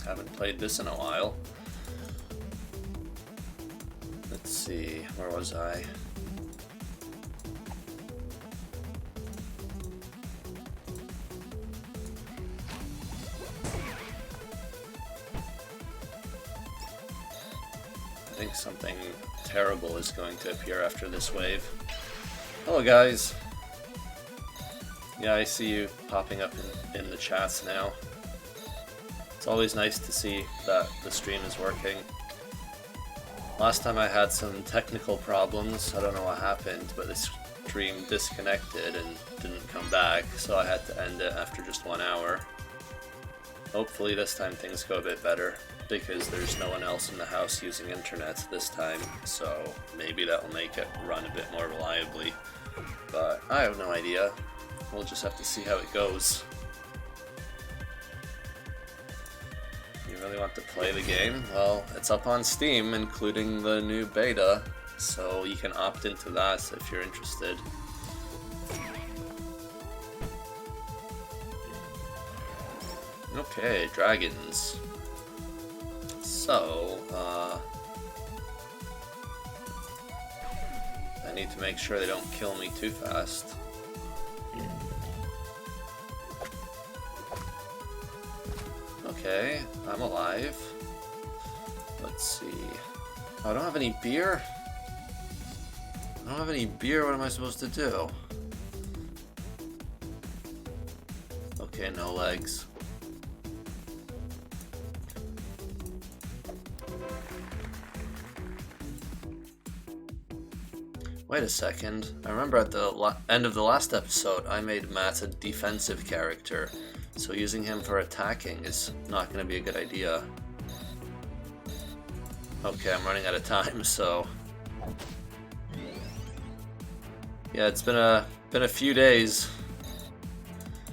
Haven't played this in a while. Let's see, where was I? I think something terrible is going to appear after this wave. Hello guys! Yeah, I see you popping up in the chats now. It's always nice to see that the stream is working. Last time I had some technical problems, I don't know what happened, but the stream disconnected and didn't come back, so I had to end it after just 1 hour. Hopefully this time things go a bit better, because there's no one else in the house using internet this time, so maybe that'll make it run a bit more reliably. But I have no idea. We'll just have to see how it goes. You really want to play the game? Well, it's up on Steam, including the new beta, so you can opt into that if you're interested. Okay, dragons. So, I need to make sure they don't kill me too fast. Okay, I'm alive. Let's see. Oh, I don't have any beer? I don't have any beer, what am I supposed to do? Okay, no legs. Wait a second. I remember at the end of the last episode, I made Matt a defensive character, so using him for attacking is not going to be a good idea. Okay, I'm running out of time, so... Yeah, it's been a few days.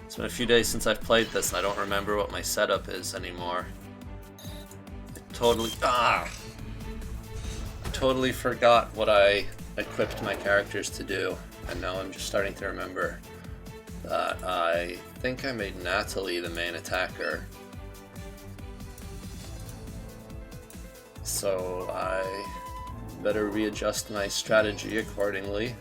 It's been a few days since I've played this, and I don't remember what my setup is anymore. I totally forgot what I equipped my characters to do, and now I'm just starting to remember that I think I made Natalie the main attacker. So I better readjust my strategy accordingly.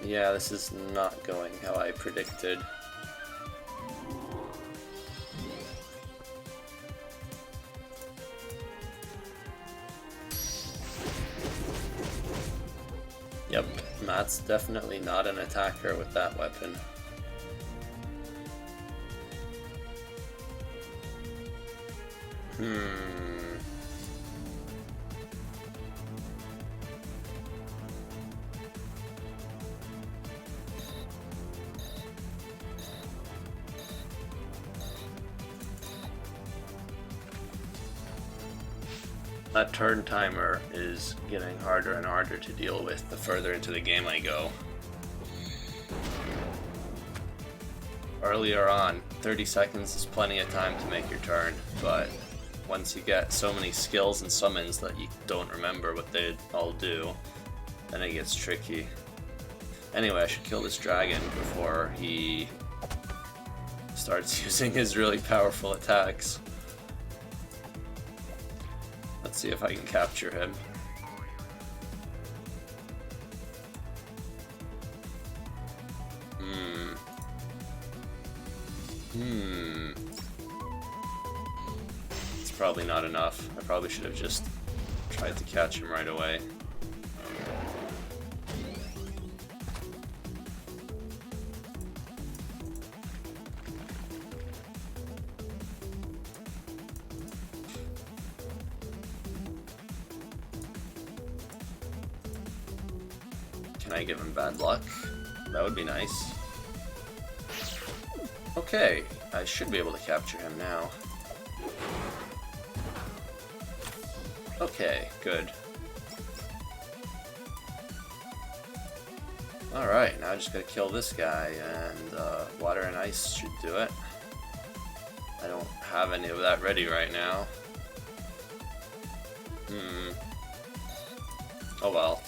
Yeah, this is not going how I predicted. Yep, Matt's definitely not an attacker with that weapon. That turn timer is getting harder and harder to deal with the further into the game I go. Earlier on, 30 seconds is plenty of time to make your turn, but once you get so many skills and summons that you don't remember what they all do, then it gets tricky. Anyway, I should kill this dragon before he starts using his really powerful attacks. Let's see if I can capture him. It's probably not enough. I probably should have just tried to catch him right away. Can I give him bad luck? That would be nice. Okay, I should be able to capture him now. Okay, good. Alright, now I just gotta kill this guy, and water and ice should do it. I don't have any of that ready right now. Oh well.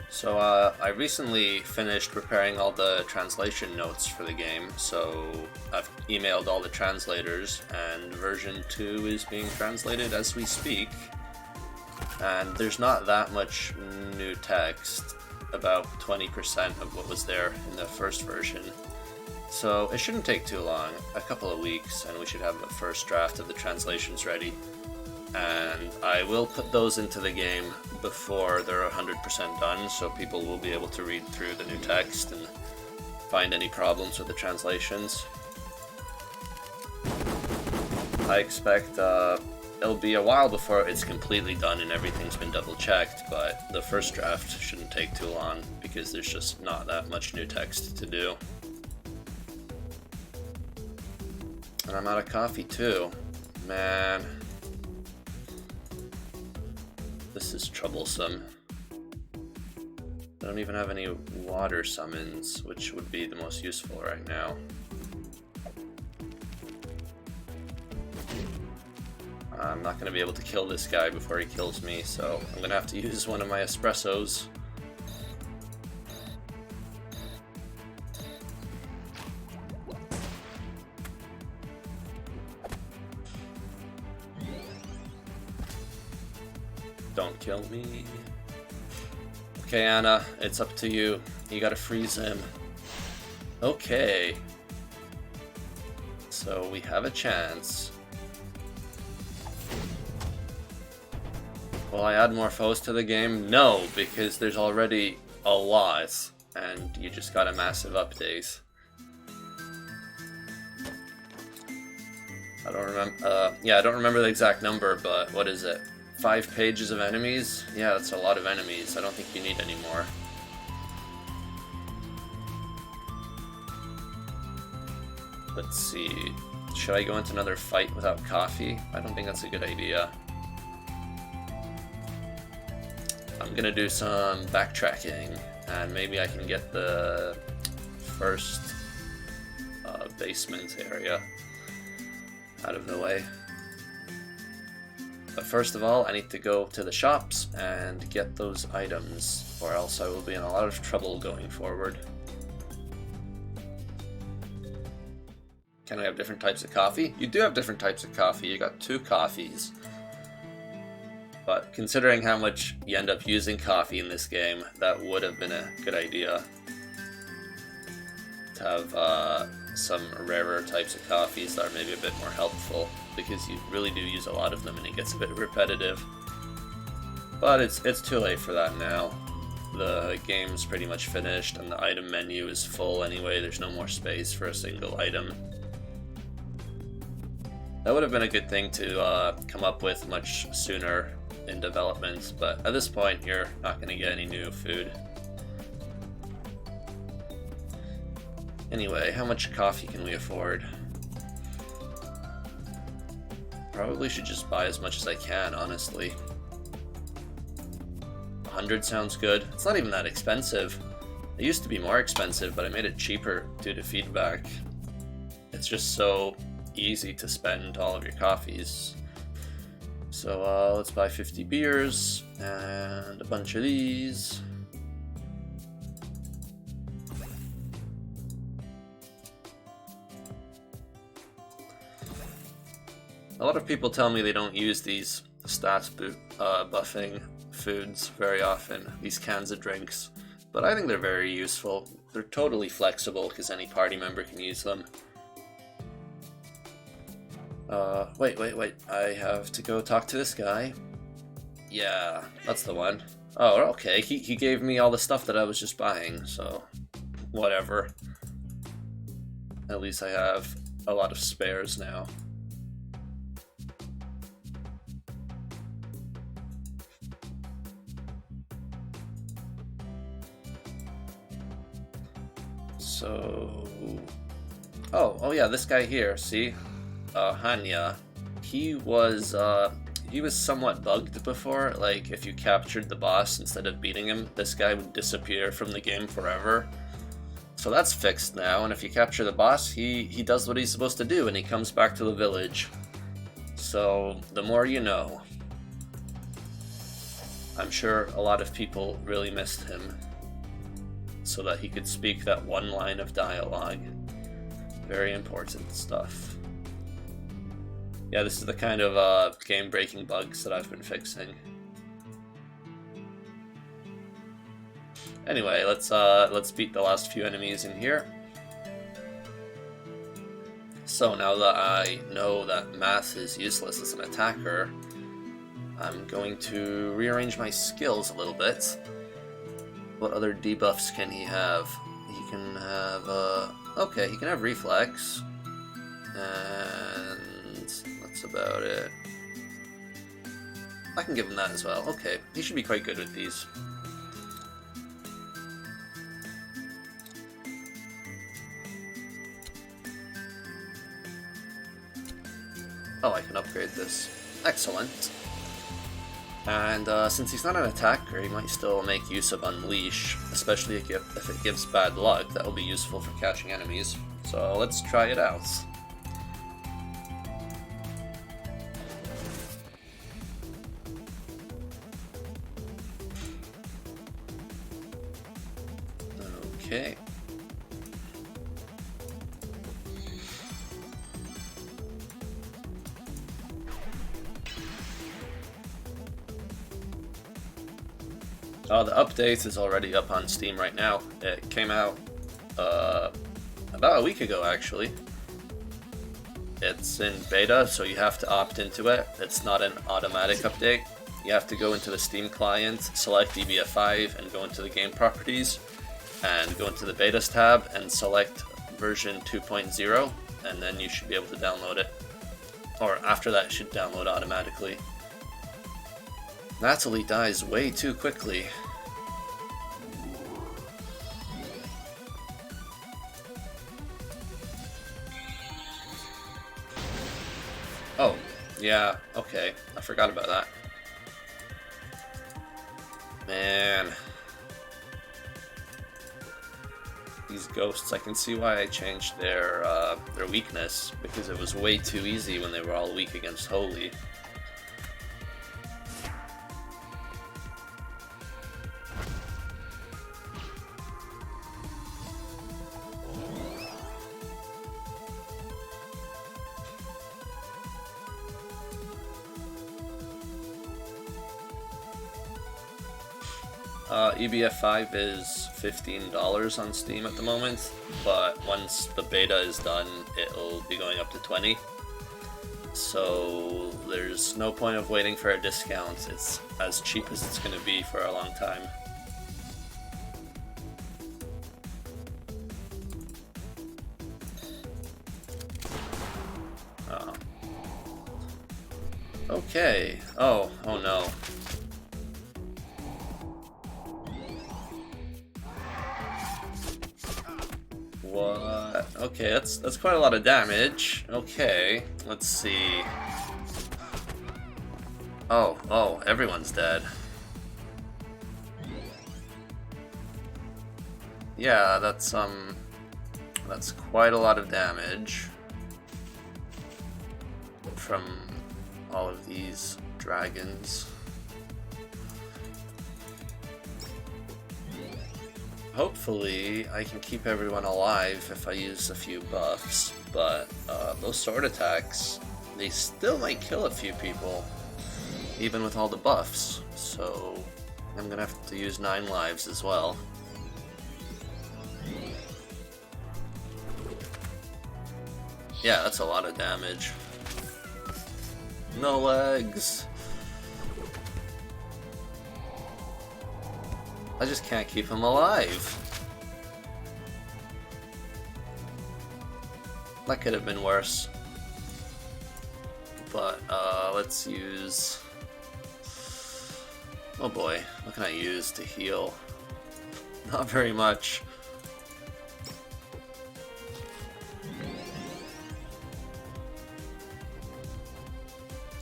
So I recently finished preparing all the translation notes for the game, so I've emailed all the translators, and version 2 is being translated as we speak. And there's not that much new text, about 20% of what was there in the first version. So it shouldn't take too long, a couple of weeks, and we should have a first draft of the translations ready. And I will put those into the game before they're 100% done, so people will be able to read through the new text and find any problems with the translations. I expect it'll be a while before it's completely done and everything's been double checked, but the first draft shouldn't take too long because there's just not that much new text to do. And I'm out of coffee too. Man. This is troublesome. I don't even have any water summons, which would be the most useful right now. I'm not going to be able to kill this guy before he kills me, so I'm going to have to use one of my espressos. Don't kill me. Okay, Anna, it's up to you. You gotta freeze him. Okay. So we have a chance. Will I add more foes to the game? No, because there's already a lot, and you just got a massive update. I don't remember. Yeah, I don't remember the exact number, but what is it? 5 pages of enemies? Yeah, that's a lot of enemies. I don't think you need any more. Let's see. Should I go into another fight without coffee? I don't think that's a good idea. I'm gonna do some backtracking, and maybe I can get the first basement area out of the way. But first of all, I need to go to the shops and get those items, or else I will be in a lot of trouble going forward. Can I have different types of coffee? You do have different types of coffee. You got 2 coffees. But considering how much you end up using coffee in this game, that would have been a good idea. To have some rarer types of coffees that are maybe a bit more helpful, because you really do use a lot of them and it gets a bit repetitive. But it's too late for that now. The game's pretty much finished and the item menu is full anyway. There's no more space for a single item. That would have been a good thing to come up with much sooner in development, but at this point you're not going to get any new food. Anyway, how much coffee can we afford? Probably should just buy as much as I can, honestly. 100 sounds good. It's not even that expensive. It used to be more expensive, but I made it cheaper due to feedback. It's just so easy to spend all of your coffees. So let's buy 50 beers and a bunch of these. A lot of people tell me they don't use these stats buffing foods very often, these cans of drinks, but I think they're very useful. They're totally flexible because any party member can use them. Wait, I have to go talk to this guy. Yeah, that's the one. Oh, okay, he gave me all the stuff that I was just buying, so whatever. At least I have a lot of spares now. So Oh yeah, this guy here, see? Hanya. He was somewhat bugged before, like if you captured the boss instead of beating him, this guy would disappear from the game forever. So that's fixed now, and if you capture the boss, he does what he's supposed to do, and he comes back to the village. So, the more you know. I'm sure a lot of people really missed him, so that he could speak that one line of dialogue. Very important stuff. Yeah, this is the kind of game-breaking bugs that I've been fixing. Anyway, let's beat the last few enemies in here. So now that I know that Math is useless as an attacker, I'm going to rearrange my skills a little bit. What other debuffs can he have? He can have, okay, he can have Reflex. And that's about it. I can give him that as well. Okay, he should be quite good with these. Oh, I can upgrade this. Excellent. And since he's not an attacker, he might still make use of Unleash, especially if it gives bad luck. That will be useful for catching enemies. So let's try it out. Okay. Oh, the update is already up on Steam right now. It came out about a week ago, actually. It's in beta, so you have to opt into it. It's not an automatic update. You have to go into the Steam client, select EBF5, and go into the game properties, and go into the betas tab, and select version 2.0, and then you should be able to download it. Or after that, it should download automatically. Natalie dies way too quickly. Oh, yeah, okay. I forgot about that. Man. These ghosts, I can see why I changed their weakness, because it was way too easy when they were all weak against Holy. EBF5 is $15 on Steam at the moment, but once the beta is done, it'll be going up to $20. So there's no point of waiting for a discount. It's as cheap as it's going to be for a long time. Oh. Okay. Oh no. What? Okay, that's quite a lot of damage. Okay, let's see. Oh, everyone's dead. Yeah, that's quite a lot of damage from all of these dragons. Hopefully, I can keep everyone alive if I use a few buffs, but those sword attacks, they still might kill a few people, even with all the buffs, so I'm gonna have to use 9 lives as well. Yeah, that's a lot of damage. No legs! I just can't keep him alive. That could have been worse. But, let's use... Oh boy, what can I use to heal? Not very much.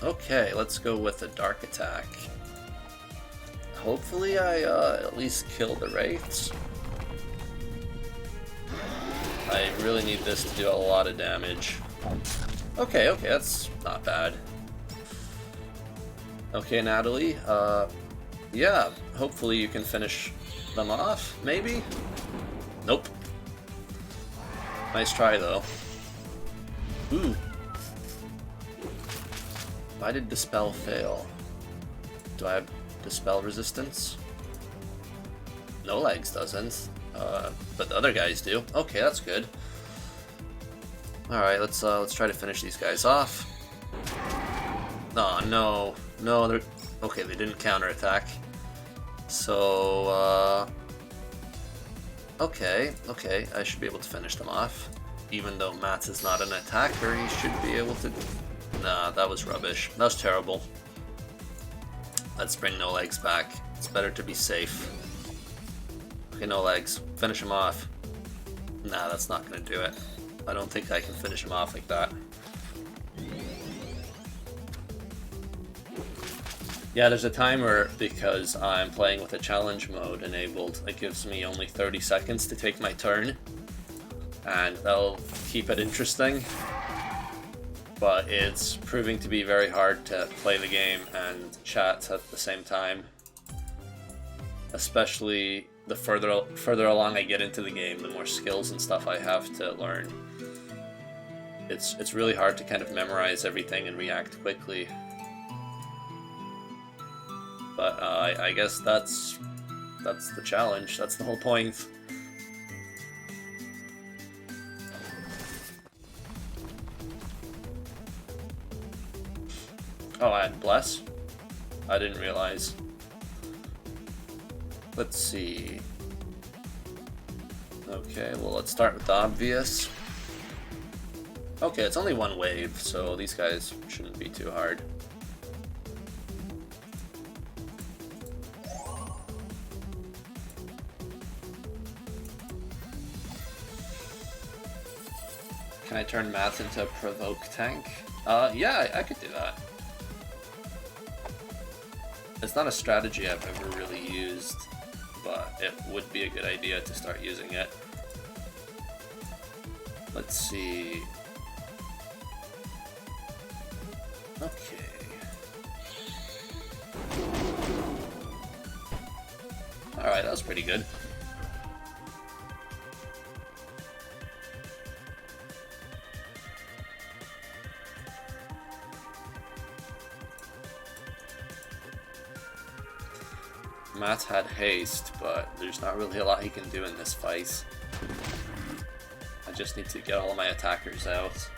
Okay, let's go with a dark attack. Hopefully I at least kill the wraiths. I really need this to do a lot of damage. Okay, that's not bad. Okay, Natalie, yeah, hopefully you can finish them off, maybe? Nope. Nice try, though. Ooh. Why did Dispel fail? Do I have Dispel resistance? No Legs doesn't, but the other guys do. Okay, that's good. Alright, let's try to finish these guys off. Oh, no, they're... Okay, they didn't counterattack. So, okay, I should be able to finish them off. Even though Mats is not an attacker, he should be able to... Nah, that was rubbish. That was terrible. Let's bring No Legs back. It's better to be safe. Okay, No Legs. Finish him off. Nah, that's not gonna do it. I don't think I can finish him off like that. Yeah, there's a timer because I'm playing with a challenge mode enabled. It gives me only 30 seconds to take my turn, and that'll keep it interesting. But it's proving to be very hard to play the game and chat at the same time. Especially the further along I get into the game, the more skills and stuff I have to learn. It's really hard to kind of memorize everything and react quickly. But I guess that's the challenge. That's the whole point. Oh, I had Bless? I didn't realize. Let's see. Okay, well, let's start with the obvious. Okay, it's only one wave, so these guys shouldn't be too hard. Can I turn Mats into a provoke tank? Yeah, I could do that. It's not a strategy I've ever really used, but it would be a good idea to start using it. Let's see. Okay. Alright, that was pretty good. Matt had haste, but there's not really a lot he can do in this fight. I just need to get all of my attackers out.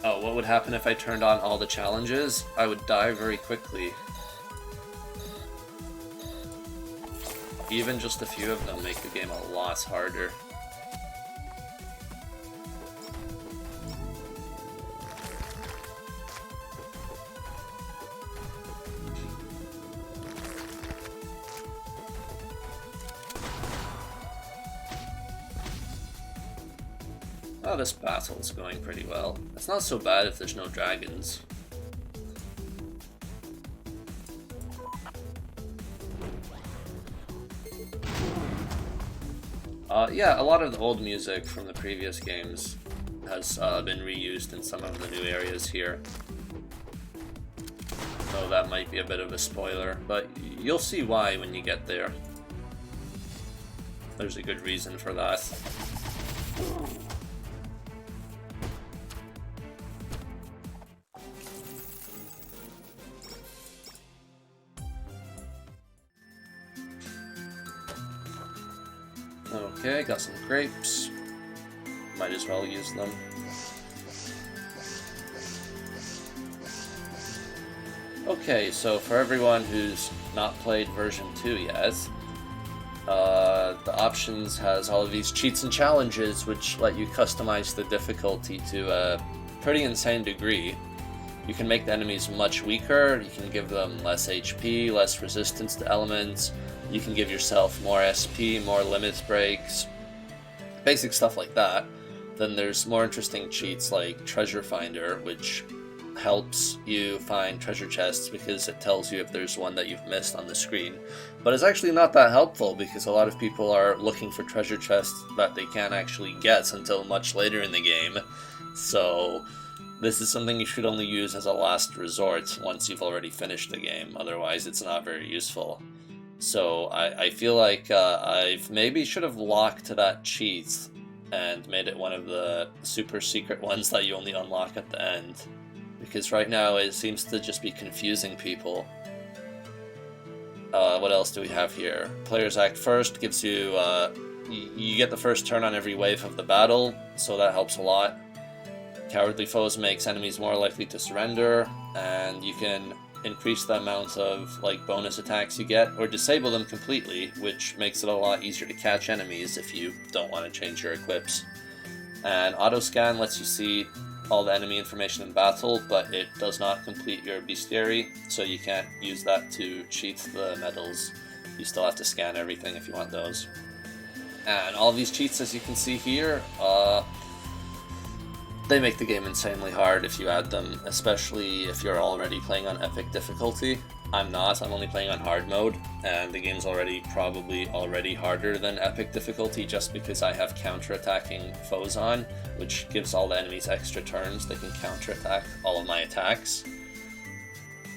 Oh, what would happen if I turned on all the challenges? I would die very quickly. Even just a few of them make the game a lot harder. Oh, this battle's going pretty well. It's not so bad if there's no dragons. Yeah, a lot of the old music from the previous games has been reused in some of the new areas here. So that might be a bit of a spoiler, but you'll see why when you get there. There's a good reason for that. Okay, got some grapes. Might as well use them. Okay, so for everyone who's not played version 2 yet, the options has all of these cheats and challenges which let you customize the difficulty to a pretty insane degree. You can make the enemies much weaker, you can give them less HP, less resistance to elements, you can give yourself more SP, more limit breaks, basic stuff like that. Then there's more interesting cheats like Treasure Finder, which helps you find treasure chests because it tells you if there's one that you've missed on the screen. But it's actually not that helpful because a lot of people are looking for treasure chests that they can't actually get until much later in the game. So this is something you should only use as a last resort once you've already finished the game, otherwise it's not very useful. So I feel like I've maybe should have locked that cheat and made it one of the super secret ones that you only unlock at the end. Because right now it seems to just be confusing people. What else do we have here? Players act first gives you, you get the first turn on every wave of the battle, so that helps a lot. Cowardly Foes makes enemies more likely to surrender, and you can increase the amount of bonus attacks you get, or disable them completely, which makes it a lot easier to catch enemies if you don't want to change your equips. And Auto Scan lets you see all the enemy information in battle, but it does not complete your bestiary, so you can't use that to cheat the medals. You still have to scan everything if you want those. And all of these cheats, as you can see here, they make the game insanely hard if you add them, especially if you're already playing on epic difficulty. I'm not, I'm only playing on hard mode, and the game's probably already harder than epic difficulty just because I have counter-attacking foes on, which gives all the enemies extra turns. They can counter-attack all of my attacks.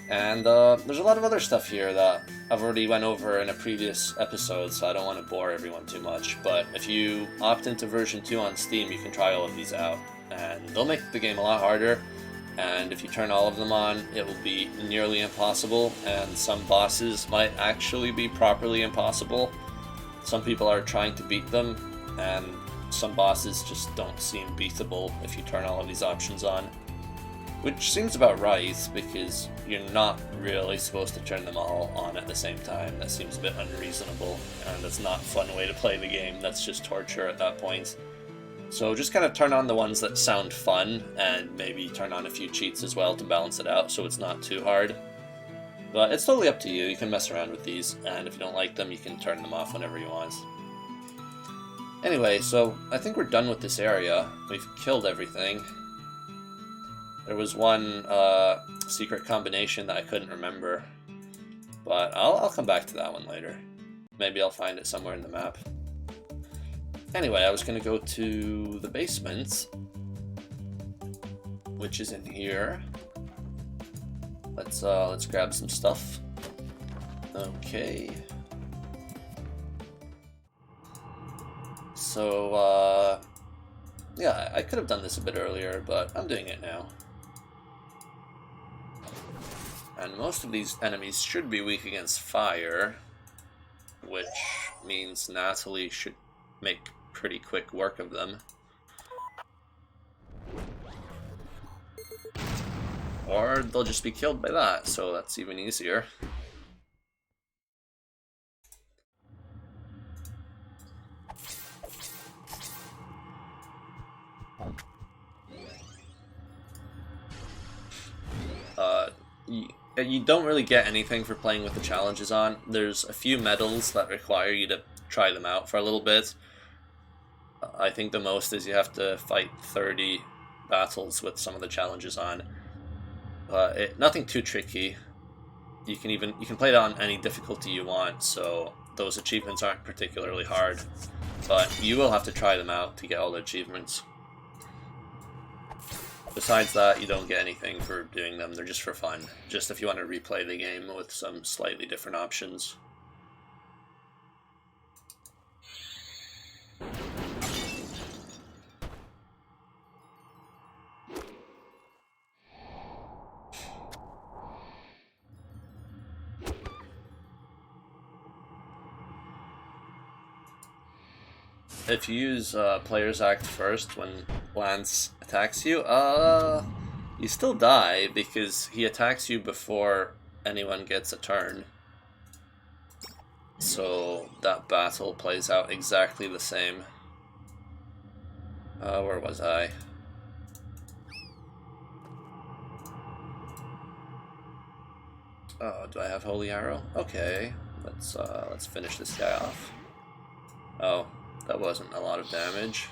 And there's a lot of other stuff here that I've already went over in a previous episode, so I don't want to bore everyone too much, but if you opt into version 2 on Steam, you can try all of these out, and they'll make the game a lot harder. And if you turn all of them on, it will be nearly impossible, and some bosses might actually be properly impossible. Some people are trying to beat them, and some bosses just don't seem beatable if you turn all of these options on. Which seems about right, because you're not really supposed to turn them all on at the same time. That seems a bit unreasonable, and that's not a fun way to play the game. That's just torture at that point. So just kind of turn on the ones that sound fun, and maybe turn on a few cheats as well to balance it out so it's not too hard. But it's totally up to you. You can mess around with these, and if you don't like them, you can turn them off whenever you want. Anyway, so I think we're done with this area. We've killed everything. There was one secret combination that I couldn't remember, but I'll come back to that one later. Maybe I'll find it somewhere in the map. Anyway, I was going to go to the basement, which is in here. Let's grab some stuff. Okay. So, yeah, I could have done this a bit earlier, but I'm doing it now. And most of these enemies should be weak against fire, which means Natalie should make pretty quick work of them. Or they'll just be killed by that, so that's even easier. You don't really get anything for playing with the challenges on. There's a few medals that require you to try them out for a little bit. I think the most is you have to fight 30 battles with some of the challenges on. Nothing too tricky. You can play it on any difficulty you want, so those achievements aren't particularly hard. But you will have to try them out to get all the achievements. Besides that, you don't get anything for doing them. They're just for fun. Just if you want to replay the game with some slightly different options. If you use Player's Act first when Lance attacks you, you still die because he attacks you before anyone gets a turn. So that battle plays out exactly the same. Where was I? Oh, do I have Holy Arrow? Okay, let's finish this guy off. Oh, That wasn't a lot of damage.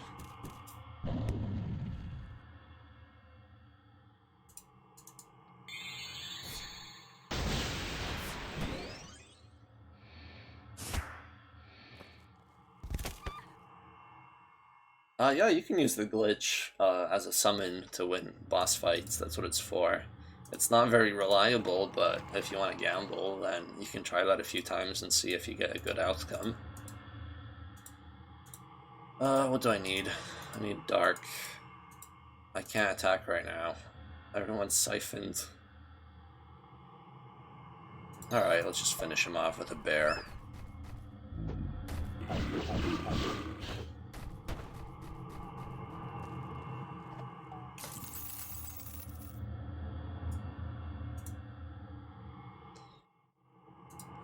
Yeah, you can use the glitch as a summon to win boss fights. That's what it's for. It's not very reliable, but if you want to gamble, then you can try that a few times and see if you get a good outcome. What do I need? I need dark. I can't attack right now. Everyone's siphoned. Alright, let's just finish him off with a bear.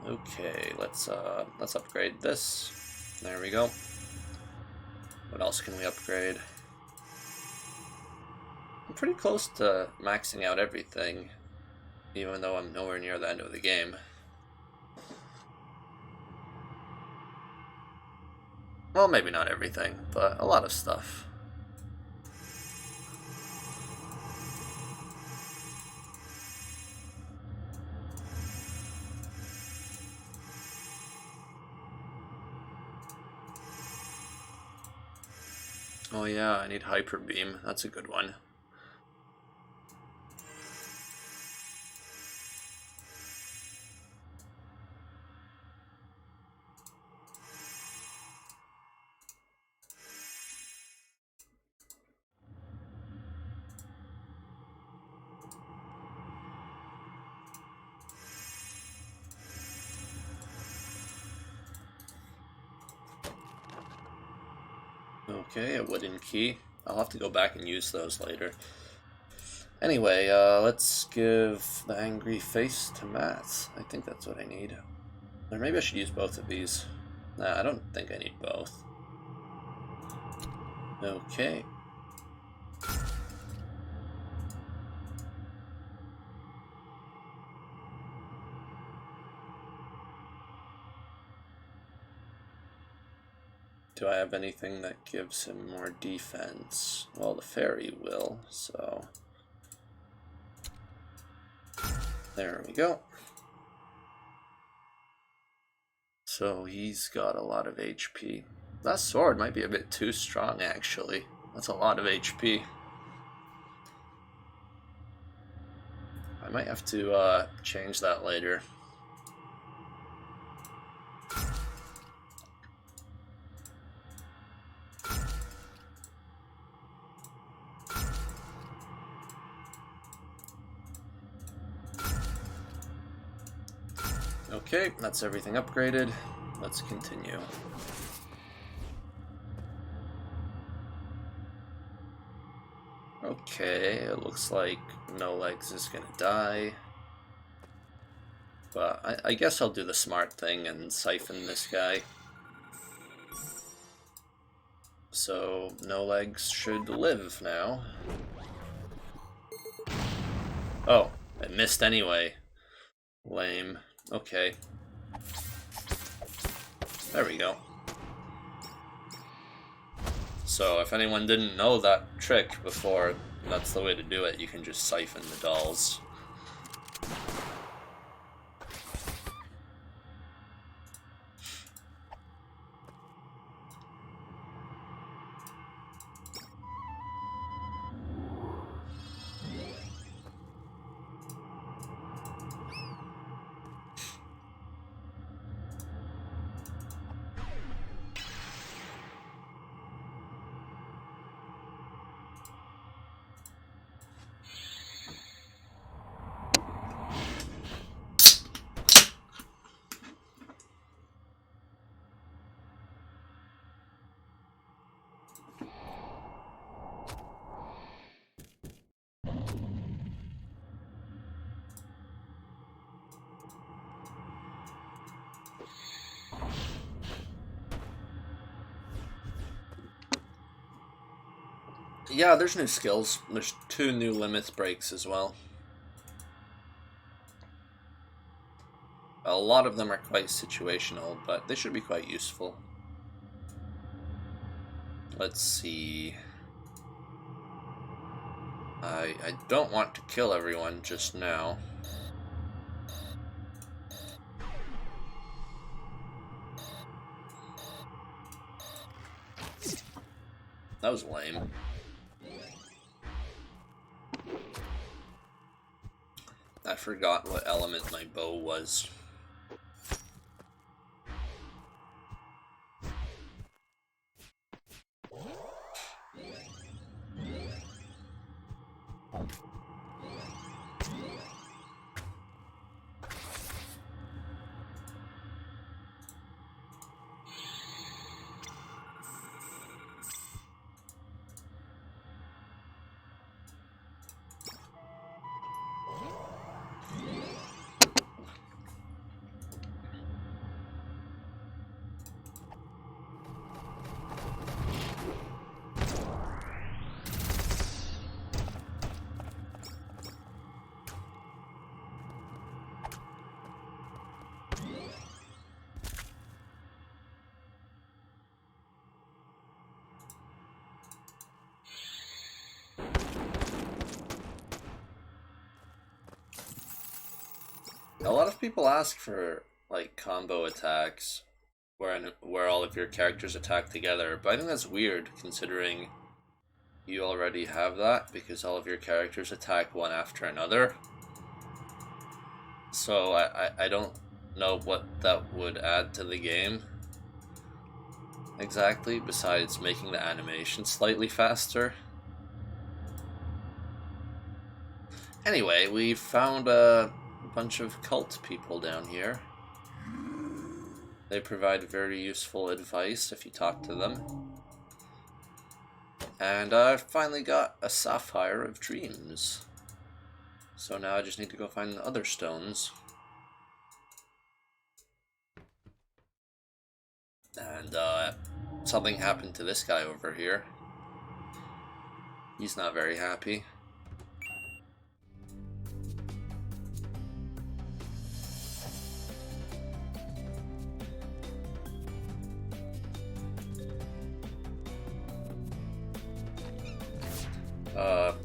Okay, let's upgrade this. There we go. What else can we upgrade? I'm pretty close to maxing out everything, even though I'm nowhere near the end of the game. Well, maybe not everything, but a lot of stuff. Oh yeah, I need Hyper Beam. That's a good one. Okay, a wooden key. I'll have to go back and use those later. Anyway, let's give the angry face to Matt. I think that's what I need. Or maybe I should use both of these. Nah, I don't think I need both. Okay. Do I have anything that gives him more defense? Well, the fairy will, so... There we go. So he's got a lot of HP. That sword might be a bit too strong, actually. That's a lot of HP. I might have to change that later. Okay, that's everything upgraded. Let's continue. Okay, it looks like No Legs is gonna die. But I guess I'll do the smart thing and siphon this guy. So No Legs should live now. Oh, I missed anyway. Lame. Okay. There we go. So if anyone didn't know that trick before, that's the way to do it. You can just siphon the dolls. Yeah, there's new skills. There's 2 new limits breaks as well. A lot of them are quite situational, but they should be quite useful. Let's see. I don't want to kill everyone just now. That was lame. I forgot what element my bow was. A lot of people ask for like combo attacks where all of your characters attack together, but I think that's weird considering you already have that because all of your characters attack one after another. So I don't know what that would add to the game exactly, besides making the animation slightly faster. Anyway, we found a bunch of cult people down here. They provide very useful advice if you talk to them. And I finally got a Sapphire of Dreams. So now I just need to go find the other stones. And something happened to this guy over here. He's not very happy.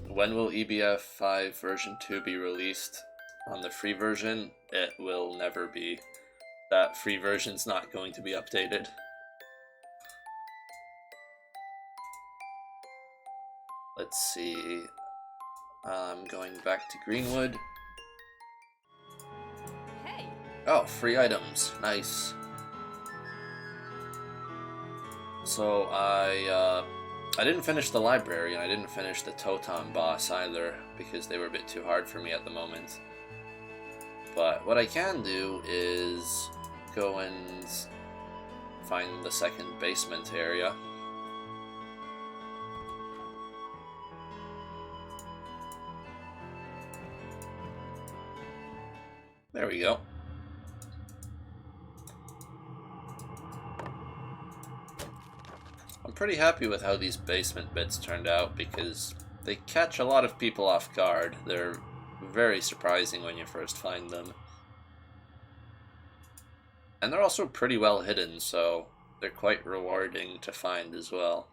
When will EBF 5 version 2 be released? On the free version, it will never be. That free version's not going to be updated. Let's see. I'm going back to Greenwood. Hey. Oh, free items. Nice. So I didn't finish the library, and I didn't finish the Totem boss either, because they were a bit too hard for me at the moment. But what I can do is go and find the second basement area. There we go. I'm pretty happy with how these basement bits turned out because they catch a lot of people off guard. They're very surprising when you first find them. And they're also pretty well hidden, so they're quite rewarding to find as well.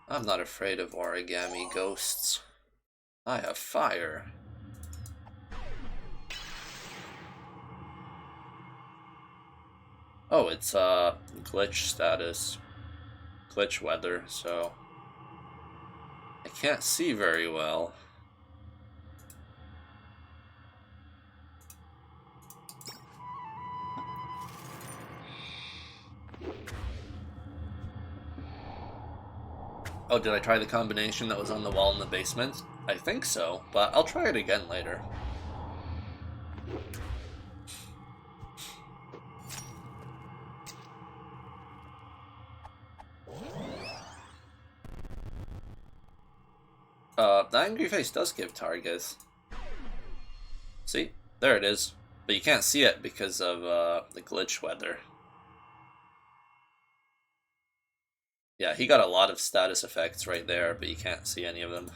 I'm not afraid of origami ghosts. I have fire. Oh, it's glitch status. Glitch weather, so I can't see very well. Oh, did I try the combination that was on the wall in the basement? I think so, but I'll try it again later. The angry face does give targets. See? There it is. But you can't see it because of the glitch weather. Yeah, he got a lot of status effects right there, but you can't see any of them.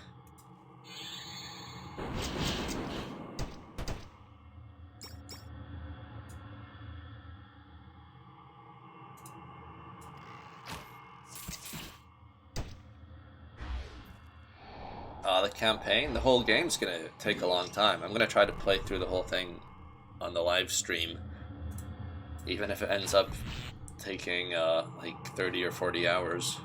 campaign, the whole game's gonna take a long time. I'm gonna try to play through the whole thing on the live stream, even if it ends up taking like 30 or 40 hours.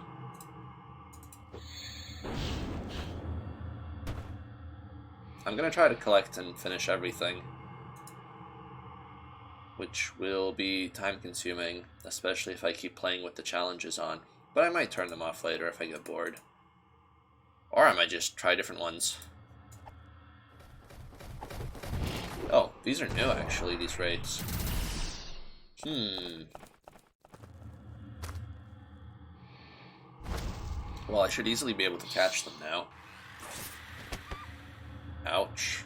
I'm gonna try to collect and finish everything, which will be time consuming, especially if I keep playing with the challenges on. But I might turn them off later if I get bored. Or I might just try different ones. Oh, these are new actually, these raids. Well, I should easily be able to catch them now. Ouch.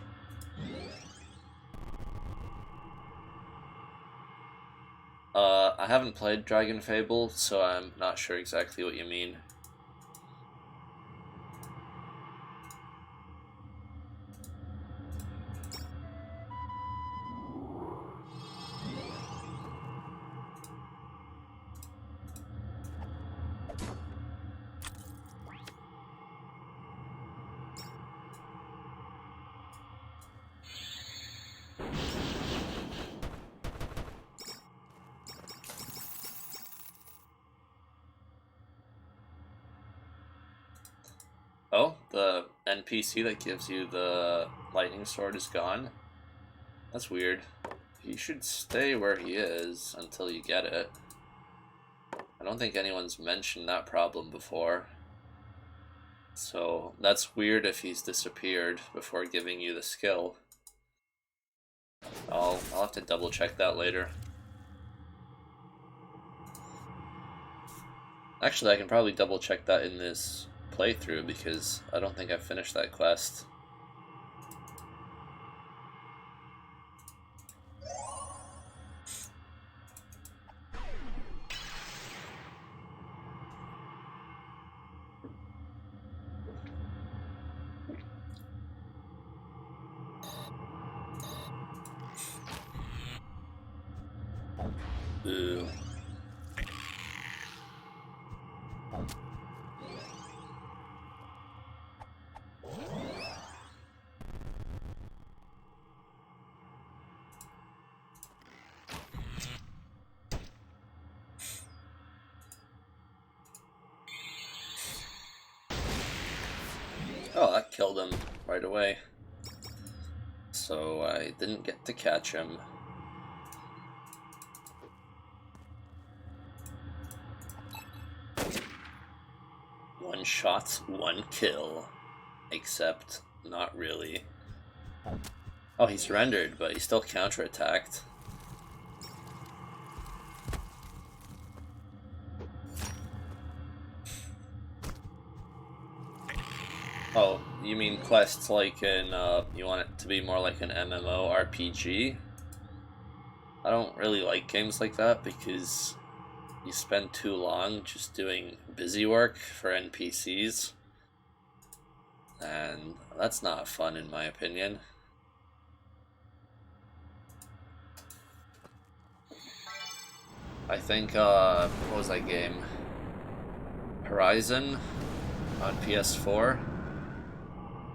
I haven't played Dragon Fable, so I'm not sure exactly what you mean. Oh, the NPC that gives you the lightning sword is gone? That's weird. He should stay where he is until you get it. I don't think anyone's mentioned that problem before. So that's weird if he's disappeared before giving you the skill. I'll have to double check that later. Actually, I can probably double check that in this playthrough because I don't think I've finished that quest. Ew. Oh, that killed him right away. So I didn't get to catch him. One shot, one kill. Except, not really. Oh, he surrendered, but he still counterattacked. Oh, you mean quests like in, you want it to be more like an MMORPG? I don't really like games like that because you spend too long just doing busy work for NPCs. And that's not fun in my opinion. I think, what was that game? Horizon on PS4?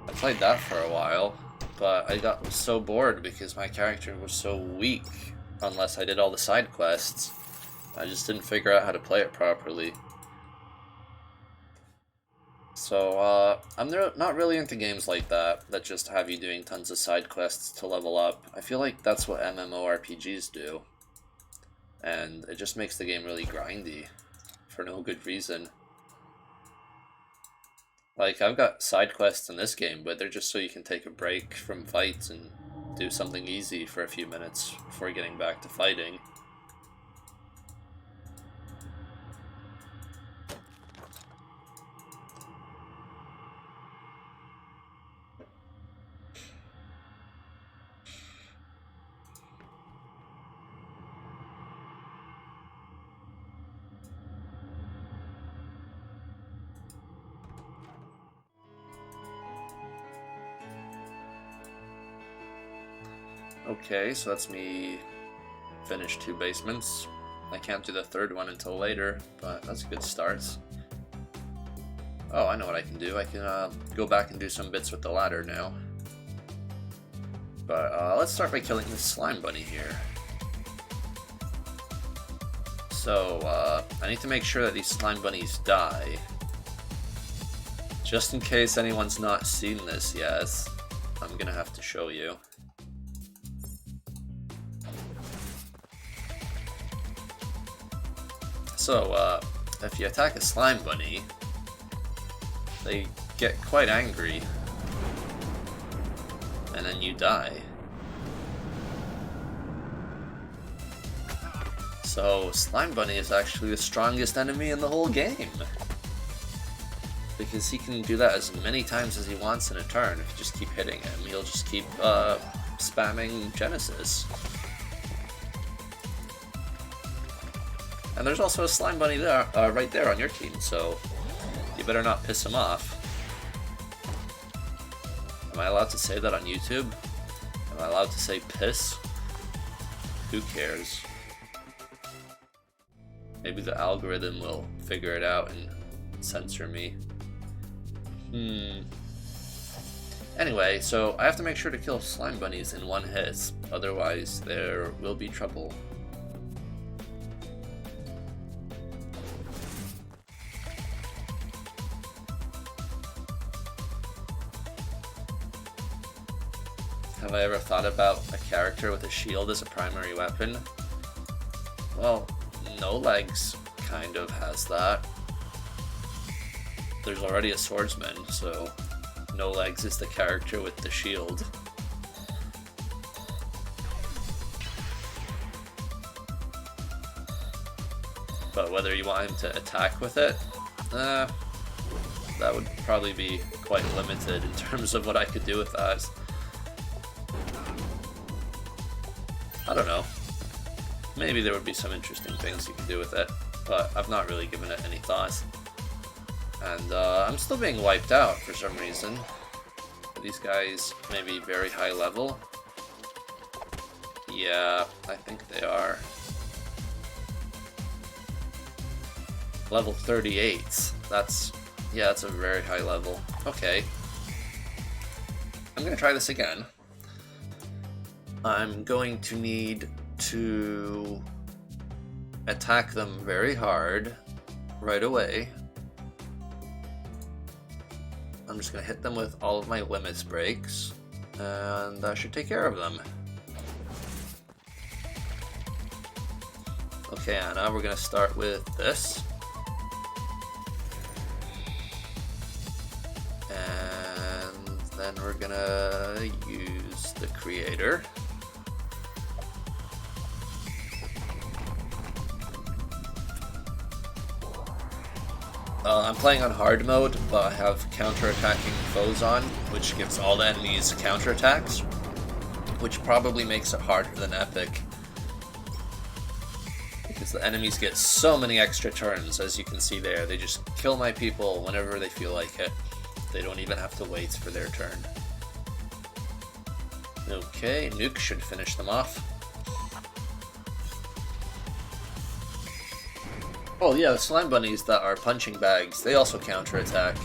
I played that for a while, but I got so bored because my character was so weak unless I did all the side quests. I just didn't figure out how to play it properly. So, I'm not really into games like that just have you doing tons of side quests to level up. I feel like that's what MMORPGs do. And it just makes the game really grindy for no good reason. Like, I've got side quests in this game, but they're just so you can take a break from fights and do something easy for a few minutes before getting back to fighting. Okay, so that's me finish 2 basements. I can't do the third one until later, but that's a good start. Oh, I know what I can do. I can go back and do some bits with the ladder now. But let's start by killing this slime bunny here. So, I need to make sure that these slime bunnies die. Just in case anyone's not seen this yet, I'm gonna have to show you. So, if you attack a slime bunny, they get quite angry, and then you die. So, Slime Bunny is actually the strongest enemy in the whole game. Because he can do that as many times as he wants in a turn. If you just keep hitting him, he'll just keep spamming Genesis. And there's also a Slime Bunny there, right there on your team, so you better not piss him off. Am I allowed to say that on YouTube? Am I allowed to say piss? Who cares? Maybe the algorithm will figure it out and censor me. Anyway, so I have to make sure to kill slime bunnies in one hit, otherwise there will be trouble. Have I ever thought about a character with a shield as a primary weapon? Well, No Legs kind of has that. There's already a swordsman, so No Legs is the character with the shield. But whether you want him to attack with it, that would probably be quite limited in terms of what I could do with that. I don't know. Maybe there would be some interesting things you could do with it, but I've not really given it any thought. And I'm still being wiped out for some reason. These guys may be very high level. Yeah, I think they are. Level 38. That's a very high level. Okay. I'm gonna try this again. I'm going to need to attack them very hard right away. I'm just going to hit them with all of my limits breaks, and that should take care of them. Okay, Anna, we're going to start with this. And then we're going to use the creator. I'm playing on hard mode, but I have counter-attacking foes on, which gives all the enemies counter-attacks, which probably makes it harder than epic. Because the enemies get so many extra turns, as you can see there. They just kill my people whenever they feel like it. They don't even have to wait for their turn. Okay, Nuke should finish them off. Oh yeah, the slime bunnies that are punching bags, they also counterattack.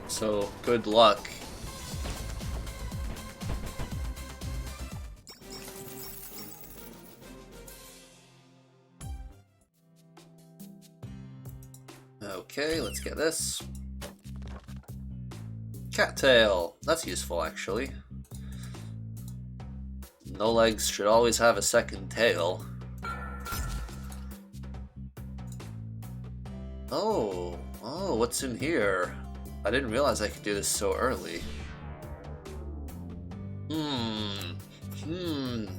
So, good luck. Okay, let's get this. Cattail! That's useful, actually. No Legs should always have a second tail. Oh, what's in here? I didn't realize I could do this so early.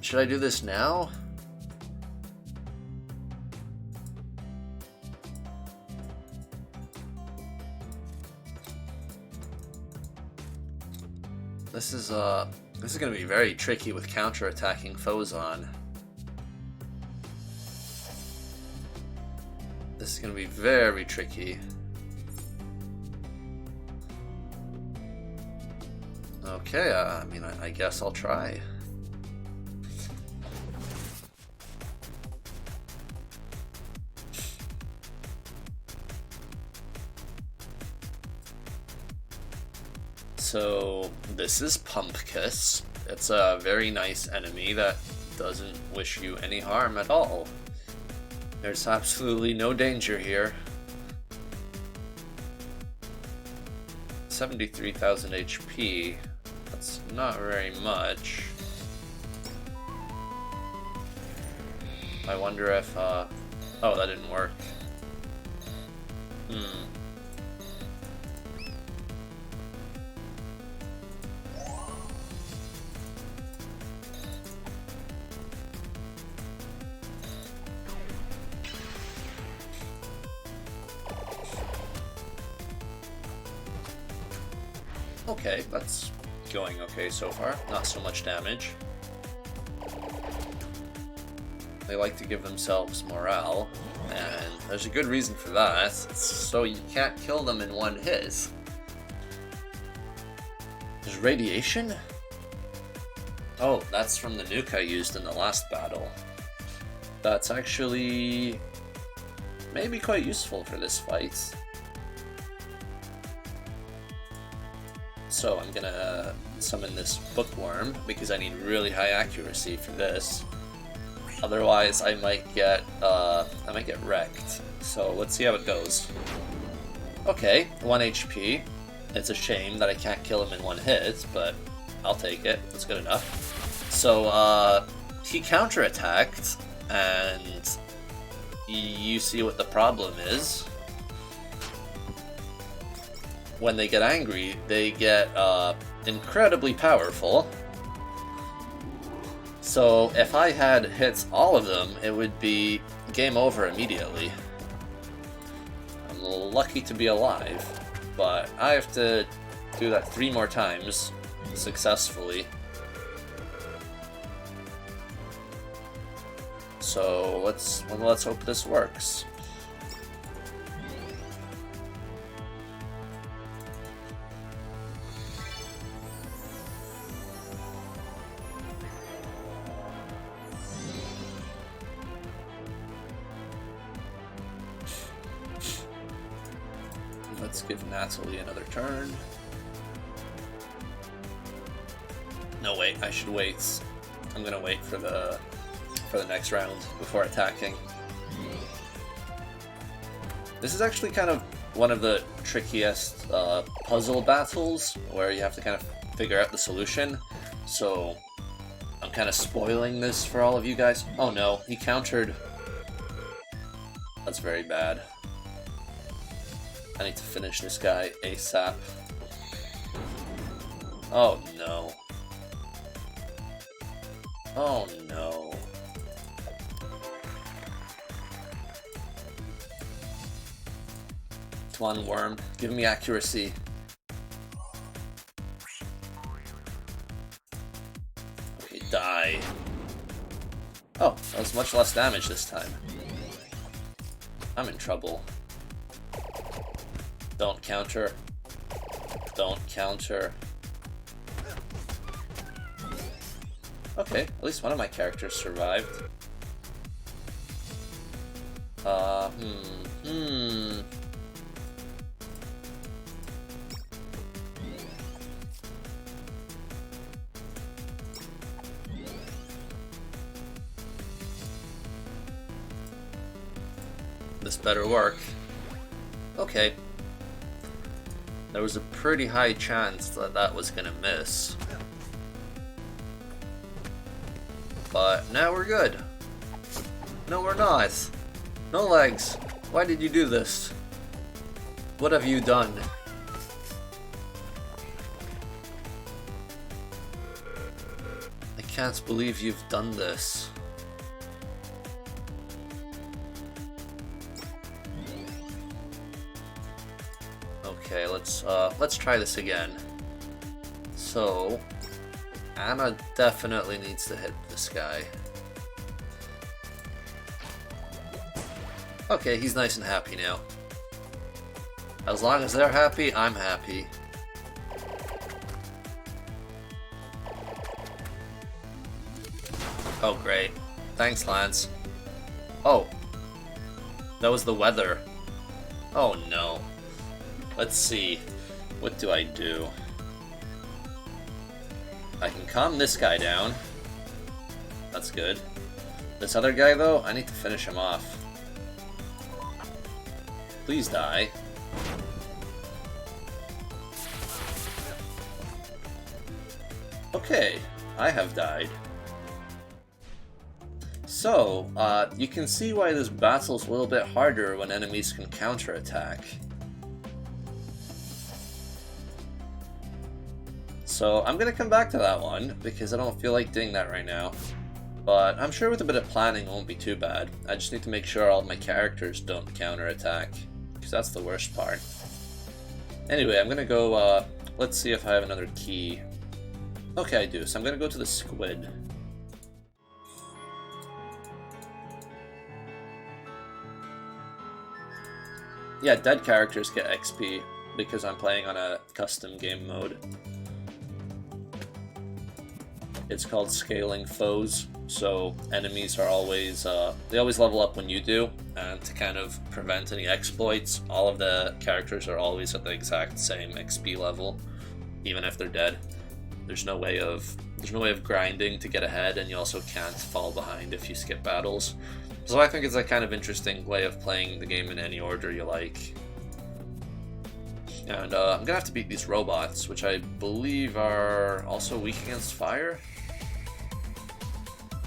Should I do this now? This is gonna be very tricky with counter-attacking foes on. This is gonna be very tricky. Okay, I mean, I guess I'll try. So this is Pumpkiss. It's a very nice enemy that doesn't wish you any harm at all. There's absolutely no danger here. 73,000 HP. That's not very much. I wonder if, oh, that didn't work. Okay, that's going okay so far. Not so much damage. They like to give themselves morale, and there's a good reason for that. It's so you can't kill them in one hit. There's radiation? Oh, that's from the nuke I used in the last battle. That's actually maybe quite useful for this fight. So I'm gonna summon this bookworm because I need really high accuracy for this. Otherwise, I might get wrecked. So let's see how it goes. Okay, 1 HP. It's a shame that I can't kill him in one hit, but I'll take it. That's good enough. So he counterattacked, and you see what the problem is. When they get angry, they get incredibly powerful. So if I had hit all of them, it would be game over immediately. I'm lucky to be alive, but I have to do that 3 more times successfully. So let's hope this works. Let's give Natalie another turn. No, wait, I should wait. I'm gonna wait for the next round before attacking. This is actually kind of one of the trickiest puzzle battles where you have to kind of figure out the solution. So I'm kind of spoiling this for all of you guys. Oh no, he countered. That's very bad. I need to finish this guy ASAP. Oh no. Oh no. Come on, worm. Give me accuracy. Okay, die. Oh, that was much less damage this time. I'm in trouble. Don't counter. Don't counter. Okay, at least one of my characters survived. This better work. Okay. There was a pretty high chance that that was gonna miss. But now we're good. No, we're not. No legs. Why did you do this? What have you done? I can't believe you've done this. Okay, let's try this again. So, Anna definitely needs to hit this guy. Okay, he's nice and happy now. As long as they're happy, I'm happy. Oh, great. Thanks, Lance. Oh. That was the weather. Oh, no. Let's see. What do I do? I can calm this guy down. That's good. This other guy, though, I need to finish him off. Please die. Okay, I have died. So, you can see why this battle's a little bit harder when enemies can counterattack. So, I'm gonna come back to that one, because I don't feel like doing that right now. But I'm sure with a bit of planning it won't be too bad. I just need to make sure all of my characters don't counterattack, because that's the worst part. Anyway, I'm gonna go, let's see if I have another key. Okay, I do, so I'm gonna go to the squid. Yeah, dead characters get XP, because I'm playing on a custom game mode. It's called scaling foes, so enemies are always, they always level up when you do, and to kind of prevent any exploits, all of the characters are always at the exact same XP level, even if they're dead. There's no way of grinding to get ahead, and you also can't fall behind if you skip battles. So I think it's a kind of interesting way of playing the game in any order you like. And I'm gonna have to beat these robots, which I believe are also weak against fire.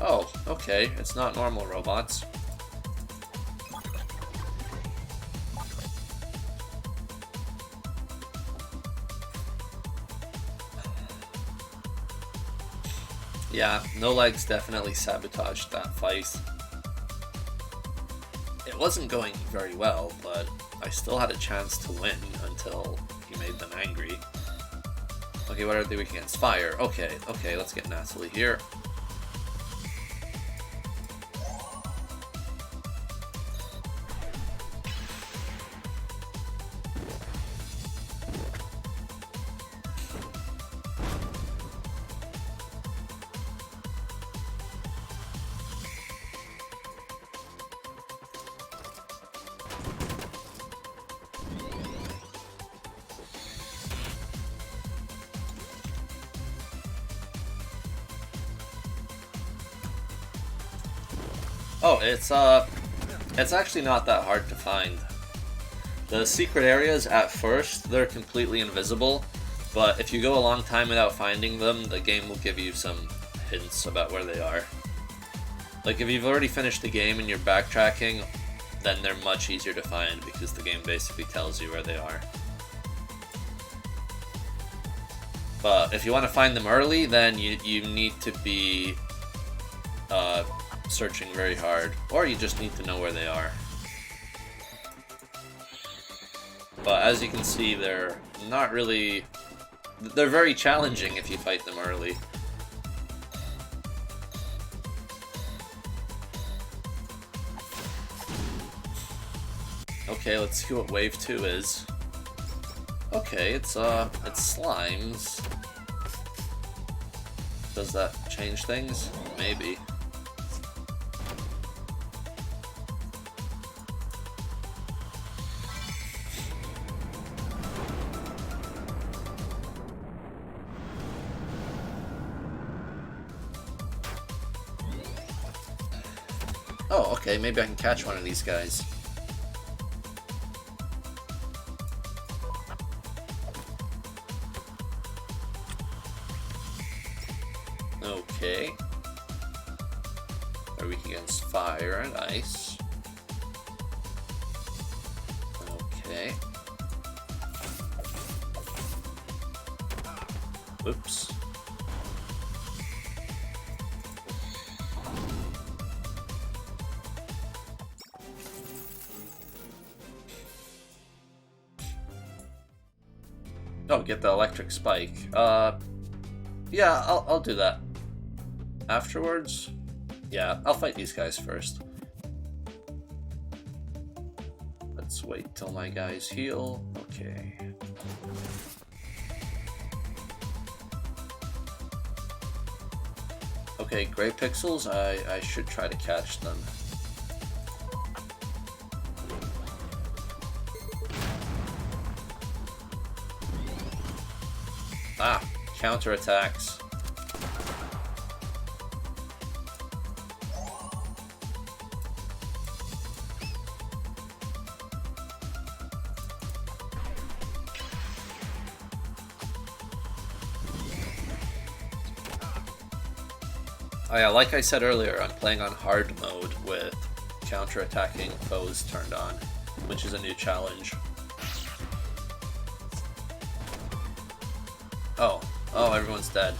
Oh, okay, it's not normal robots. Yeah, No Legs definitely sabotaged that fight. It wasn't going very well, but I still had a chance to win until he made them angry. Okay, what are they weak against? Fire. Okay, let's get Natalie here. Oh, it's actually not that hard to find. The secret areas, at first, they're completely invisible, but if you go a long time without finding them, the game will give you some hints about where they are. Like, if you've already finished the game and you're backtracking, then they're much easier to find, because the game basically tells you where they are. But if you want to find them early, then you need to be searching very hard, or you just need to know where they are. But as you can see, they're not really... they're very challenging if you fight them early. Okay, let's see what Wave 2 is. Okay, it's slimes. Does that change things? Maybe. Oh, okay, maybe I can catch one of these guys. Okay. Are weak against fire and ice. Okay. Whoops. Oh, get the electric spike. Yeah, I'll do that. Afterwards? Yeah, I'll fight these guys first. Let's wait till my guys heal. Okay. Okay, gray pixels, I should try to catch them. Ah, counterattacks. Oh yeah, like I said earlier, I'm playing on hard mode with counter-attacking foes turned on, which is a new challenge. Oh, everyone's dead.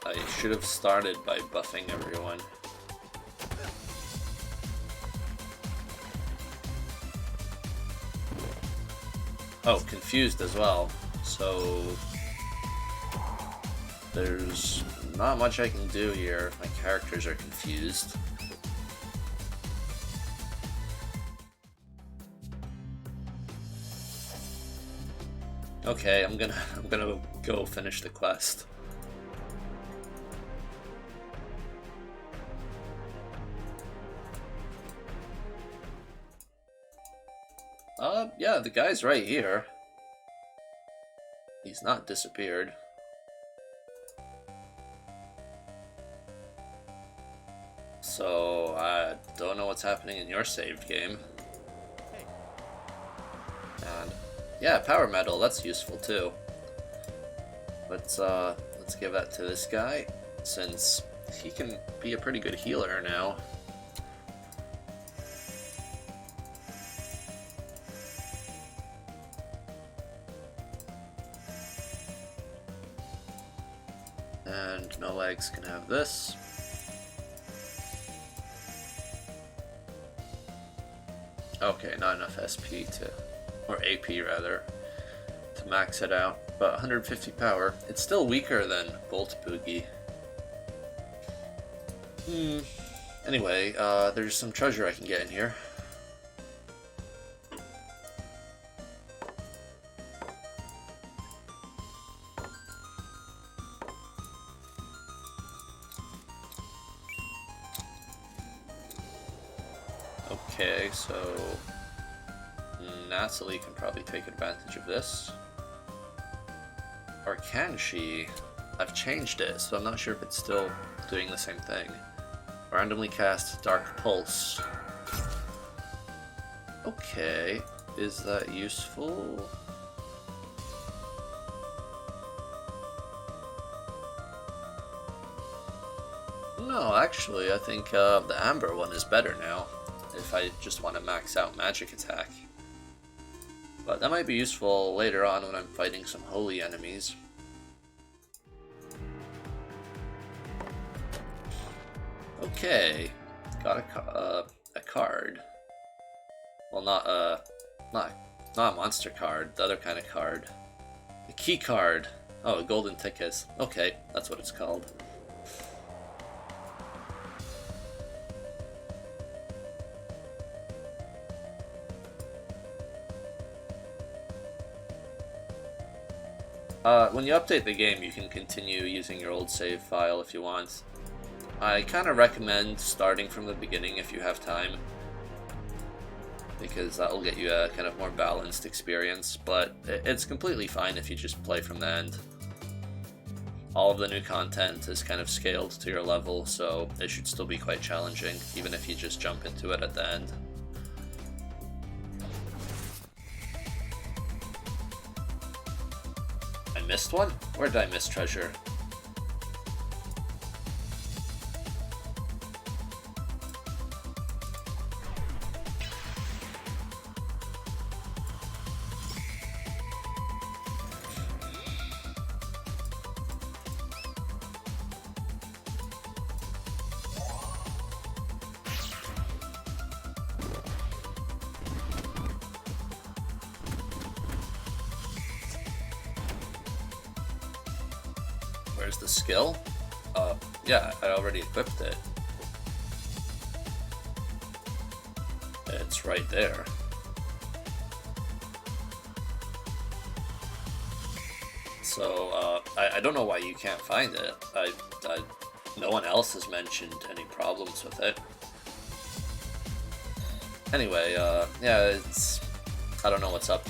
I should have started by buffing everyone. Oh, confused as well. So there's not much I can do here if my characters are confused. Okay, I'm gonna go finish the quest. Yeah, the guy's right here. He's not disappeared. So, I don't know what's happening in your saved game. And, yeah, power metal, that's useful too. Let's give that to this guy, since he can be a pretty good healer now. And no legs can have this. Okay, not enough SP or AP rather, to max it out, but 150 power. It's still weaker than Bolt Boogie. Anyway, there's some treasure I can get in here. Okay, so Natalie can probably take advantage of this. Or can she? I've changed it, so I'm not sure if it's still doing the same thing. Randomly cast Dark Pulse. Okay, is that useful? No, actually, I think the Amber one is better now, if I just want to max out magic attack. But that might be useful later on when I'm fighting some holy enemies. Okay, got a card. Well, not a monster card, the other kind of card. A key card. Oh, a golden ticket. Okay, that's what it's called. When you update the game, you can continue using your old save file if you want. I kind of recommend starting from the beginning if you have time, because that will get you a kind of more balanced experience, but it's completely fine if you just play from the end. All of the new content is kind of scaled to your level, so it should still be quite challenging, even if you just jump into it at the end. I missed one? Where did I miss treasure? Where's the skill? Yeah, I already equipped it. It's right there. So, I don't know why you can't find it. No one else has mentioned any problems with it. Anyway, yeah, I don't know what's up.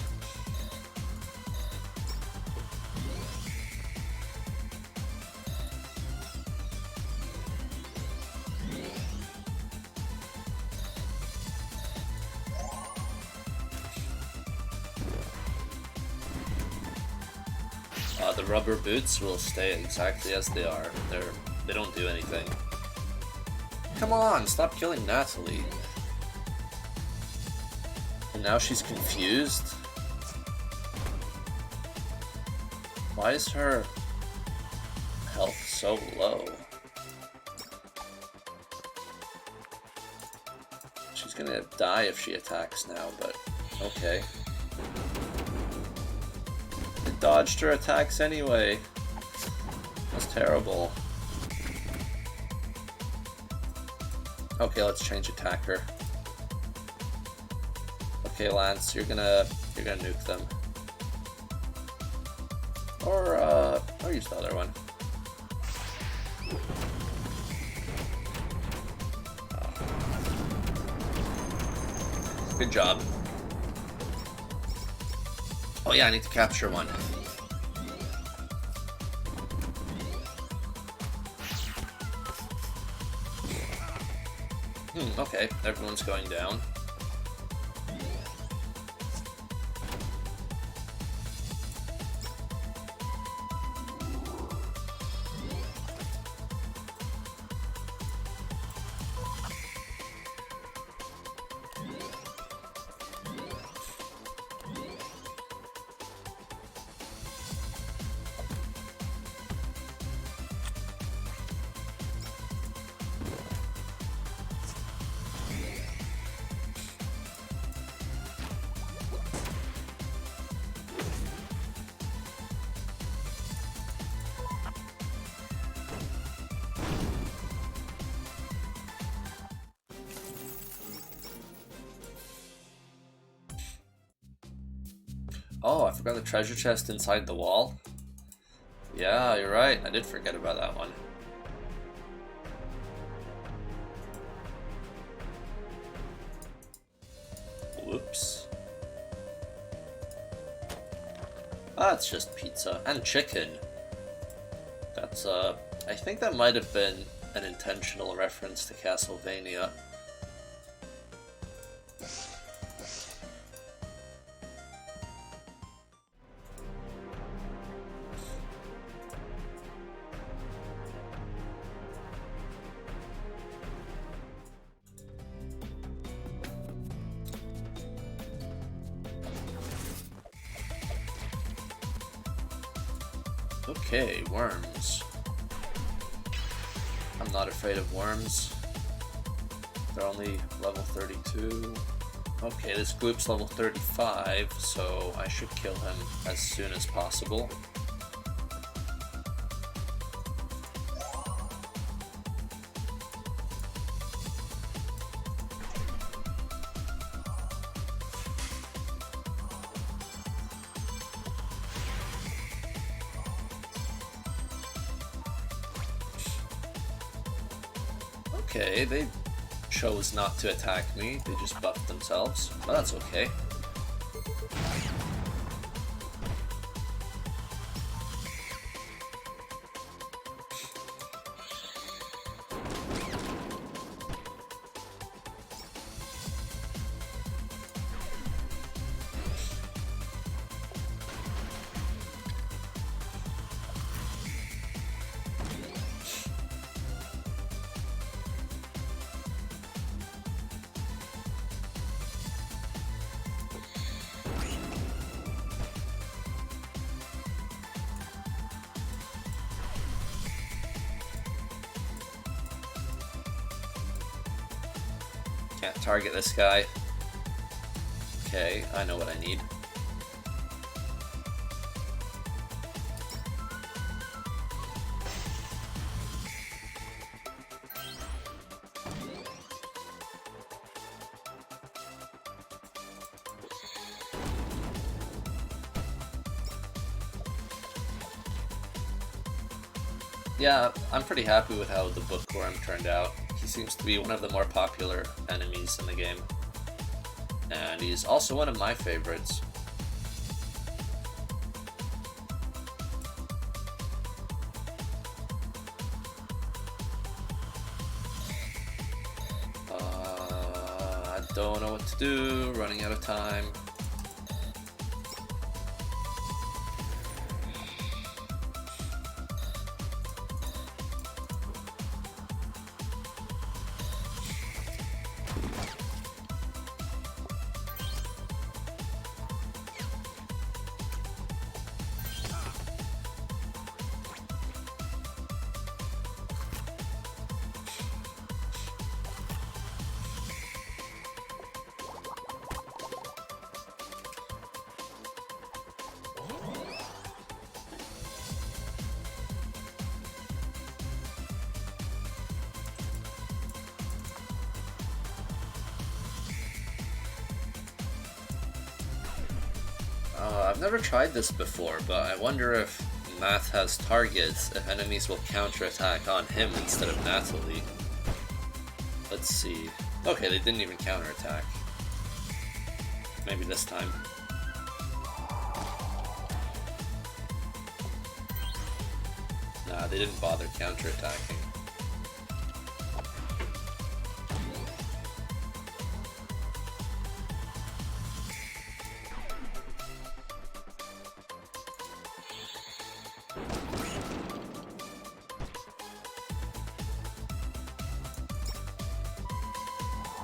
The rubber boots will stay exactly as they are. They don't do anything. Come on, stop killing Natalie. And now she's confused? Why is her health so low? She's gonna die if she attacks now, but okay. It dodged her attacks anyway. That's terrible. Okay, let's change attacker. Okay, Lance, you're gonna nuke them. Or use the other one. Good job. Oh yeah, I need to capture one. Okay, everyone's going down. Oh, I forgot the treasure chest inside the wall. Yeah, you're right. I did forget about that one. Whoops. That's just pizza and chicken. That's, I think that might have been an intentional reference to Castlevania. Okay, worms. I'm not afraid of worms. They're only level 32. Okay, this gloop's level 35, so I should kill him as soon as possible. Okay, they chose not to attack me, they just buffed themselves, but that's okay. Can't target this guy. Okay, I know what I need. Yeah, I'm pretty happy with how the bookworm turned out. He seems to be one of the more popular enemies in the game. And he's also one of my favorites. I don't know what to do, running out of time. I've never tried this before, but I wonder if Math has targets, if enemies will counterattack on him instead of Natalie. Let's see. Okay, they didn't even counterattack. Maybe this time. Nah, they didn't bother counterattacking.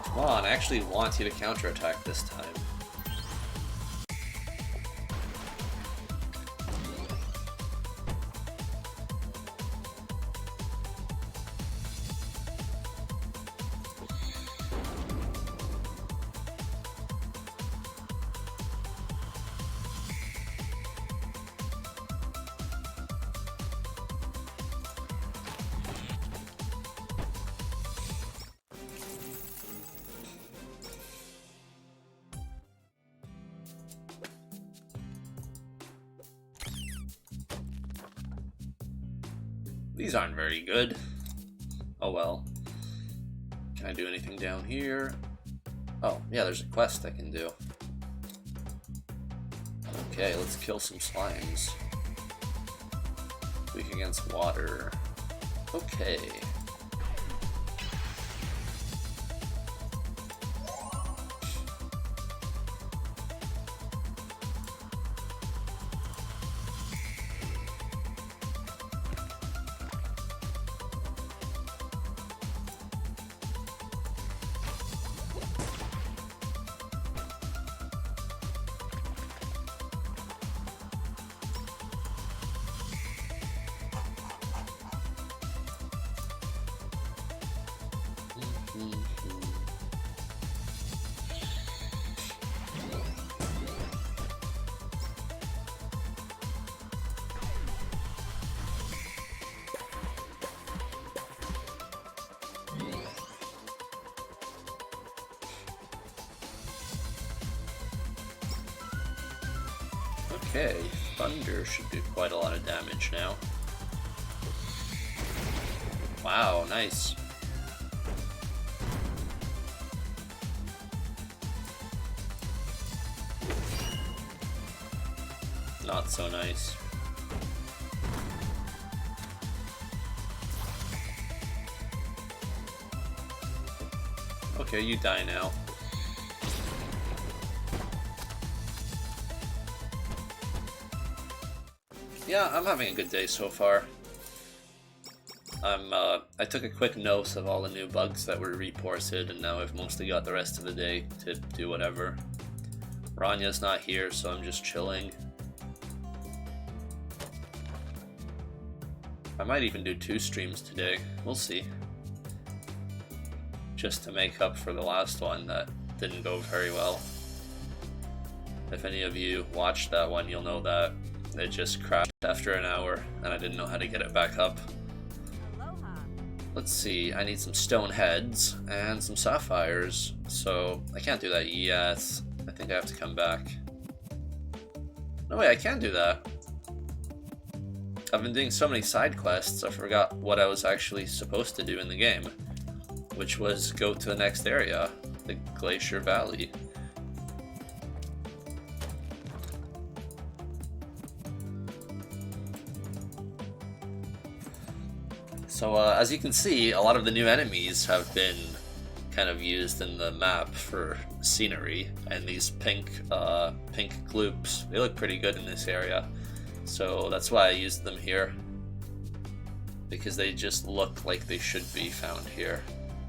Come on, I actually want you to counterattack this time. These aren't very good. Oh well. Can I do anything down here? Oh, yeah, there's a quest I can do. Okay, let's kill some slimes. Weak against water. Okay. Okay, thunder should do quite a lot of damage now. Wow, nice. Not so nice. Okay, you die now. Yeah, I'm having a good day so far. I took a quick note of all the new bugs that were reported, and now I've mostly got the rest of the day to do whatever. Ranya's not here, so I'm just chilling. I might even do 2 streams today, we'll see. Just to make up for the last one that didn't go very well. If any of you watched that one, you'll know that it just crashed after an hour, and I didn't know how to get it back up. Let's see, I need some stone heads and some sapphires, so I can't do that yet. I think I have to come back. No way, I can do that. I've been doing so many side quests, I forgot what I was actually supposed to do in the game, which was go to the next area, the Glacier Valley. So as you can see, a lot of the new enemies have been kind of used in the map for scenery, and these pink gloops, they look pretty good in this area. So that's why I used them here, because they just look like they should be found here.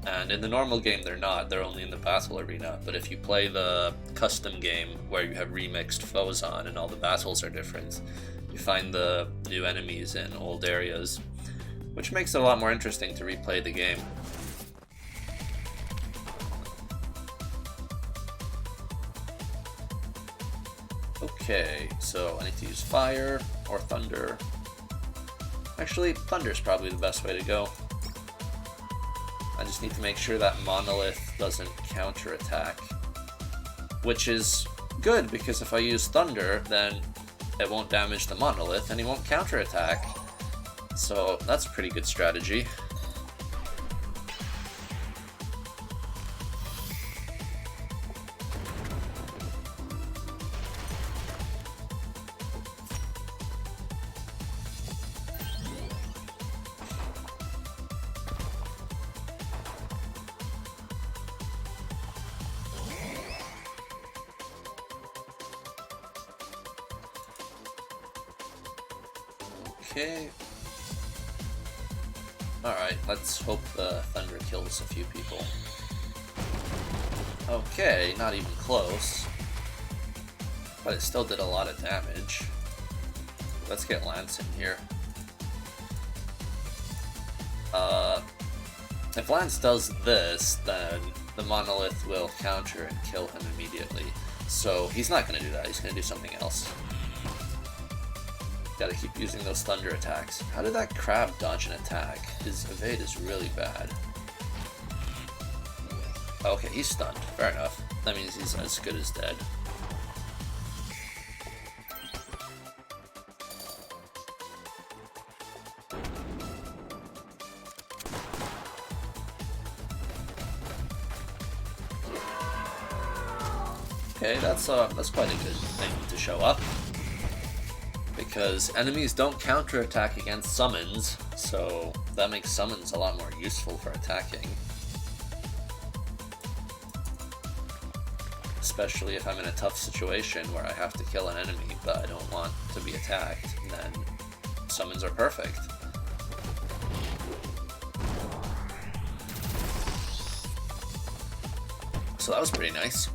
And in the normal game they're not, they're only in the battle arena, but if you play the custom game where you have remixed foes on and all the battles are different, you find the new enemies in old areas, which makes it a lot more interesting to replay the game. Okay, so I need to use fire or thunder. Actually, thunder's probably the best way to go. I just need to make sure that monolith doesn't counterattack, which is Good, because if I use Thunder, then it won't damage the monolith and he won't counterattack. So that's a pretty good strategy. Okay. Alright, let's hope the thunder kills a few people. Okay, not even close. But it still did a lot of damage. Let's get Lance in here. If Lance does this, then the monolith will counter and kill him immediately. So he's not going to do that, he's going to do something else. Gotta keep using those thunder attacks. How did that crab dodge an attack? His evade is really bad. Okay, he's stunned. Fair enough. That means he's as good as dead. Okay, that's quite a good thing to show up. Because enemies don't counterattack against summons, so that makes summons a lot more useful for attacking. Especially if I'm in a tough situation where I have to kill an enemy but I don't want to be attacked, then summons are perfect. So that was pretty nice.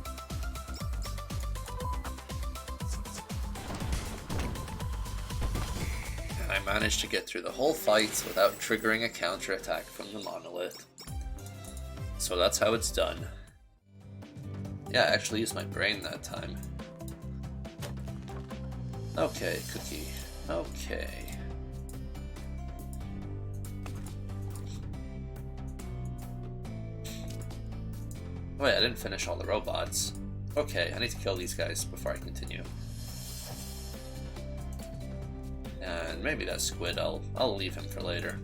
I managed to get through the whole fight without triggering a counterattack from the monolith. So that's how it's done. Yeah, I actually used my brain that time. Okay, cookie. Okay. Wait, I didn't finish all the robots. Okay, I need to kill these guys before I continue. And maybe that squid, I'll leave him for later.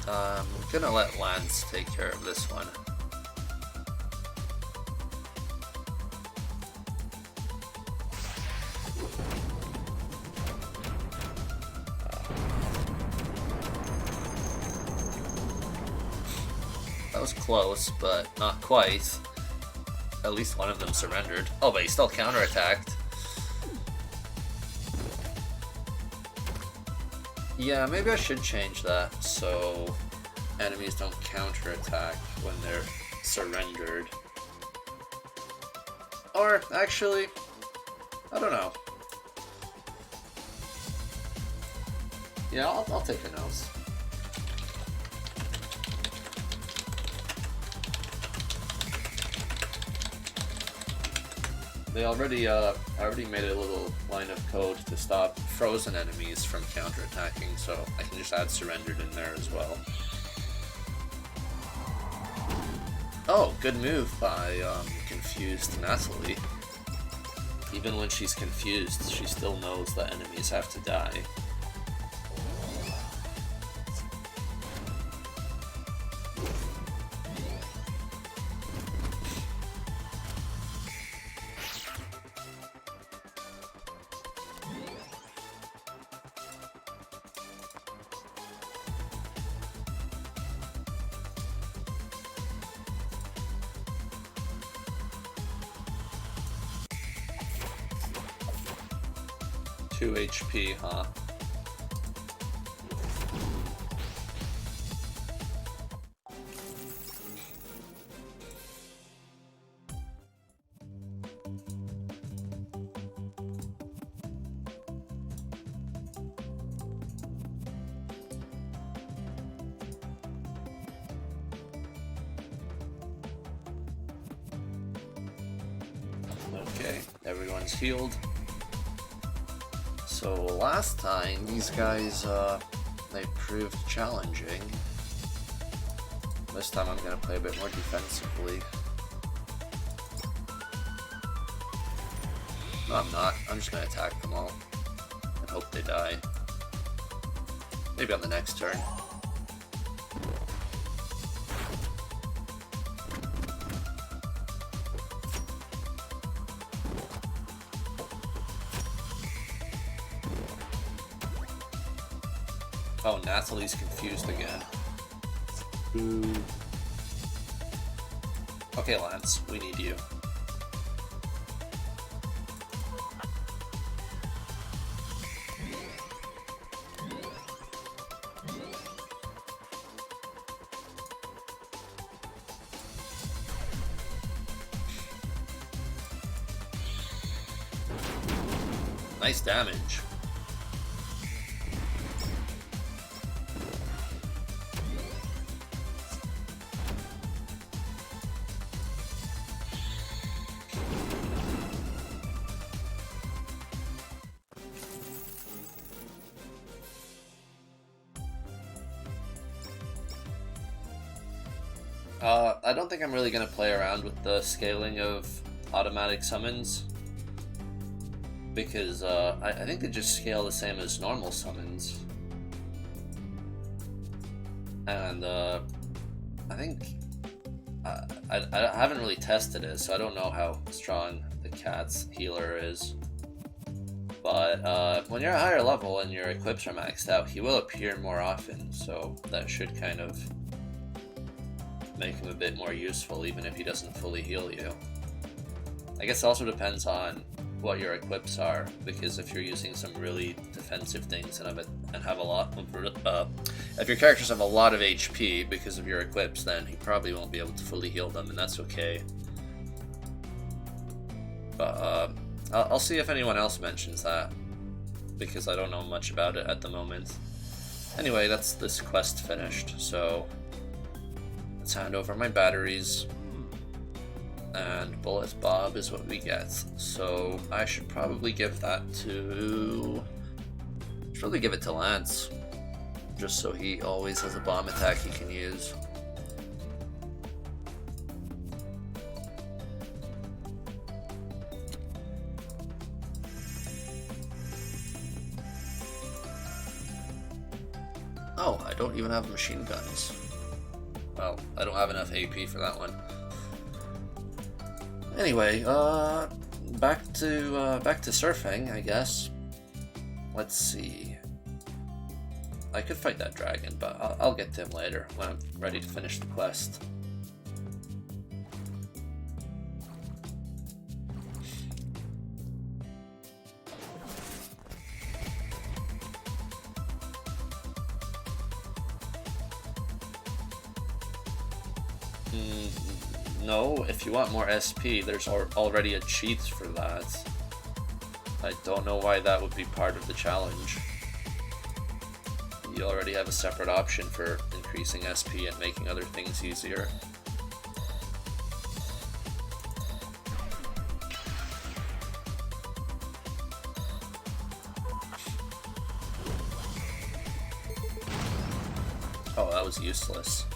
I'm gonna let Lance take care of this one. That was close, but not quite. At least one of them surrendered. Oh, but he still counterattacked. Yeah, maybe I should change that so enemies don't counterattack when they're surrendered. Or, actually, I don't know. Yeah, I'll take a nose. They already, I already made a little line of code to stop frozen enemies from counterattacking, so I can just add surrendered in there as well. Oh, good move by confused Natalie. Even when she's confused, she still knows that enemies have to die. HP, huh? Okay, everyone's healed. So last time, these guys, they proved challenging. This time I'm gonna play a bit more defensively. No, I'm not. I'm just gonna attack them all and hope they die. Maybe on the next turn. Oh, Natalie's confused again. Ooh. Okay, Lance, we need you. Nice damage. I don't think I'm really going to play around with the scaling of automatic summons, because I think they just scale the same as normal summons. And I think I haven't really tested it, so I don't know how strong the cat's healer is. But when you're a higher level and your equips are maxed out, he will appear more often, so that should kind of make him a bit more useful, even if he doesn't fully heal you. I guess it also depends on what your equips are, because if you're using some really defensive things and have a lot of, if your characters have a lot of HP because of your equips, then he probably won't be able to fully heal them, and that's okay. But I'll see if anyone else mentions that, because I don't know much about it at the moment. Anyway, that's this quest finished, so let's hand over my batteries. And Bullet Bob is what we get. So I should probably give that to... should really give it to Lance, just so he always has a bomb attack he can use. Oh, I don't even have machine guns. Well, I don't have enough AP for that one. Anyway, back to surfing, I guess. Let's see. I could fight that dragon, but I'll get to him later when I'm ready to finish the quest. No, if you want more SP, there's already a cheat for that. I don't know why that would be part of the challenge. You already have a separate option for increasing SP and making other things easier. Oh, that was useless.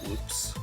Whoops.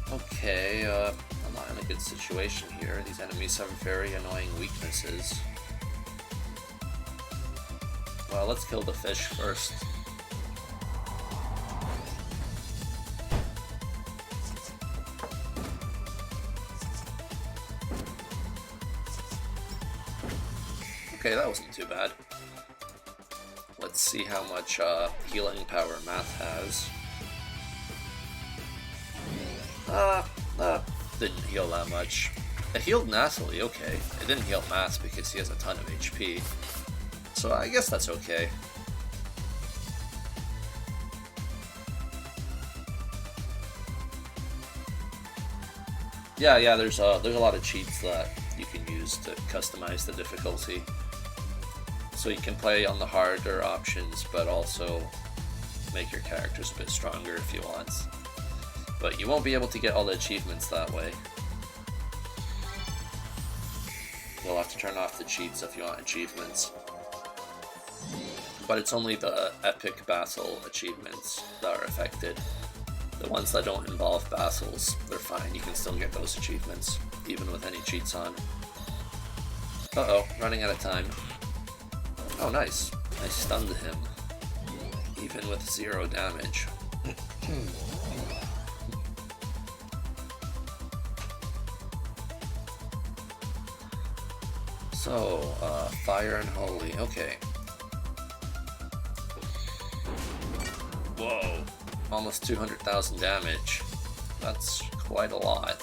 Okay, I'm not in a good situation here. These enemies have very annoying weaknesses. Well, let's kill the fish first. Okay, that wasn't too bad. Let's see how much healing power Math has. Didn't heal that much. It healed Nathalie, okay. It didn't heal Math because he has a ton of HP. So I guess that's okay. Yeah, there's a lot of cheats that you can use to customize the difficulty. So you can play on the harder options, but also make your characters a bit stronger if you want. But you won't be able to get all the achievements that way. You'll have to turn off the cheats if you want achievements. But it's only the epic battle achievements that are affected. The ones that don't involve battles, they're fine, you can still get those achievements, even with any cheats on. Uh-oh, running out of time. Oh, nice. I stunned him, even with 0 damage. So, Fire and Holy, okay. Whoa, almost 200,000 damage. That's quite a lot.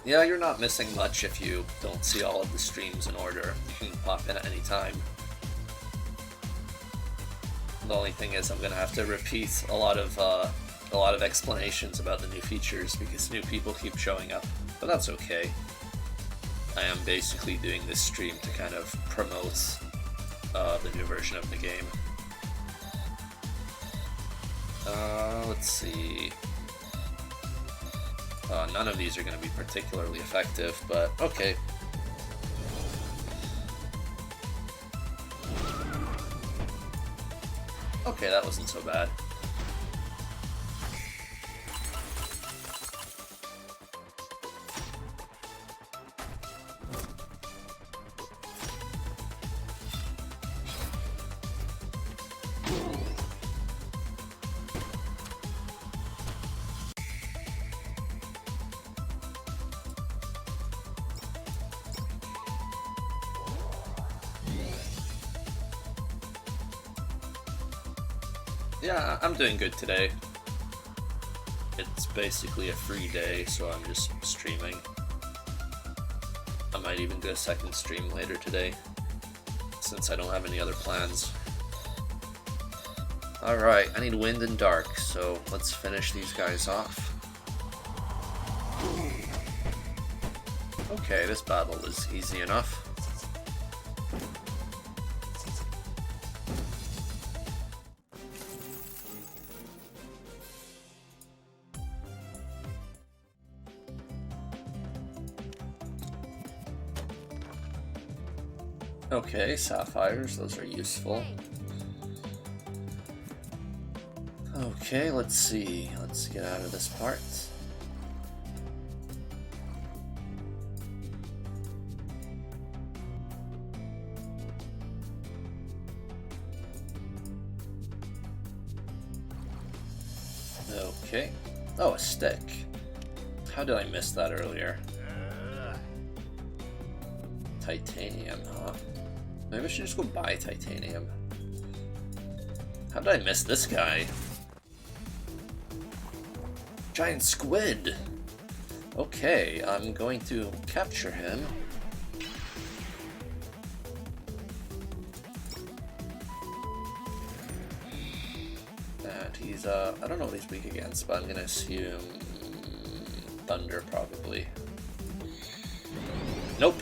Yeah, you're not missing much if you don't see all of the streams in order. You can pop in at any time. The only thing is I'm gonna have to repeat a lot of explanations about the new features because new people keep showing up, but that's okay. I am basically doing this stream to kind of promote the new version of the game. Let's see. None of these are going to be particularly effective, but okay. Okay, that wasn't so bad. Yeah, I'm doing good today. It's basically a free day, so I'm just streaming. I might even do a second stream later today, since I don't have any other plans. Alright, I need wind and dark, so let's finish these guys off. Okay, this battle is easy enough. Okay, sapphires, those are useful. Okay, let's see. Let's get out of this part. Okay. Oh, a stick. How did I miss that earlier? Titanium, huh? Maybe I should just go buy titanium. How did I miss this guy? Giant squid! Okay, I'm going to capture him. And he's, I don't know what he's weak against, but I'm gonna assume thunder, probably. Nope.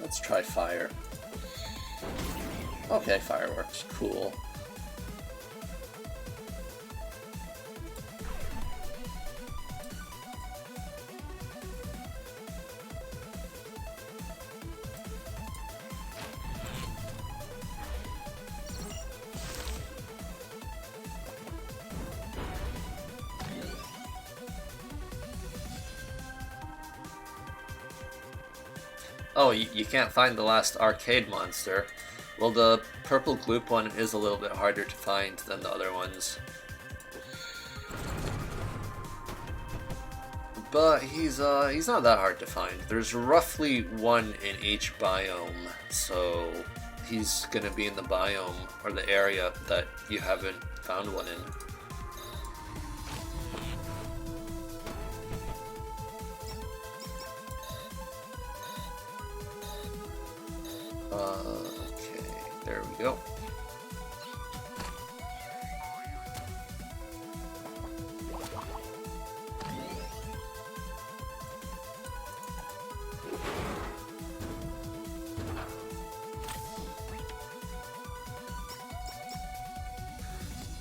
Let's try fire. Okay, fireworks, cool. Oh, you can't find the last arcade monster. Well, the purple gloop one is a little bit harder to find than the other ones. But he's not that hard to find. There's roughly one in each biome, so he's gonna be in the biome or the area that you haven't found one in. Okay, there we go.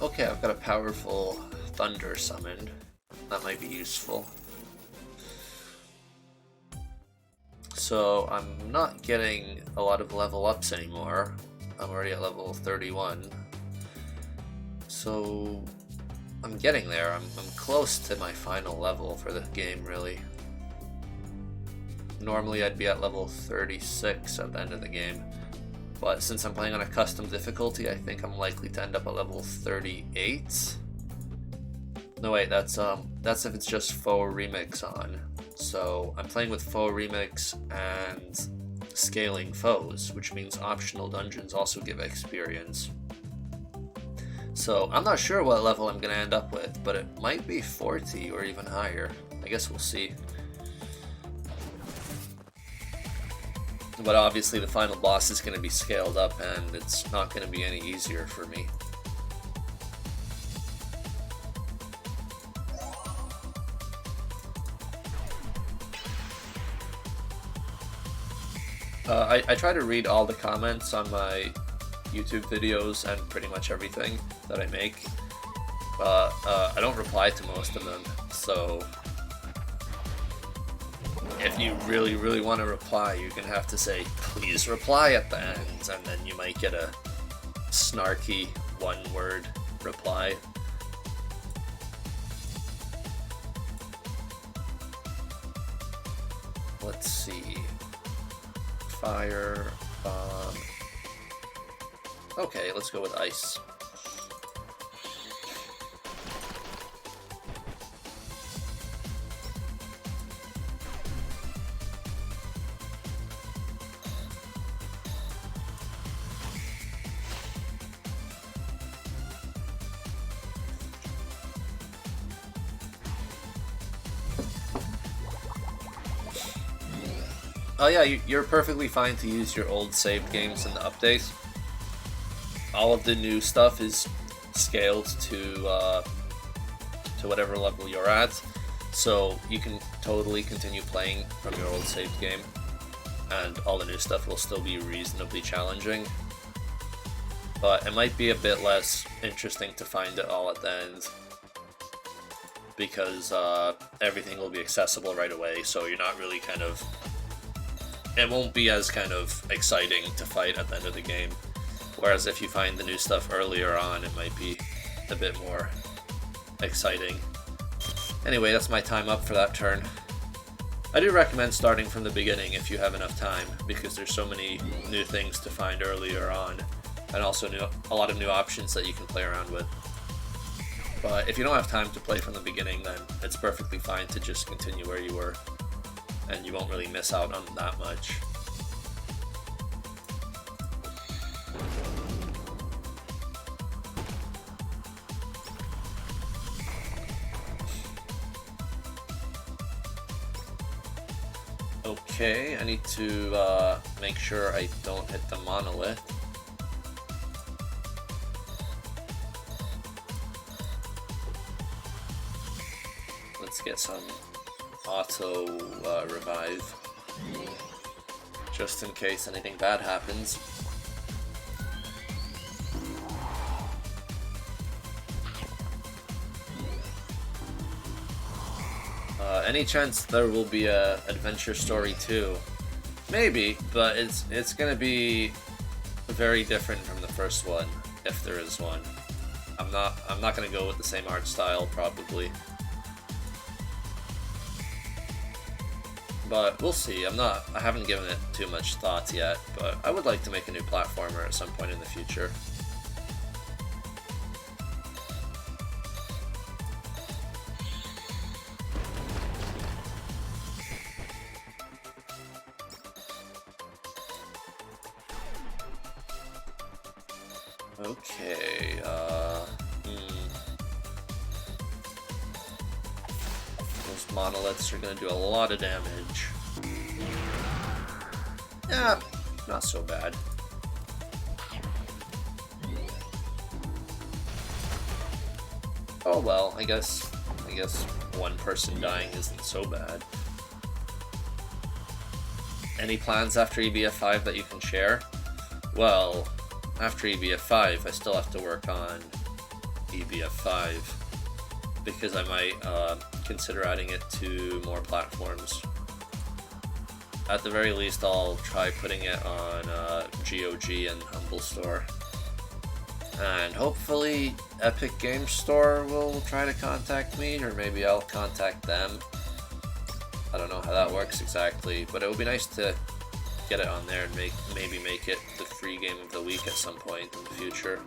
Okay, I've got a powerful thunder summoned. That might be useful. So I'm not getting a lot of level ups anymore. I'm already at level 31. So I'm getting there. I'm close to my final level for the game, really. Normally I'd be at level 36 at the end of the game. But since I'm playing on a custom difficulty, I think I'm likely to end up at level 38. No wait, that's if it's just faux remix on. So I'm playing with faux remix and scaling foes, which means optional dungeons also give experience. So I'm not sure what level I'm gonna end up with, but it might be 40 or even higher. I guess we'll see. But obviously the final boss is going to be scaled up and it's not going to be any easier for me. I try to read all the comments on my YouTube videos and pretty much everything that I make. I don't reply to most of them, so if you really want to reply, you're going to have to say, please reply at the end, and then you might get a snarky one-word reply. Let's see. Fire, bomb. Okay, let's go with ice. Oh yeah, you're perfectly fine to use your old saved games in the update. All of the new stuff is scaled to whatever level you're at, so you can totally continue playing from your old saved game, and all the new stuff will still be reasonably challenging. But it might be a bit less interesting to find it all at the end, because everything will be accessible right away, so you're not really it won't be as kind of exciting to fight at the end of the game. Whereas if you find the new stuff earlier on, it might be a bit more exciting. Anyway, that's my time up for that turn. I do recommend starting from the beginning if you have enough time, because there's so many new things to find earlier on, and also a lot of new options that you can play around with. But if you don't have time to play from the beginning, then it's perfectly fine to just continue where you were, and you won't really miss out on that much. Okay, I need to make sure I don't hit the monolith. Let's get some auto revive, just in case anything bad happens. Any chance there will be a Adventure Story 2? Maybe, but it's gonna be very different from the first one, if there is one. I'm not gonna go with the same art style, probably. But we'll see. I haven't given it too much thought yet, but I would like to make a new platformer at some point in the future. Okay, those monoliths are gonna do a lot of damage. Yeah, not so bad. Oh well, I guess one person dying isn't so bad. Any plans after EBF5 that you can share? Well, after EBF5, I still have to work on EBF5 because I might consider adding it to more platforms. At the very least, I'll try putting it on GOG and Humble Store. And hopefully Epic Games Store will try to contact me, or maybe I'll contact them. I don't know how that works exactly, but it would be nice to get it on there and maybe make it the free game of the week at some point in the future.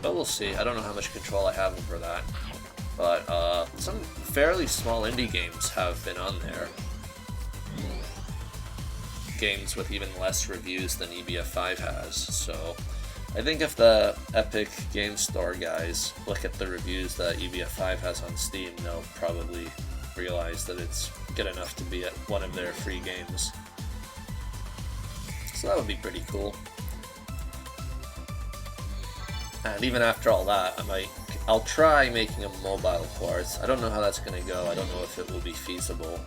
But we'll see. I don't know how much control I have over that. But some fairly small indie games have been on there. Games with even less reviews than EBF5 has, so I think if the Epic Games Store guys look at the reviews that EBF5 has on Steam, they'll probably realize that it's good enough to be at one of their free games. So that would be pretty cool. And even after all that, I'll try making a mobile port. I don't know how that's going to go. I don't know if it will be feasible.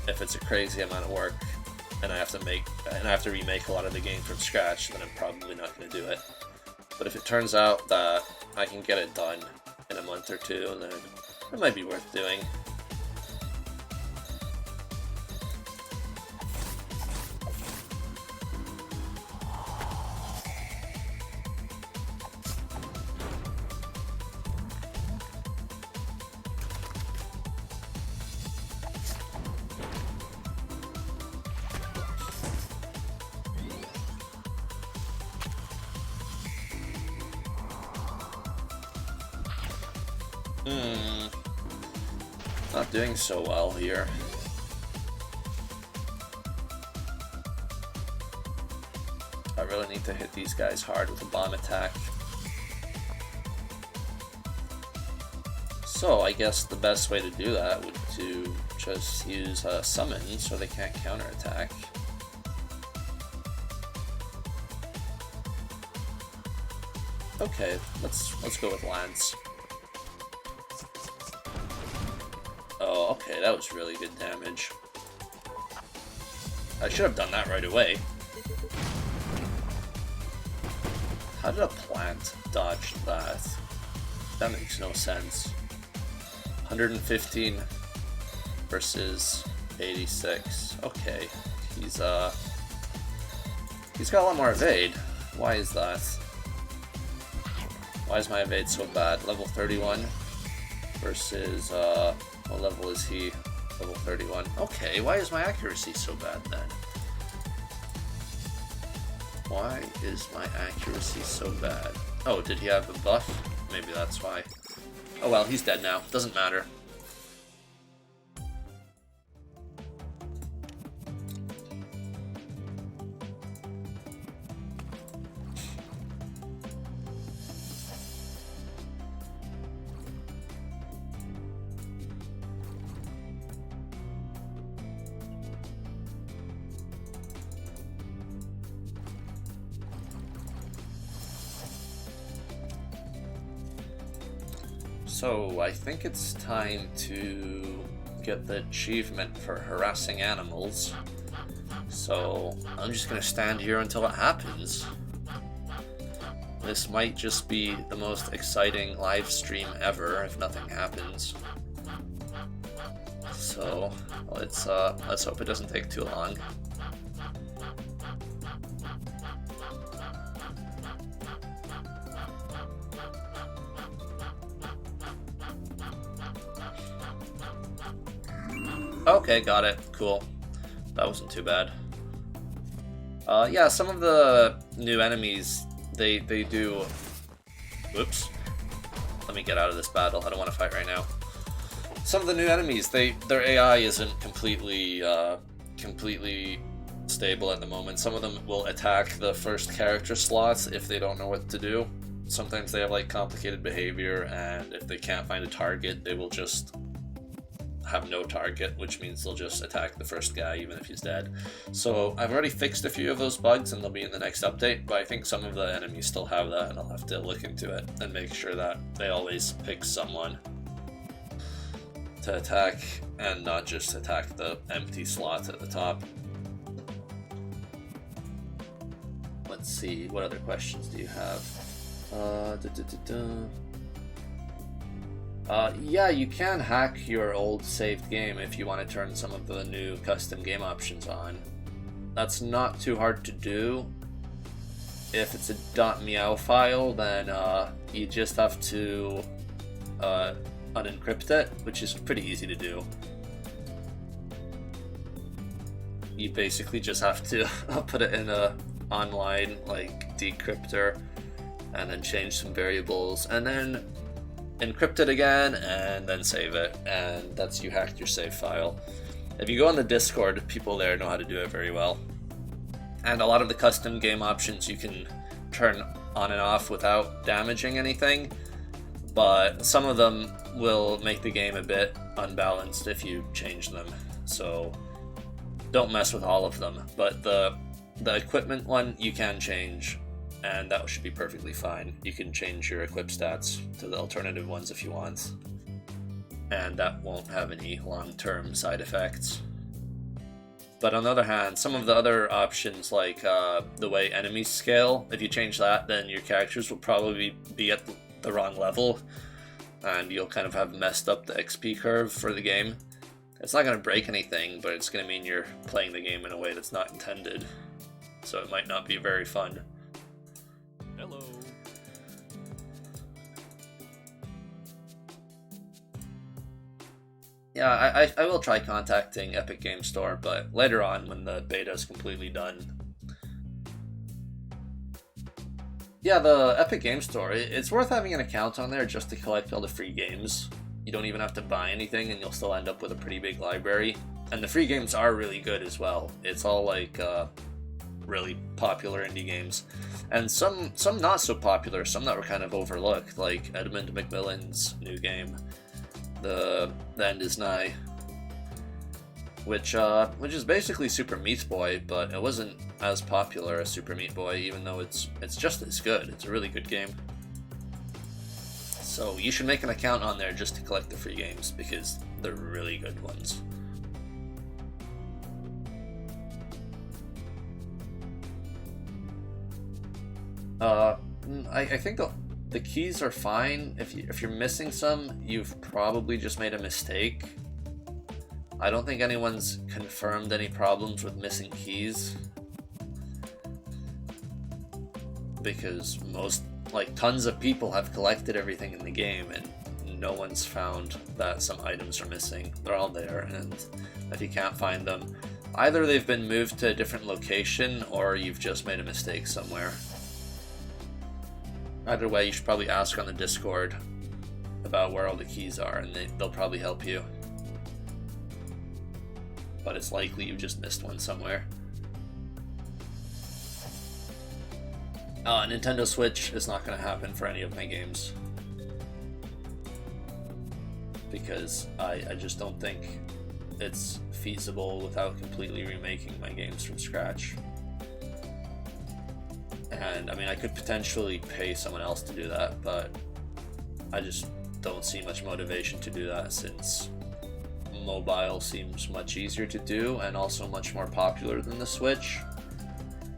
If it's a crazy amount of work and I have to remake a lot of the game from scratch, then I'm probably not going to do it. But if it turns out that I can get it done in a month or two, then it might be worth doing. Not doing so well here. I really need to hit these guys hard with a bomb attack. So I guess the best way to do that would to just use a summon so they can't counterattack. Okay, let's go with Lance. Oh, okay, that was really good damage. I should have done that right away. How did a plant dodge that? That makes no sense. 115 versus 86. Okay, he's got a lot more evade. Why is that? Why is my evade so bad? Level 31 versus what level is he? Level 31. Okay, why is my accuracy so bad then? Why is my accuracy so bad? Oh, did he have a buff? Maybe that's why. Oh well, he's dead now. Doesn't matter. So, I think it's time to get the achievement for harassing animals. So, I'm just gonna stand here until it happens. This might just be the most exciting live stream ever if nothing happens. So, let's hope it doesn't take too long. Okay, got it. Cool. That wasn't too bad. Yeah, some of the new enemies, they do... Whoops. Let me get out of this battle. I don't want to fight right now. Some of the new enemies, their AI isn't completely stable at the moment. Some of them will attack the first character slots if they don't know what to do. Sometimes they have like complicated behavior, and if they can't find a target, they will just have no target, which means they'll just attack the first guy even if he's dead. So I've already fixed a few of those bugs and they'll be in the next update, but I think some of the enemies still have that, and I'll have to look into it and make sure that they always pick someone to attack and not just attack the empty slots at the top. Let's see, what other questions do you have? Yeah, you can hack your old saved game if you want to turn some of the new custom game options on. That's not too hard to do. If it's a .meow file, then you just have to unencrypt it, which is pretty easy to do. You basically just have to put it in a online like decryptor and then change some variables and then encrypt it again and then save it, and that's you hacked your save file. If you go on the Discord, people there know how to do it very well. And a lot of the custom game options you can turn on and off without damaging anything, but some of them will make the game a bit unbalanced if you change them. So don't mess with all of them, but the equipment one you can change, and that should be perfectly fine. You can change your equip stats to the alternative ones if you want, and that won't have any long-term side effects. But on the other hand, some of the other options, like the way enemies scale, if you change that, then your characters will probably be at the wrong level, and you'll kind of have messed up the XP curve for the game. It's not going to break anything, but it's going to mean you're playing the game in a way that's not intended, so it might not be very fun. Hello. Yeah, I will try contacting Epic Game Store, but later on when the beta is completely done. Yeah, the Epic Game Store, it's worth having an account on there just to collect all the free games. You don't even have to buy anything and you'll still end up with a pretty big library. And the free games are really good as well. It's all like really popular indie games. And some not so popular, some that were kind of overlooked, like Edmund McMillan's new game, The End Is Nigh, which is basically Super Meat Boy, but it wasn't as popular as Super Meat Boy, even though it's just as good. It's a really good game. So you should make an account on there just to collect the free games, because they're really good ones. I think the keys are fine. If you're missing some, you've probably just made a mistake. I don't think anyone's confirmed any problems with missing keys, because tons of people have collected everything in the game and no one's found that some items are missing. They're all there, and if you can't find them, either they've been moved to a different location or you've just made a mistake somewhere. Either way, you should probably ask on the Discord about where all the keys are, and they'll probably help you. But it's likely you just missed one somewhere. Nintendo Switch is not going to happen for any of my games, because I just don't think it's feasible without completely remaking my games from scratch. And I mean, I could potentially pay someone else to do that, but I just don't see much motivation to do that, since mobile seems much easier to do and also much more popular than the Switch.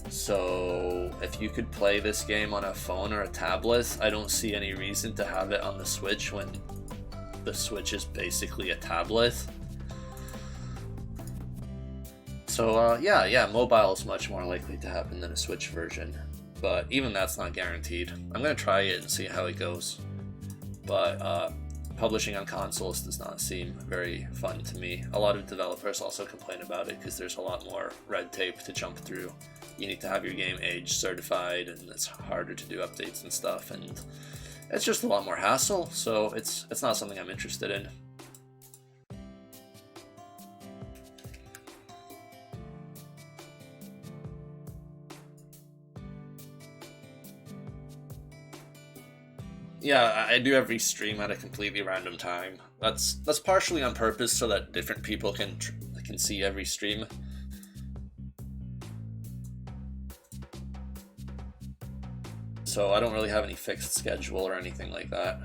So if you could play this game on a phone or a tablet, I don't see any reason to have it on the Switch when the Switch is basically a tablet. So yeah, mobile is much more likely to happen than a Switch version, but even that's not guaranteed. I'm gonna try it and see how it goes. But publishing on consoles does not seem very fun to me. A lot of developers also complain about it because there's a lot more red tape to jump through. You need to have your game age certified, and it's harder to do updates and stuff, and it's just a lot more hassle, so it's not something I'm interested in. Yeah, I do every stream at a completely random time. That's partially on purpose so that different people can see every stream. So I don't really have any fixed schedule or anything like that.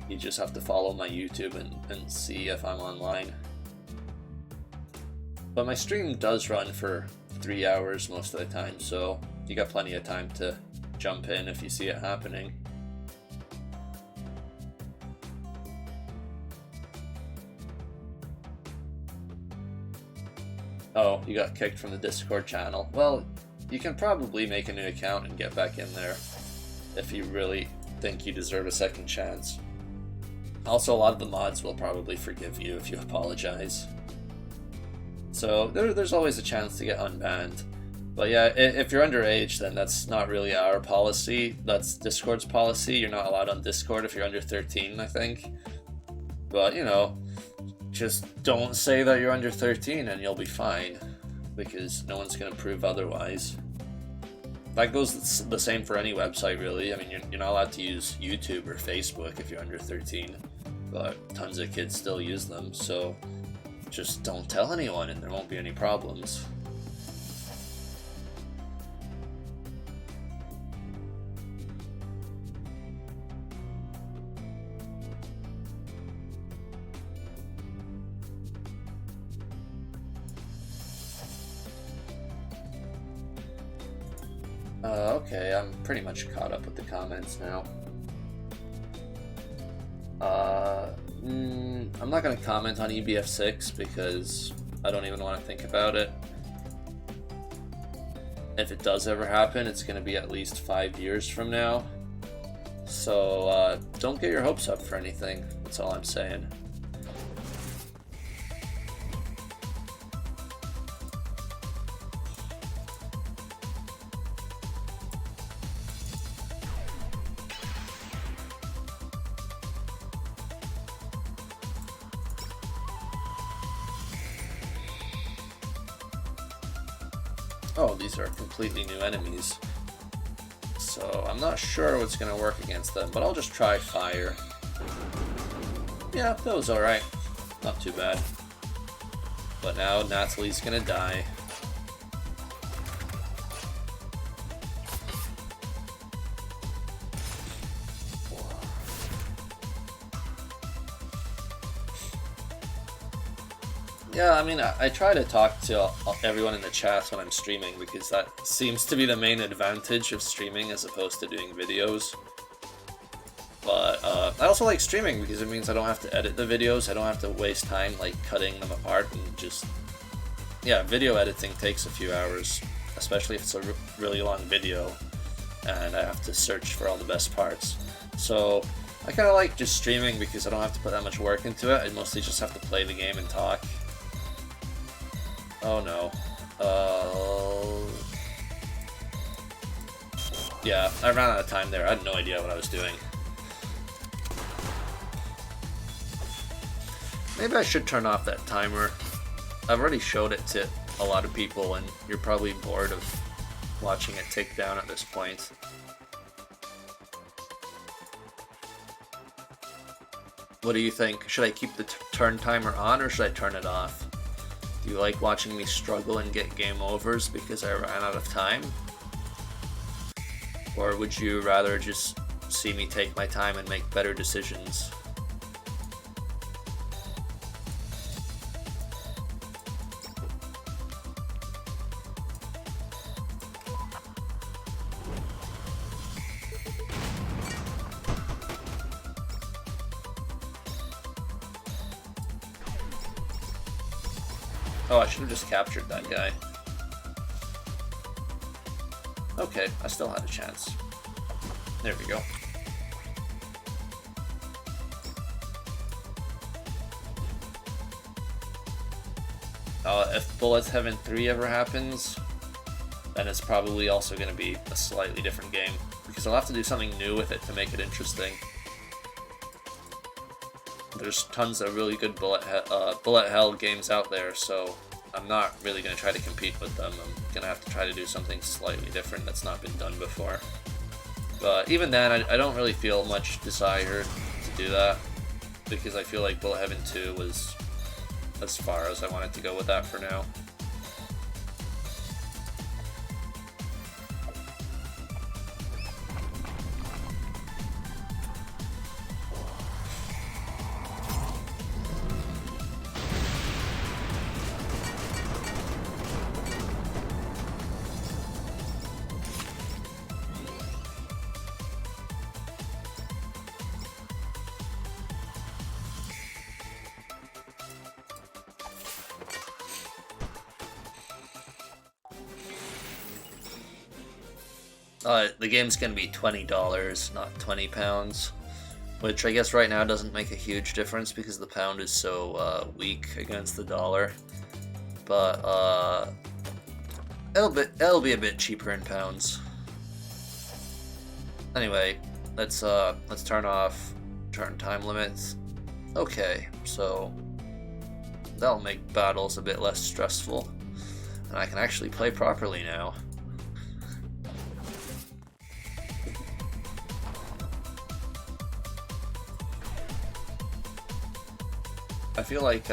You just have to follow my YouTube and see if I'm online. But my stream does run for 3 hours most of the time, so you got plenty of time to jump in if you see it happening. Oh, you got kicked from the Discord channel. Well, you can probably make a new account and get back in there if you really think you deserve a second chance. Also, a lot of the mods will probably forgive you if you apologize. So there's always a chance to get unbanned. But yeah, if you're underage, then that's not really our policy. That's Discord's policy. You're not allowed on Discord if you're under 13, I think. But, you know, just don't say that you're under 13 and you'll be fine, because no one's going to prove otherwise. That goes the same for any website, really. I mean, you're not allowed to use YouTube or Facebook if you're under 13, but tons of kids still use them, so just don't tell anyone and there won't be any problems. Okay, I'm pretty much caught up with the comments now. I'm not going to comment on EBF6 because I don't even want to think about it. If it does ever happen, it's going to be at least 5 years from now. So don't get your hopes up for anything, that's all I'm saying. Oh, these are completely new enemies. So I'm not sure what's going to work against them, but I'll just try fire. Yeah, that was alright. Not too bad. But now Natalie's going to die. Yeah, I mean, I try to talk to everyone in the chat when I'm streaming, because that seems to be the main advantage of streaming as opposed to doing videos. But I also like streaming because it means I don't have to edit the videos, I don't have to waste time like cutting them apart and just... Yeah, video editing takes a few hours, especially if it's a really long video and I have to search for all the best parts. So I kind of like just streaming because I don't have to put that much work into it, I mostly just have to play the game and talk. Oh no. Yeah, I ran out of time there. I had no idea what I was doing. Maybe I should turn off that timer. I've already showed it to a lot of people and you're probably bored of watching it tick down at this point. What do you think? Should I keep the turn timer on or should I turn it off? Do you like watching me struggle and get game overs because I ran out of time? Or would you rather just see me take my time and make better decisions? Oh, I should have just captured that guy. Okay, I still had a chance. There we go. If Bullets Heaven 3 ever happens, then it's probably also going to be a slightly different game, because I'll have to do something new with it to make it interesting. There's tons of really good bullet hell games out there, so I'm not really going to try to compete with them. I'm going to have to try to do something slightly different that's not been done before. But even then, I don't really feel much desire to do that, because I feel like Bullet Heaven 2 was as far as I wanted to go with that for now. The game's gonna be $20, not £20, which I guess right now doesn't make a huge difference because the pound is so weak against the dollar. But it'll be a bit cheaper in pounds. Anyway, let's turn off turn time limits. Okay, so that'll make battles a bit less stressful, and I can actually play properly now. I feel like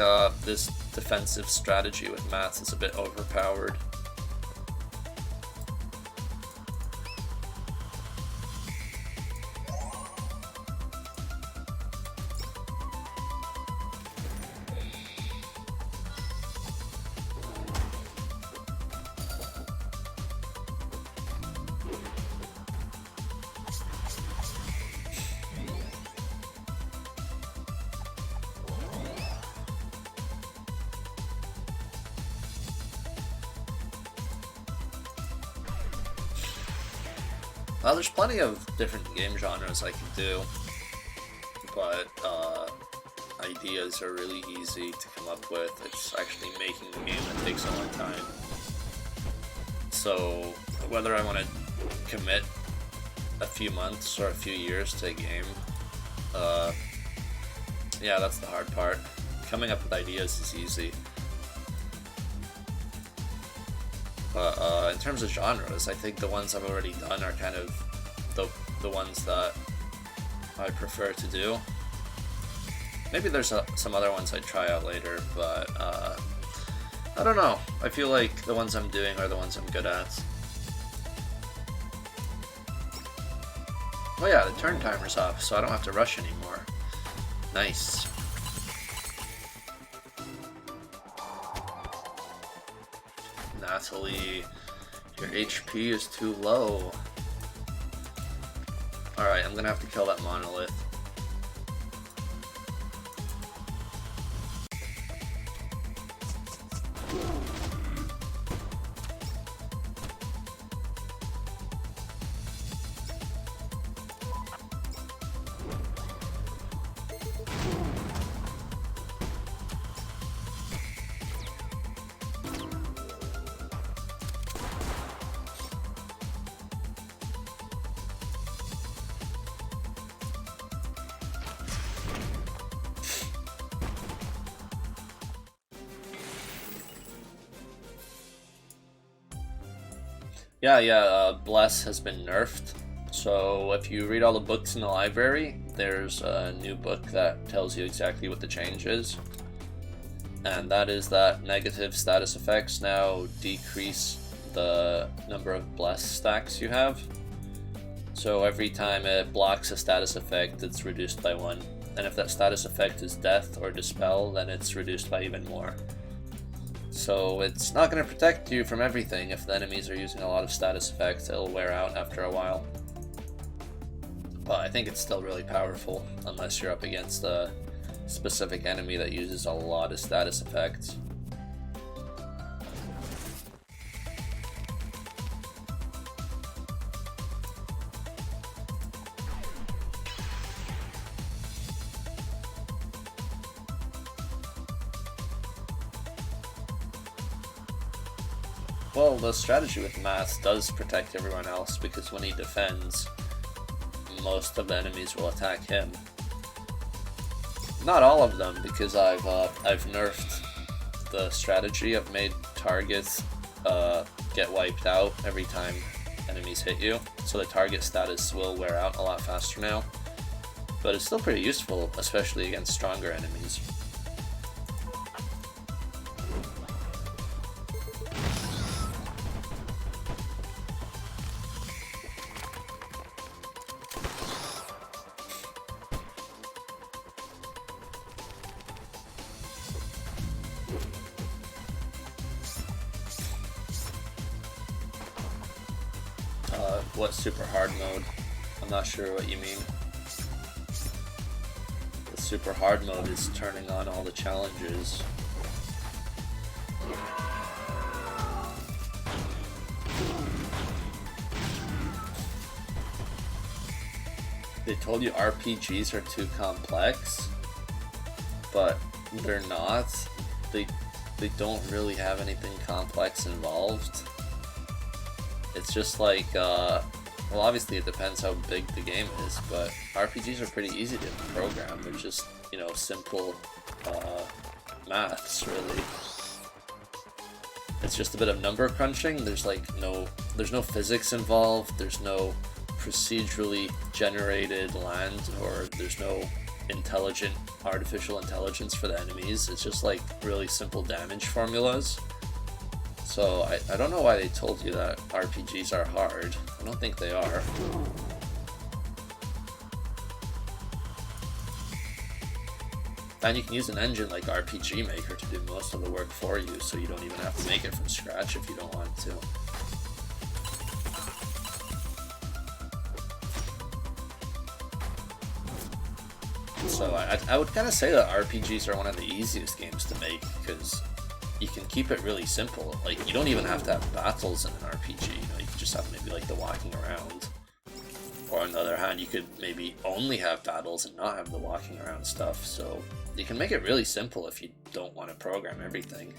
this defensive strategy with mats is a bit overpowered. Well, there's plenty of different game genres I can do, but ideas are really easy to come up with. It's actually making the game that takes a long time. So whether I want to commit a few months or a few years to a game, yeah, that's the hard part. Coming up with ideas is easy. But in terms of genres, I think the ones I've already done are kind of the ones that I prefer to do. Maybe there's some other ones I'd try out later, but I don't know. I feel like the ones I'm doing are the ones I'm good at. Oh yeah, the turn timer's off, so I don't have to rush anymore. Nice. Natalie, your HP is too low. Alright, I'm gonna have to kill that monolith. Yeah, Bless has been nerfed. So if you read all the books in the library, there's a new book that tells you exactly what the change is. And that is that negative status effects now decrease the number of Bless stacks you have. So every time it blocks a status effect, it's reduced by 1. And if that status effect is Death or Dispel, then it's reduced by even more. So it's not going to protect you from everything. If the enemies are using a lot of status effects, it'll wear out after a while. But I think it's still really powerful, unless you're up against a specific enemy that uses a lot of status effects. Well, the strategy with Mass does protect everyone else because when he defends, most of the enemies will attack him. Not all of them, because I've nerfed the strategy. I've made targets get wiped out every time enemies hit you, so the target status will wear out a lot faster now. But it's still pretty useful, especially against stronger enemies. What super hard mode? I'm not sure what you mean. The super hard mode is turning on all the challenges. They told you RPGs are too complex, but they're not. They don't really have anything complex involved. It's just like, well, obviously it depends how big the game is, but RPGs are pretty easy to program. They're just, you know, simple maths, really. It's just a bit of number crunching. There's no physics involved. There's no procedurally generated land, or there's no artificial intelligence for the enemies. It's just like really simple damage formulas. So I don't know why they told you that RPGs are hard. I don't think they are. And you can use an engine like RPG Maker to do most of the work for you, so you don't even have to make it from scratch if you don't want to. So I would kind of say that RPGs are one of the easiest games to make, because you can keep it really simple. Like, you don't even have to have battles in an RPG, you know, you can just have maybe like the walking around. Or on the other hand, you could maybe only have battles and not have the walking around stuff, so you can make it really simple if you don't want to program everything.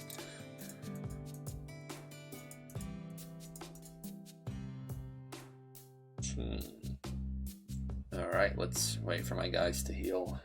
Alright, let's wait for my guys to heal.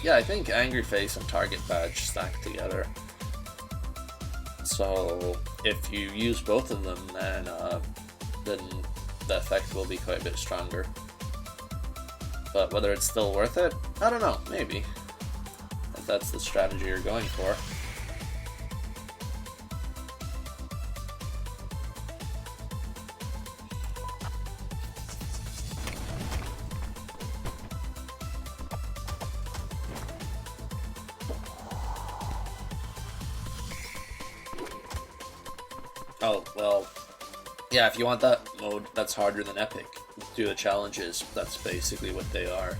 Yeah, I think Angry Face and Target Badge stack together. So if you use both of them, then the effect will be quite a bit stronger. But whether it's still worth it, I don't know, maybe. If that's the strategy you're going for. Oh, well, yeah, if you want that mode that's harder than Epic, do the challenges. That's basically what they are.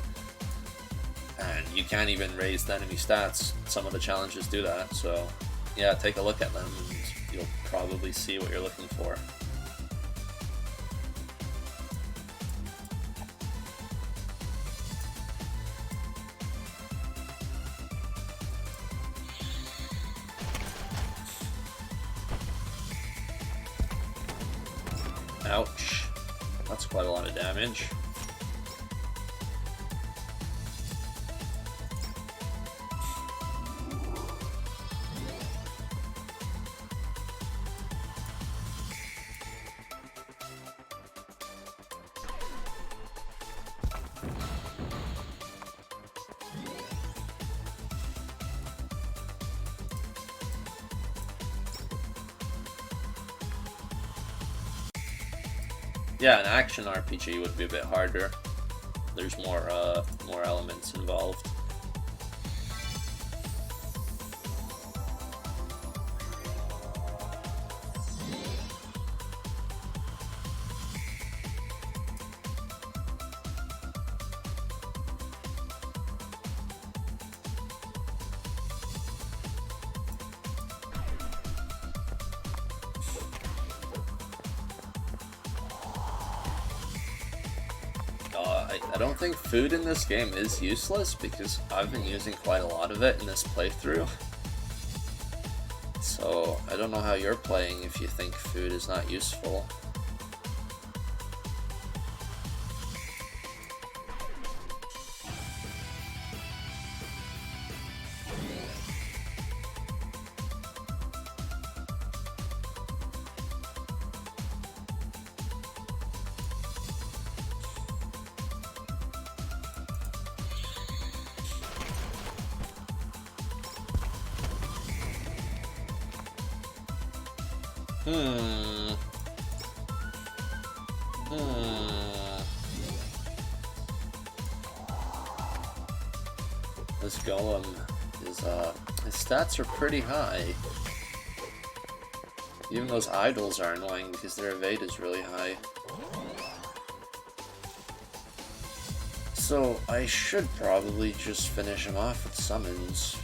And you can't even raise the enemy stats. Some of the challenges do that, so yeah, take a look at them and you'll probably see what you're looking for. Ouch. That's quite a lot of damage. Yeah, an action RPG would be a bit harder. There's more elements involved. I don't think food in this game is useless, because I've been using quite a lot of it in this playthrough. So I don't know how you're playing if you think food is not useful. This golem is, his stats are pretty high. Even those idols are annoying because their evade is really high. So I should probably just finish him off with summons.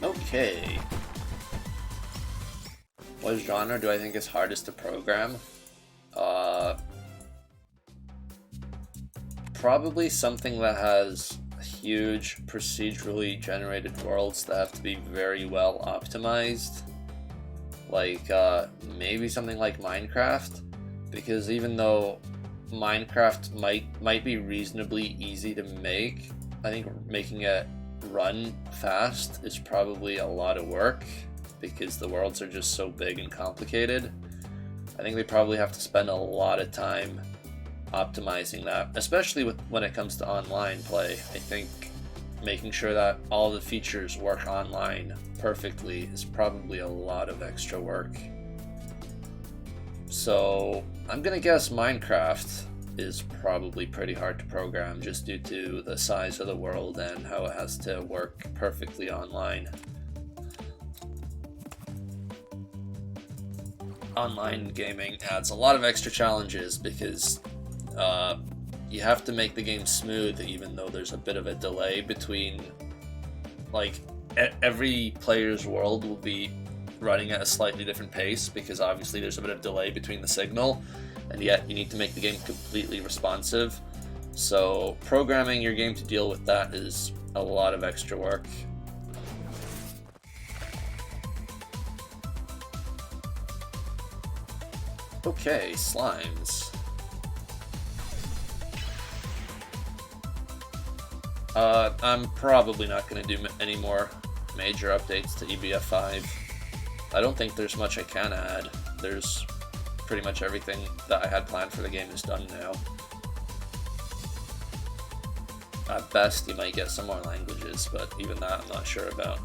Okay. What genre do I think is hardest to program? Probably something that has huge procedurally generated worlds that have to be very well optimized. Like, maybe something like Minecraft, because even though Minecraft might be reasonably easy to make, I think making it run fast is probably a lot of work, because the worlds are just so big and complicated. I think they probably have to spend a lot of time optimizing that, especially when it comes to online play. I think making sure that all the features work online perfectly is probably a lot of extra work. So I'm gonna guess Minecraft is probably pretty hard to program, just due to the size of the world and how it has to work perfectly online. Online gaming adds a lot of extra challenges because you have to make the game smooth, even though there's a bit of a delay between, like, every player's world will be running at a slightly different pace, because obviously there's a bit of delay between the signal, and yet you need to make the game completely responsive. So programming your game to deal with that is a lot of extra work. Okay, slimes. I'm probably not going to do any more major updates to EBF5. I don't think there's much I can add. There's pretty much everything that I had planned for the game is done now. At best, you might get some more languages, but even that I'm not sure about.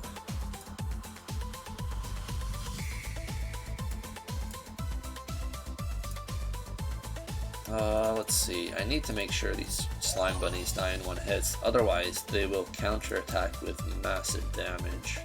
Let's see. I need to make sure these slime bunnies die in one hit, otherwise they will counterattack with massive damage.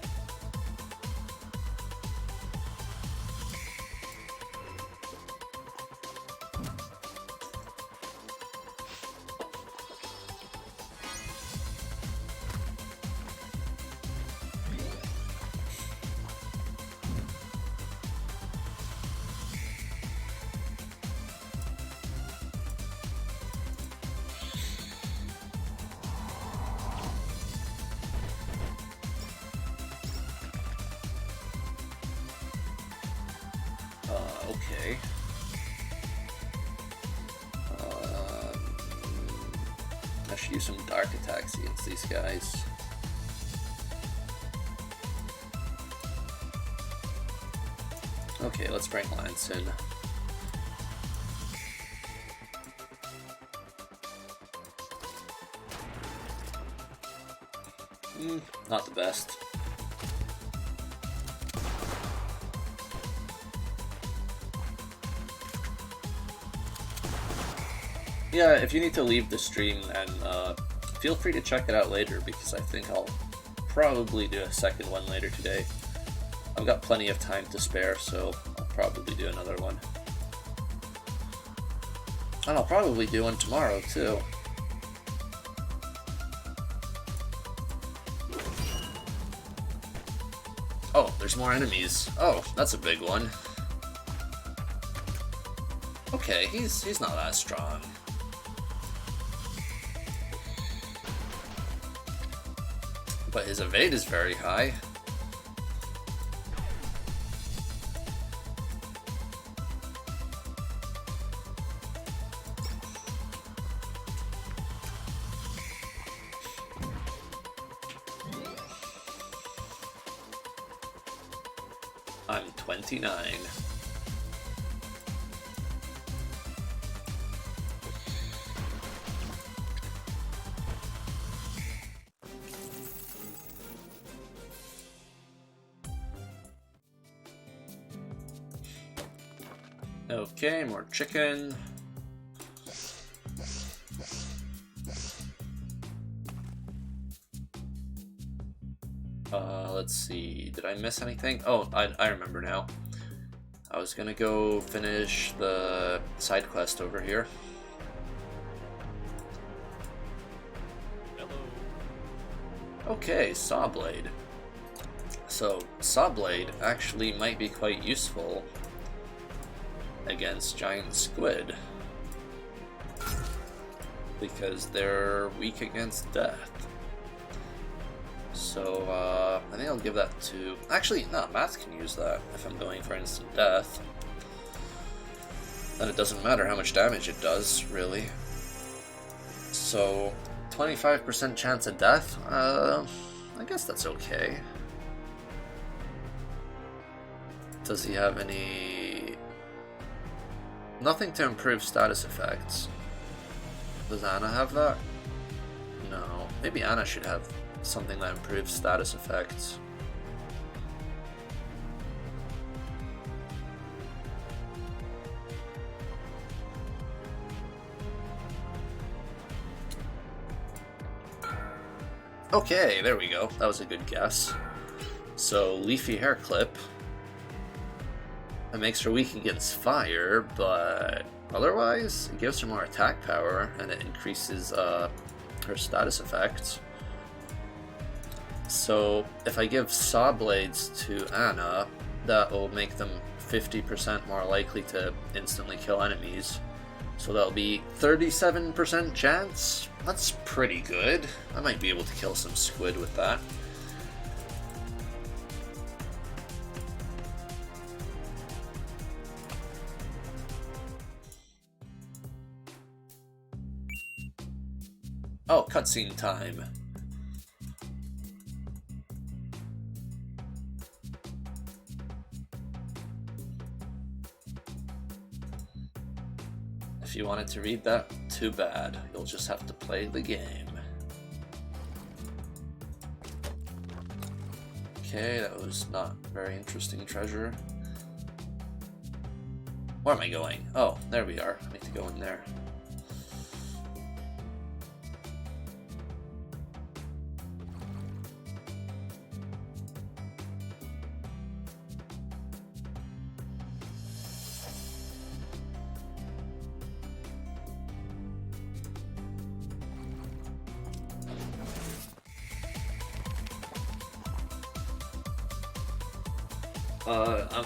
Okay. I should use some dark attacks against these guys. Okay, let's bring Lance in. Not the best. Yeah, if you need to leave the stream, then feel free to check it out later, because I think I'll probably do a second one later today. I've got plenty of time to spare, so I'll probably do another one. And I'll probably do one tomorrow, too. Oh, there's more enemies. Oh, that's a big one. Okay, he's not that strong. But his evade is very high. I'm 29. Okay, more chicken. Let's see, did I miss anything? Oh, I remember now. I was gonna go finish the side quest over here. Hello. Okay, Saw Blade. So, Saw Blade actually might be quite useful against giant squid, because they're weak against death. So, I think I'll give that to... Actually, no, Math can use that if I'm going for instant death. Then it doesn't matter how much damage it does, really. So, 25% chance of death? I guess that's okay. Does he have any... Nothing to improve status effects. Does Anna have that? No. Maybe Anna should have something that improves status effects. Okay, there we go. That was a good guess. So, Leafy Hair Clip. It makes her weak against fire, but otherwise, it gives her more attack power, and it increases her status effects. So, if I give Saw Blades to Anna, that will make them 50% more likely to instantly kill enemies. So that'll be 37% chance? That's pretty good. I might be able to kill some squid with that. Oh, cutscene time. If you wanted to read that, too bad. You'll just have to play the game. Okay, that was not very interesting treasure. Where am I going? Oh, there we are. I need to go in there.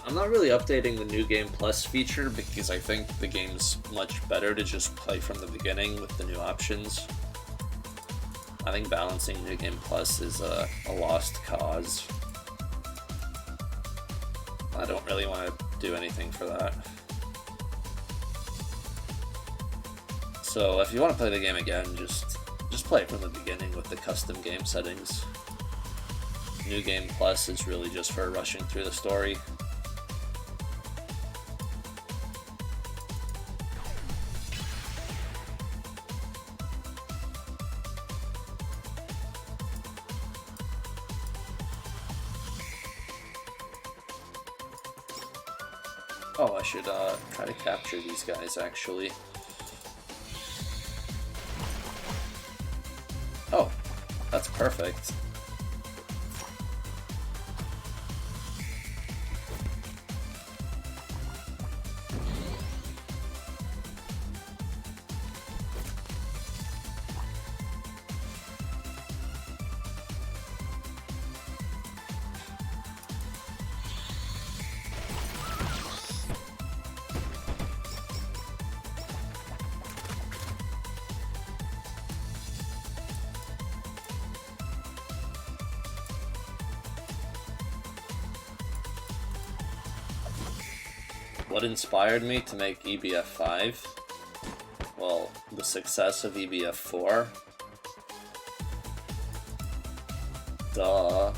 I'm not really updating the New Game Plus feature because I think the game's much better to just play from the beginning with the new options. I think balancing New Game Plus is a lost cause. I don't really want to do anything for that. So if you want to play the game again, just play it from the beginning with the custom game settings. New Game Plus is really just for rushing through the story. Oh, I should try to capture these guys, actually. Oh, that's perfect. What inspired me to make EBF5? Well, the success of EBF4. Duh.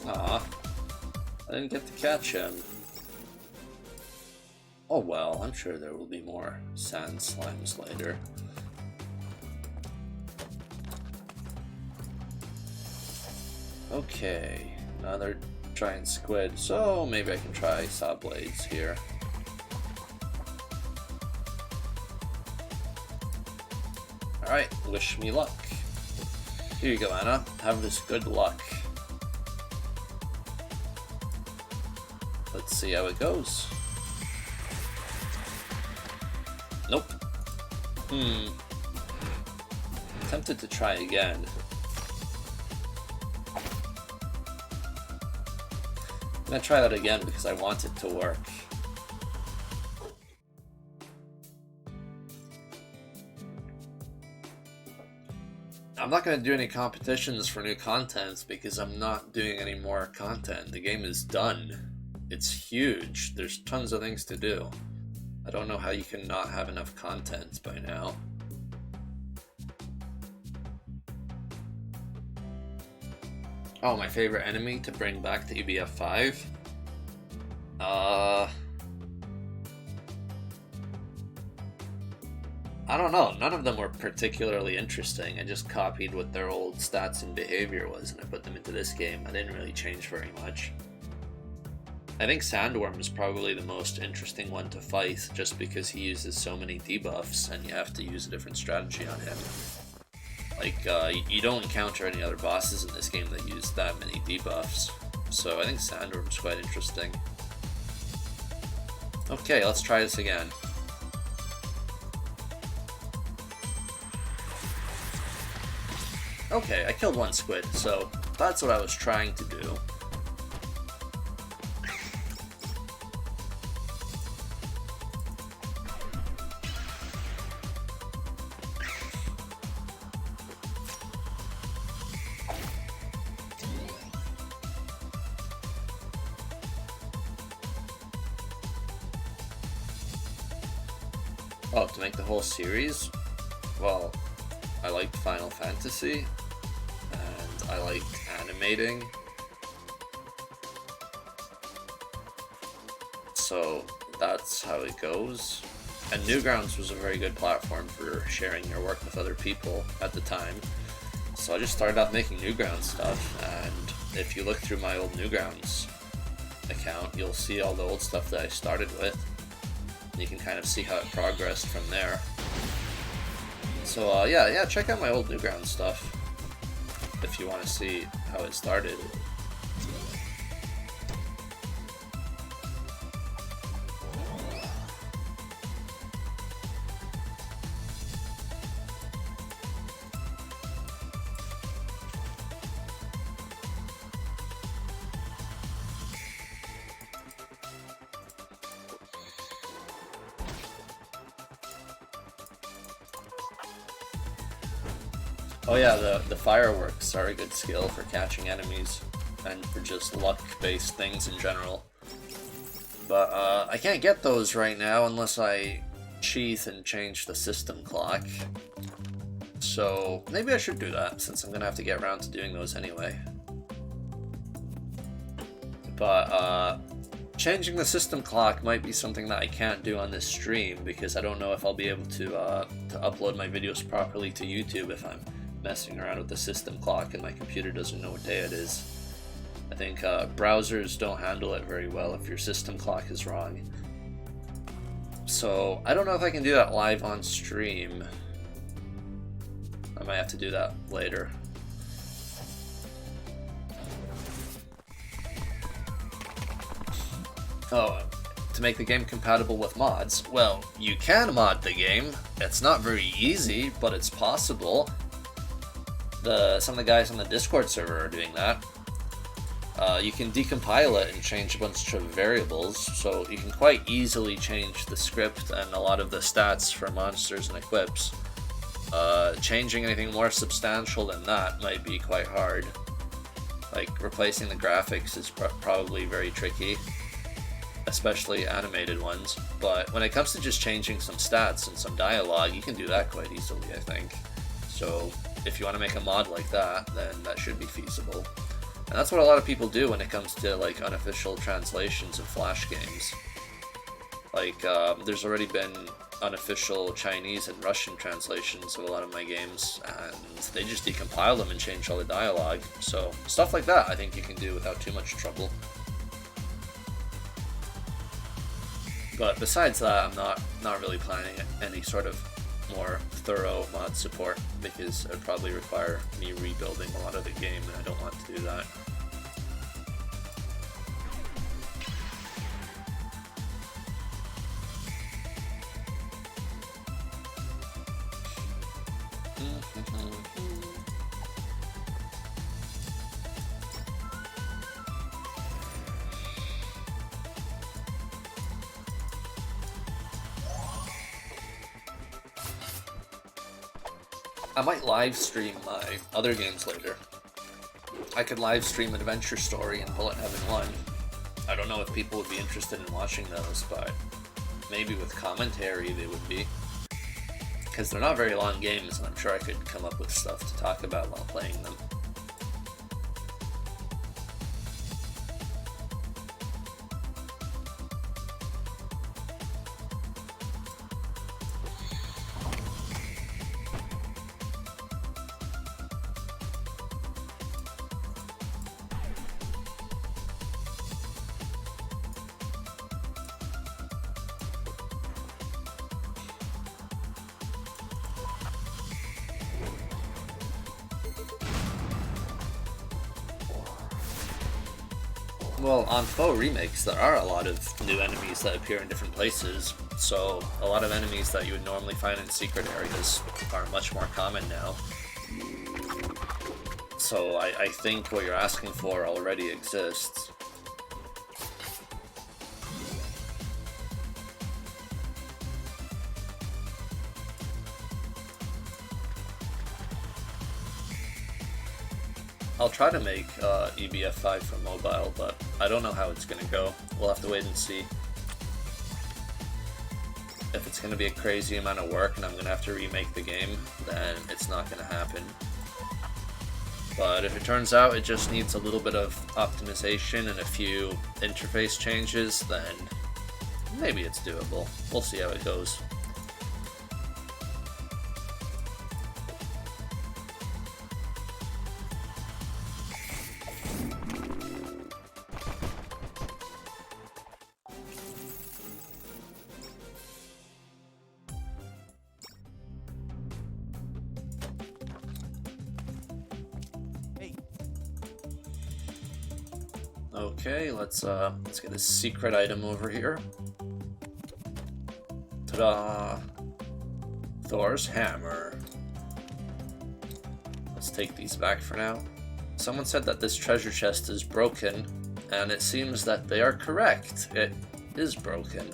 Aw, I didn't get to catch him. Oh well, I'm sure there will be more sand slimes later. Okay, another giant squid, so maybe I can try saw blades here. Alright, wish me luck. Here you go, Anna. Have this good luck. Let's see how it goes. Nope. Tempted to try again. I'm gonna try that again because I want it to work. I'm not gonna do any competitions for new content because I'm not doing any more content. The game is done. It's huge. There's tons of things to do. I don't know how you can not have enough content by now. Oh, my favorite enemy to bring back to EBF5? I don't know. None of them were particularly interesting. I just copied what their old stats and behavior was and I put them into this game. I didn't really change very much. I think Sandworm is probably the most interesting one to fight just because he uses so many debuffs and you have to use a different strategy on him. Like, you don't encounter any other bosses in this game that use that many debuffs. So I think Sandworm's quite interesting. Okay, let's try this again. Okay, I killed one squid, so that's what I was trying to do. Oh, to make the whole series? Well, I liked Final Fantasy, and I liked animating. So that's how it goes. And Newgrounds was a very good platform for sharing your work with other people at the time. So I just started off making Newgrounds stuff, and if you look through my old Newgrounds account, you'll see all the old stuff that I started with. You can kind of see how it progressed from there. So yeah, check out my old Newgrounds stuff if you want to see how it started. Oh yeah, the fireworks are a good skill for catching enemies and for just luck-based things in general. But I can't get those right now unless I cheat and change the system clock. So maybe I should do that since I'm gonna have to get around to doing those anyway. But changing the system clock might be something that I can't do on this stream because I don't know if I'll be able to upload my videos properly to YouTube if I'm messing around with the system clock and my computer doesn't know what day it is. I think browsers don't handle it very well if your system clock is wrong. So I don't know if I can do that live on stream. I might have to do that later. Oh, to make the game compatible with mods. Well, you can mod the game. It's not very easy, but it's possible. Some of the guys on the Discord server are doing that. You can decompile it and change a bunch of variables, so you can quite easily change the script and a lot of the stats for monsters and equips. Changing anything more substantial than that might be quite hard. Like, replacing the graphics is probably very tricky, especially animated ones, but when it comes to just changing some stats and some dialogue, you can do that quite easily, I think. So if you want to make a mod like that, then that should be feasible. And that's what a lot of people do when it comes to like unofficial translations of Flash games. Like, there's already been unofficial Chinese and Russian translations of a lot of my games, and they just decompile them and change all the dialogue. So stuff like that I think you can do without too much trouble. But besides that, I'm not really planning any sort of more thorough mod support, because it would probably require me rebuilding a lot of the game, and I don't want to do that. I might live stream my other games later. I could live stream Adventure Story and Bullet Heaven 1. I don't know if people would be interested in watching those, but maybe with commentary they would be. Because they're not very long games, and I'm sure I could come up with stuff to talk about while playing them. Well, on faux remakes, there are a lot of new enemies that appear in different places, so a lot of enemies that you would normally find in secret areas are much more common now. So I think what you're asking for already exists. I'll try to make EBF5 for mobile, but I don't know how it's going to go. We'll have to wait and see. If it's going to be a crazy amount of work and I'm going to have to remake the game, then it's not going to happen. But if it turns out it just needs a little bit of optimization and a few interface changes, then maybe it's doable. We'll see how it goes. Okay, let's get a secret item over here. Ta-da! Thor's hammer. Let's take these back for now. Someone said that this treasure chest is broken, and it seems that they are correct. It is broken.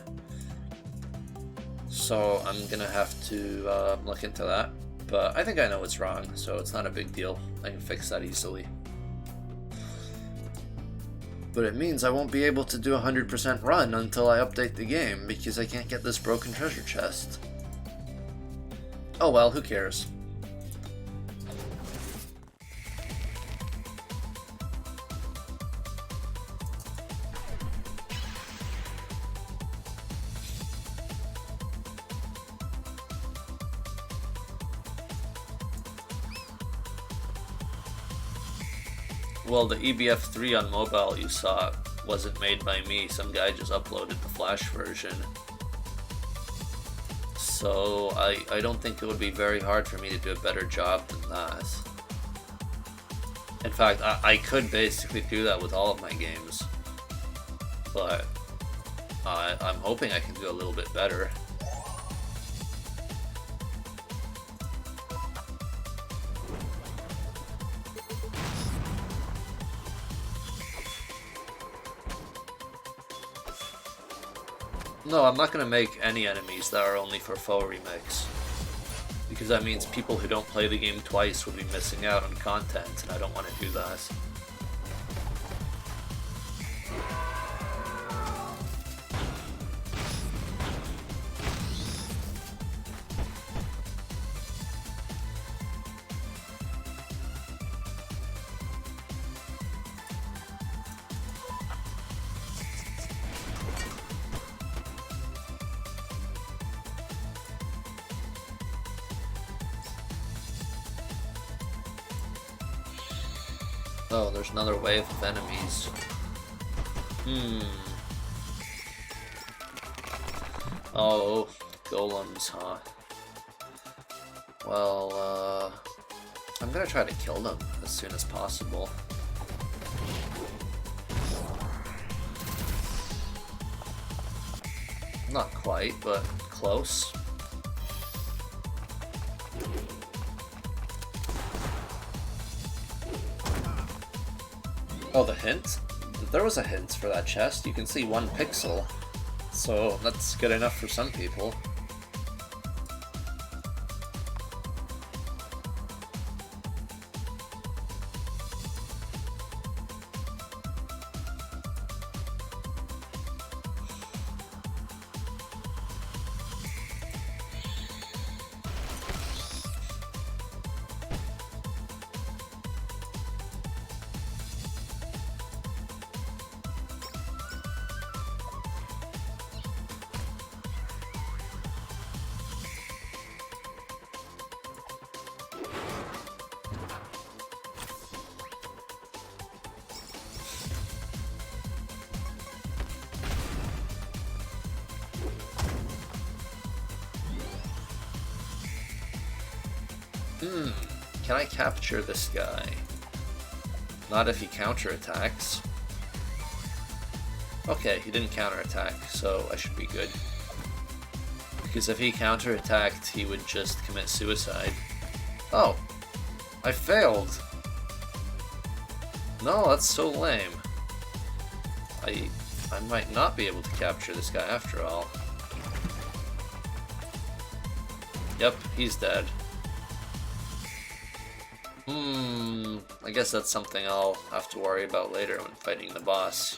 So I'm gonna have to look into that. But I think I know what's wrong, so it's not a big deal. I can fix that easily. But it means I won't be able to do a 100% run until I update the game, because I can't get this broken treasure chest. Oh well, who cares? Well, the EBF3 on mobile you saw wasn't made by me. Some guy just uploaded the Flash version. So I don't think it would be very hard for me to do a better job than that. In fact, I could basically do that with all of my games. But I'm hoping I can do a little bit better. No, I'm not going to make any enemies that are only for full remix. Because that means people who don't play the game twice would be missing out on content, and I don't want to do that. Oh, there's another wave of enemies. Oh, golems, huh? Well, I'm gonna try to kill them as soon as possible. Not quite, but close. Oh, the hint? There was a hint for that chest. You can see 1 pixel. So that's good enough for some people. Can I capture this guy? Not if he counterattacks. Okay, he didn't counterattack, so I should be good. Because if he counterattacked, he would just commit suicide. Oh! I failed! No, that's so lame. I might not be able to capture this guy after all. Yep, he's dead. I guess that's something I'll have to worry about later when fighting the boss.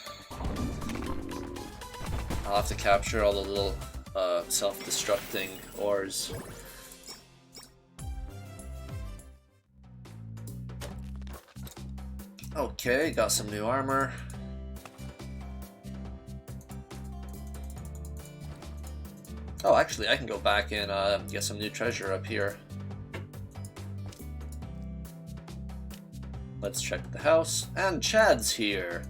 I'll have to capture all the little self-destructing ores. Okay, got some new armor. Oh, actually, I can go back and get some new treasure up here. Let's check the house. And Chad's here!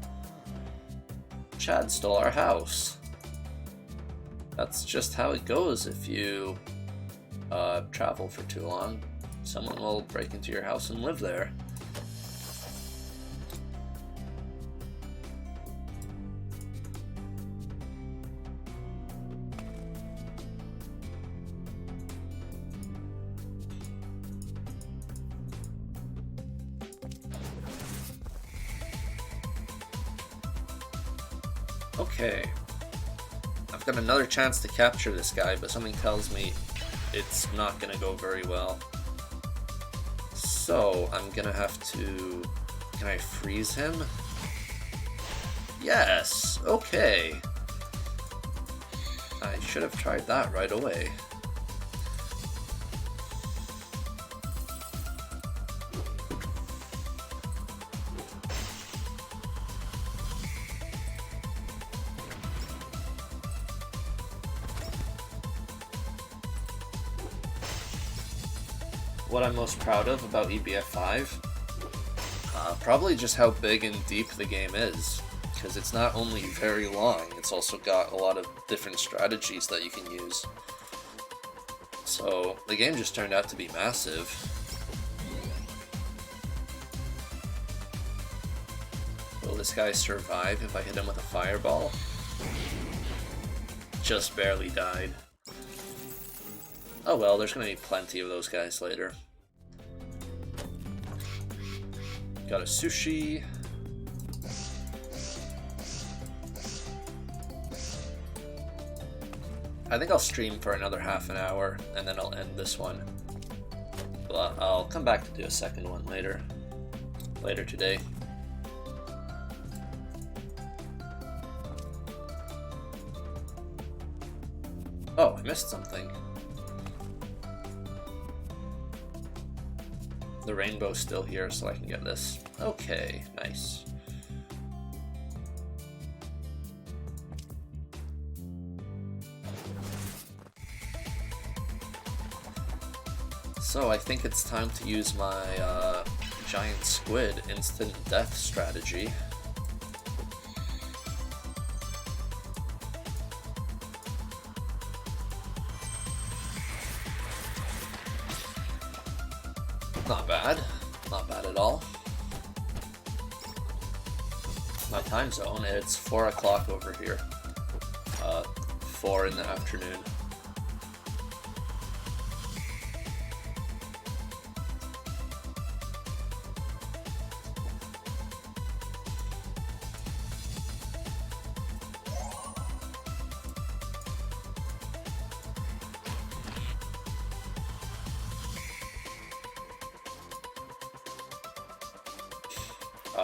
Chad stole our house. That's just how it goes if you travel for too long. Someone will break into your house and live there. Okay, I've got another chance to capture this guy, but something tells me it's not gonna go very well. So, I'm gonna have to... Can I freeze him? Yes! Okay! I should have tried that right away. What I'm most proud of about EBF5? Probably just how big and deep the game is, because it's not only very long, it's also got a lot of different strategies that you can use. So the game just turned out to be massive. Will this guy survive if I hit him with a fireball? Just barely died. Oh well, there's gonna be plenty of those guys later. Got a sushi. I think I'll stream for another half an hour, and then I'll end this one. But I'll come back to do a second one later today. Oh, I missed something. The rainbow's still here, so I can get this. Okay, nice. So I think it's time to use my giant squid instant death strategy. Not bad. Not bad at all. My time zone, it's 4 o'clock over here. 4 in the afternoon.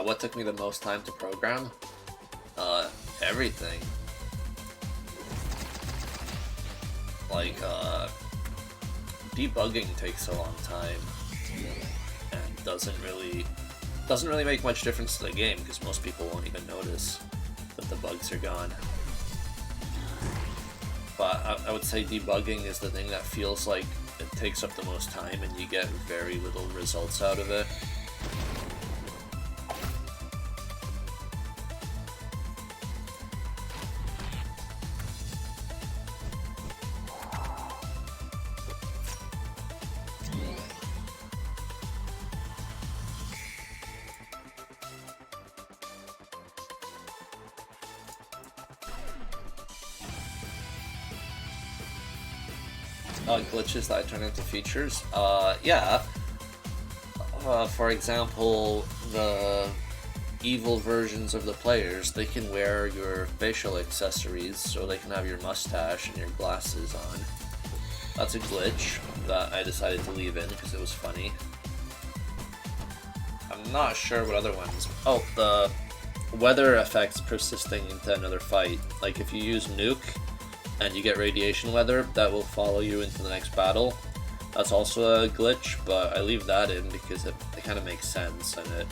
What took me the most time to program? Everything. Like, debugging takes a long time, and doesn't really make much difference to the game, because most people won't even notice that the bugs are gone. But I would say debugging is the thing that feels like it takes up the most time, and you get very little results out of it. Glitches that I turn into features? Yeah. For example, the evil versions of the players, they can wear your facial accessories, so they can have your mustache and your glasses on. That's a glitch that I decided to leave in because it was funny. I'm not sure what other ones. Oh, the weather effects persisting into another fight. Like if you use nuke and you get radiation weather, that will follow you into the next battle. That's also a glitch, but I leave that in because it kind of makes sense and it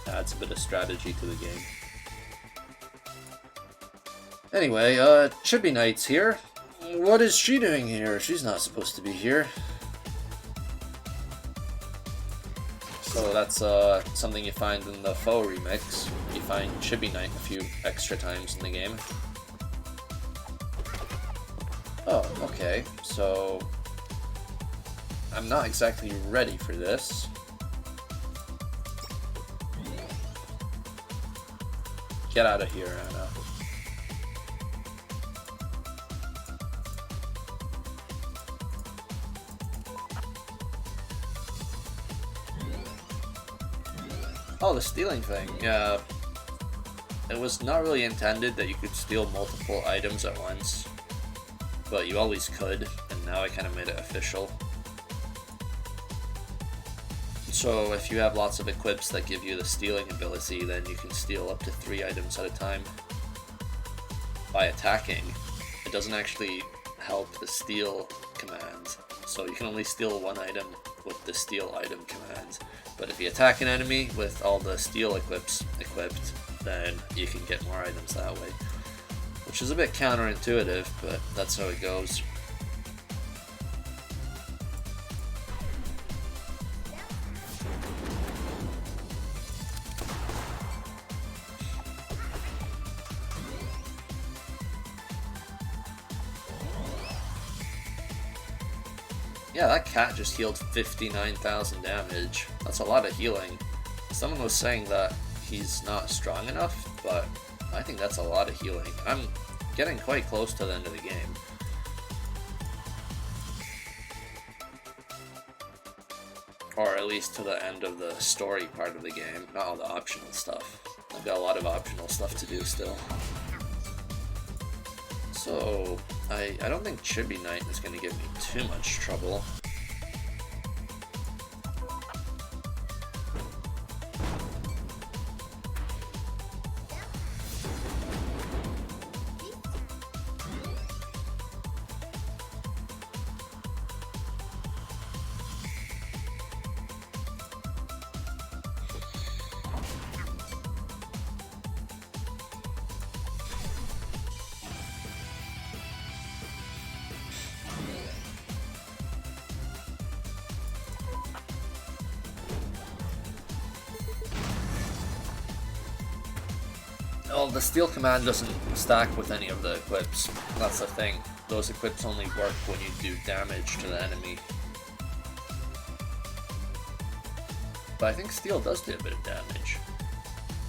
adds a bit of strategy to the game. Anyway, Chibi Knight's here. What is she doing here? She's not supposed to be here. So that's something you find in the Foe remix. You find Chibi Knight a few extra times in the game. Oh, okay, so I'm not exactly ready for this. Get out of here, Anna. Oh, the stealing thing. Yeah. It was not really intended that you could steal multiple items at once, but you always could, and now I kind of made it official. So if you have lots of equips that give you the stealing ability, then you can steal up to 3 items at a time by attacking. It doesn't actually help the steal command, so you can only steal 1 item with the steal item command. But if you attack an enemy with all the steal equipped, then you can get more items that way. Which is a bit counterintuitive, but that's how it goes. Yeah, that cat just healed 59,000 damage. That's a lot of healing. Someone was saying that he's not strong enough, but I think that's a lot of healing. I'm getting quite close to the end of the game. Or at least to the end of the story part of the game, not all the optional stuff. I've got a lot of optional stuff to do still. So So, I don't think Chibi Knight is going to give me too much trouble. Well, the Steel Command doesn't stack with any of the equips. That's the thing. Those equips only work when you do damage to the enemy. But I think Steel does do a bit of damage.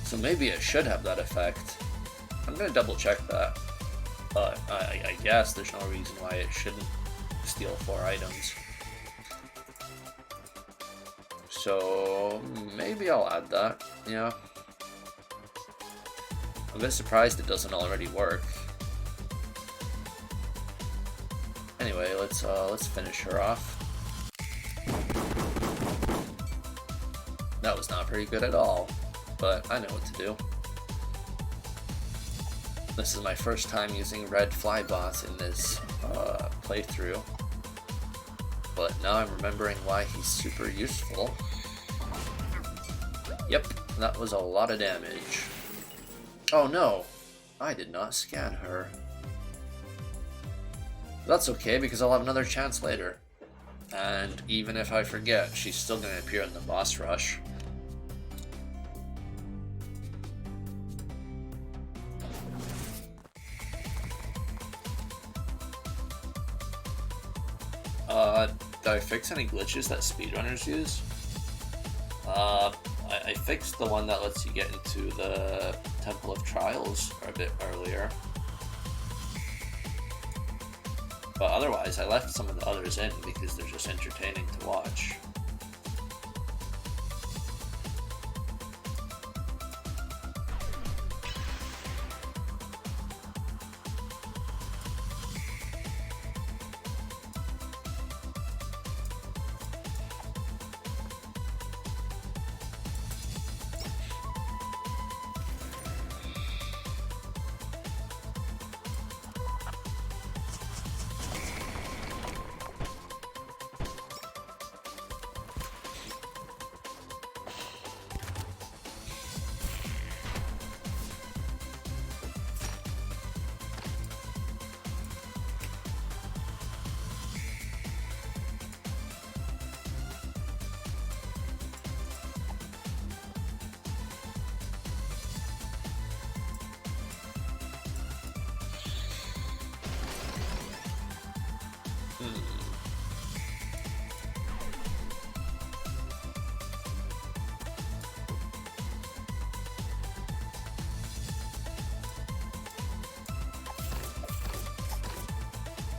So maybe it should have that effect. I'm gonna double check that. But I guess there's no reason why it shouldn't steal 4 items. So maybe I'll add that, yeah. I'm a bit surprised it doesn't already work. Anyway, let's finish her off. That was not very good at all, but I know what to do. This is my first time using Red Flybot in this playthrough, but now I'm remembering why he's super useful. Yep, that was a lot of damage. Oh no, I did not scan her. That's okay, because I'll have another chance later. And even if I forget, she's still going to appear in the boss rush. Did I fix any glitches that speedrunners use? I fixed the one that lets you get into the Temple of Trials a bit earlier. But otherwise, I left some of the others in because they're just entertaining to watch.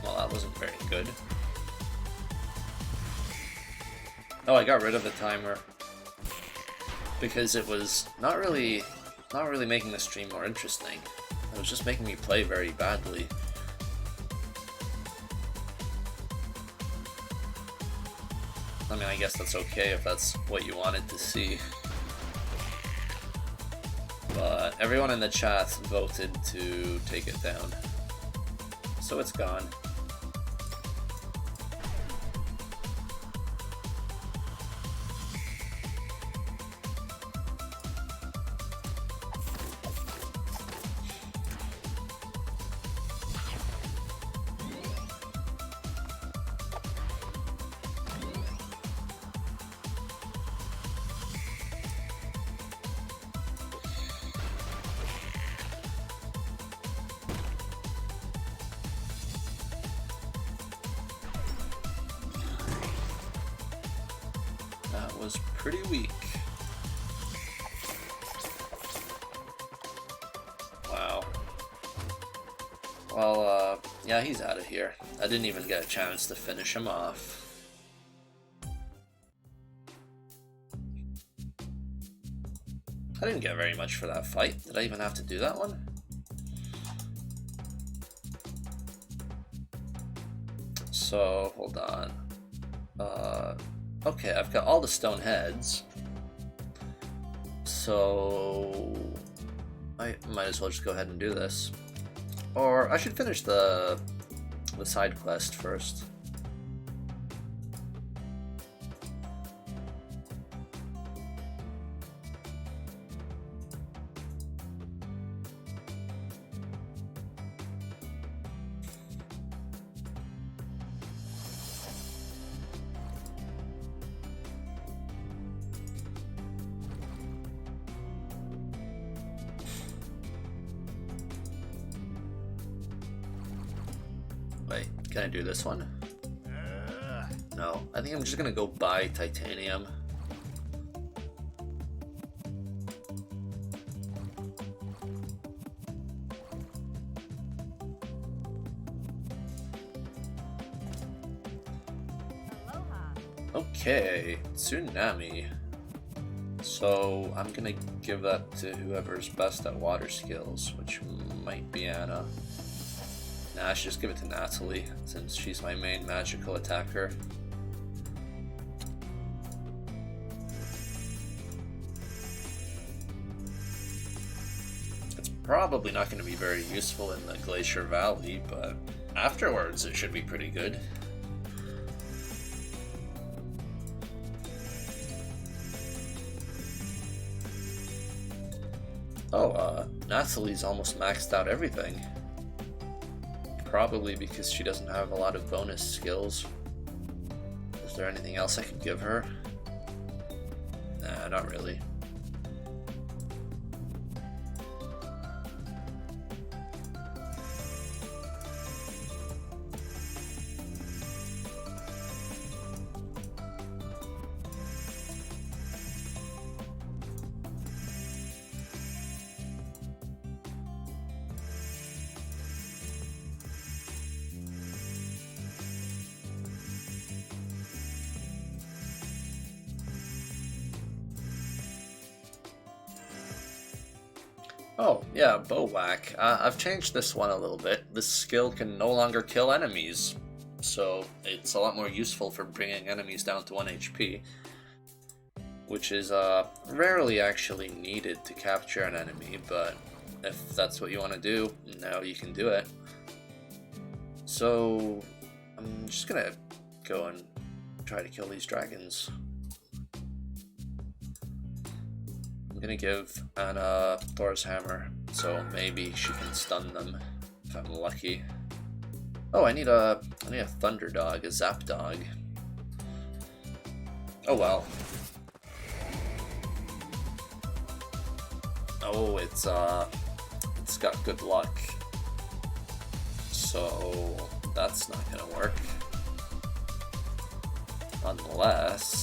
Well, that wasn't very good. Oh, I got rid of the timer because it was not really making the stream more interesting. It was just making me play very badly. I mean, I guess that's okay if that's what you wanted to see. But everyone in the chat voted to take it down. So it's gone. That was pretty weak. Wow. Well, yeah, he's out of here. I didn't even get a chance to finish him off. I didn't get very much for that fight. Did I even have to do that one? So, hold on. Okay, I've got all the stone heads. So, I might as well just go ahead and do this. Or, I should finish the side quest first. Wait, can I do this one? No, I think I'm just gonna go buy titanium. Okay, tsunami. So I'm gonna give that to whoever's best at water skills, which might be Anna. Nah, I should just give it to Natalie, since she's my main magical attacker. It's probably not going to be very useful in the Glacier Valley, but afterwards it should be pretty good. Oh, Natalie's almost maxed out everything. Probably because she doesn't have a lot of bonus skills. Is there anything else I could give her? Nah, not really. Oh, yeah, bow whack. I've changed this one a little bit. This skill can no longer kill enemies, so it's a lot more useful for bringing enemies down to 1 HP, which is rarely actually needed to capture an enemy, but if that's what you want to do, now you can do it. So I'm just gonna go and try to kill these dragons. I'm gonna give Anna Thor's hammer, so maybe she can stun them if I'm lucky. Oh, I need a thunder dog, a zap dog. Oh well. Oh, it's got good luck. So that's not gonna work. Unless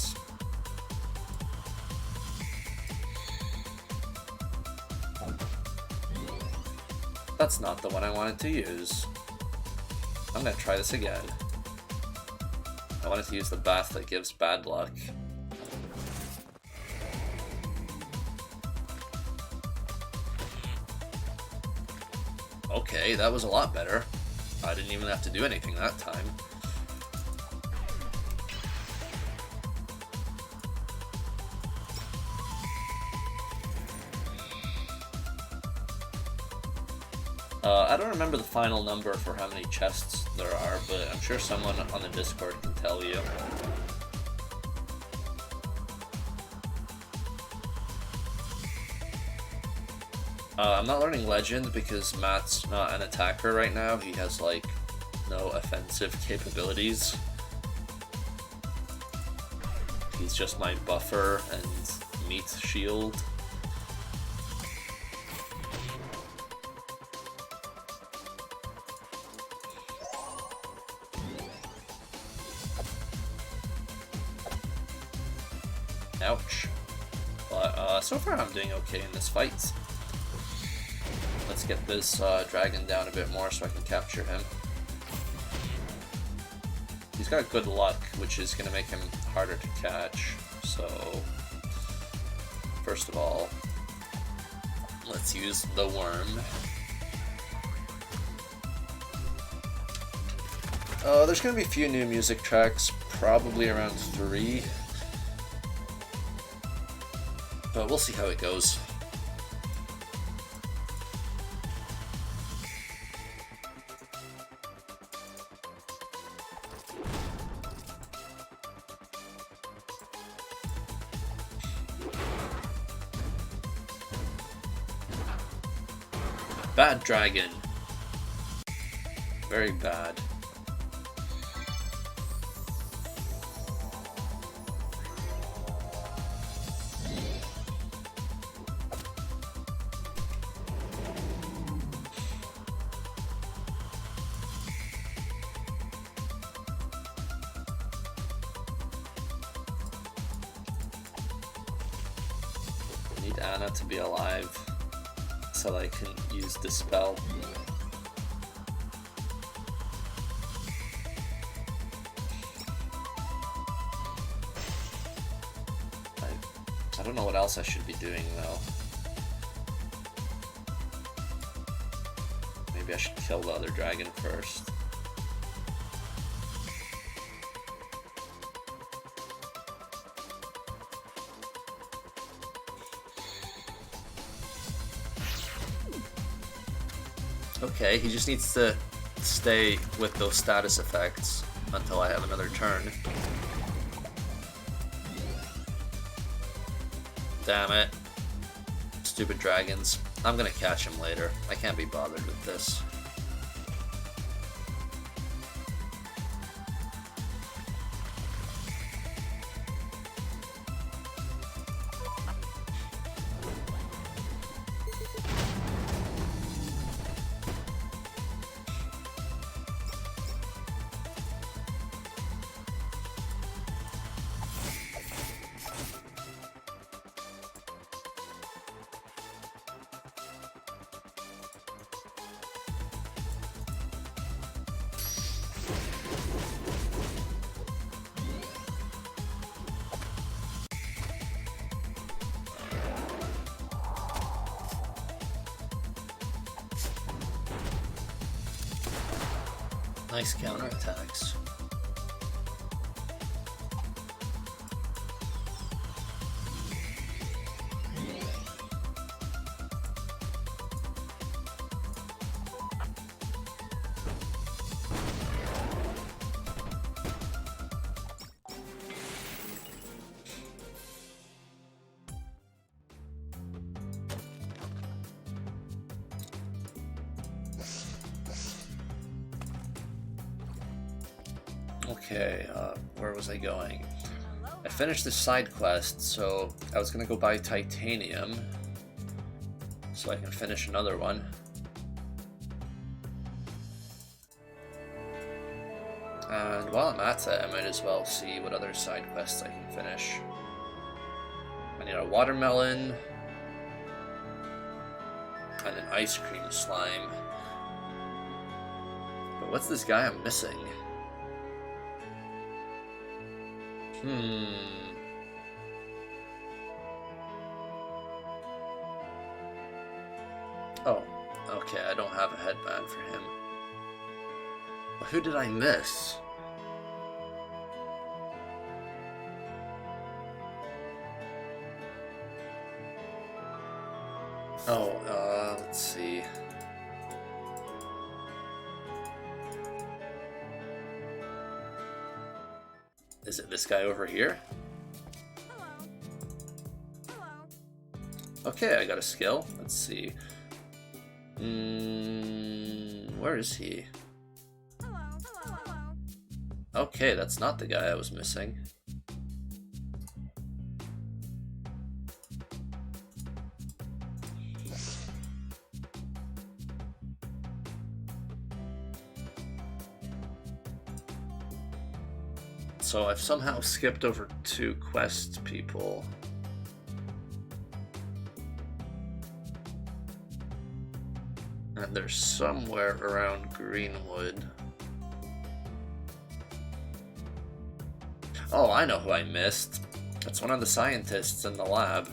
that's not the one I wanted to use. I'm gonna try this again. I wanted to use the bath that gives bad luck. Okay, that was a lot better. I didn't even have to do anything that time. I don't remember the final number for how many chests there are, but I'm sure someone on the Discord can tell you. I'm not learning Legend because Matt's not an attacker right now. He has, like, no offensive capabilities. He's just my buffer and meat shield. Ouch. But so far I'm doing okay in this fight. Let's get this dragon down a bit more so I can capture him. He's got good luck, which is going to make him harder to catch. So, first of all, let's use the worm. There's gonna be a few new music tracks, probably around 3. But we'll see how it goes. Bad dragon. Very bad. Need Anna to be alive so I can use Dispel. I don't know what else I should be doing though. Maybe I should kill the other dragon first. Okay, he just needs to stay with those status effects until I have another turn. Damn it. Stupid dragons. I'm gonna catch him later. I can't be bothered with this. Nice counterattacks. Okay, where was I going? I finished the side quest, so I was gonna go buy titanium so I can finish another one. And while I'm at it, I might as well see what other side quests I can finish. I need a watermelon and an ice cream slime. But what's this guy I'm missing? Oh, okay, I don't have a headband for him. But who did I miss? Oh, let's see. Is it this guy over here? Hello. Hello. Okay, I got a skill. Let's see. Where is he? Hello. Hello. Hello. Okay, that's not the guy I was missing. So I've somehow skipped over 2 quest people. And they're somewhere around Greenwood. Oh, I know who I missed. That's one of the scientists in the lab.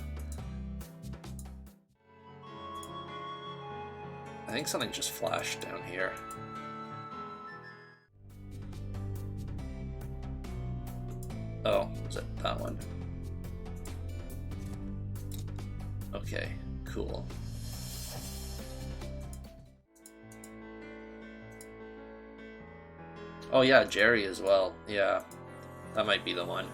I think something just flashed down here. Oh, is it that one? Okay, cool. Oh yeah, Jerry as well. Yeah, that might be the one.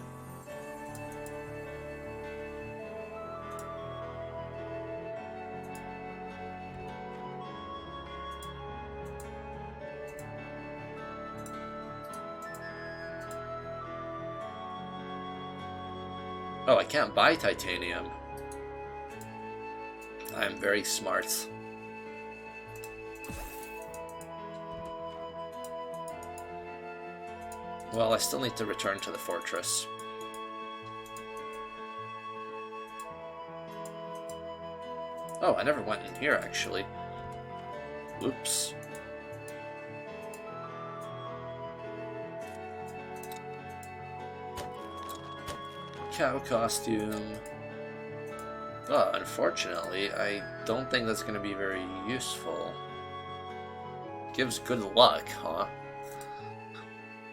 Oh, I can't buy titanium. I'm very smart. Well, I still need to return to the fortress. Oh, I never went in here, actually. Oops. Cow costume. Oh, unfortunately, I don't think that's going to be very useful. Gives good luck, huh?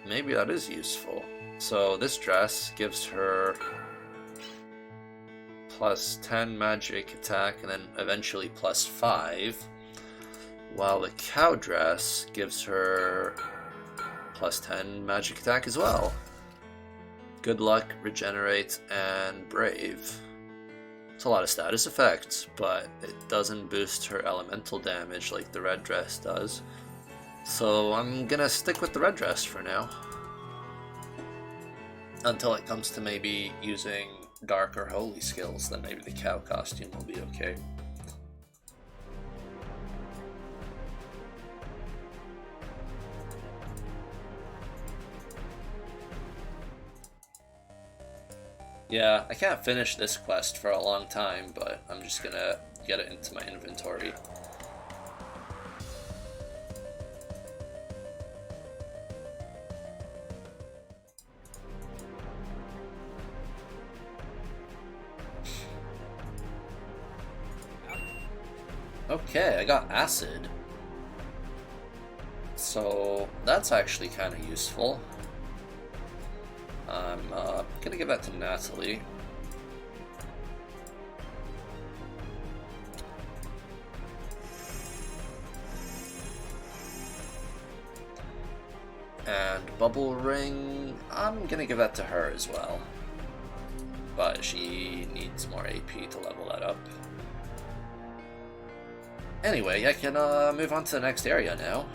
Maybe that is useful. So this dress gives her plus 10 magic attack and then eventually plus 5, while the cow dress gives her plus 10 magic attack as well. Good luck, regenerate, and brave. It's a lot of status effects, but it doesn't boost her elemental damage like the red dress does. So I'm gonna stick with the red dress for now. Until it comes to maybe using dark or holy skills, then maybe the cow costume will be okay. Yeah, I can't finish this quest for a long time, but I'm just gonna get it into my inventory. Okay, I got acid. So that's actually kind of useful. I'm gonna give that to Natalie. And Bubble Ring, I'm gonna give that to her as well. But she needs more AP to level that up. Anyway, I can move on to the next area now.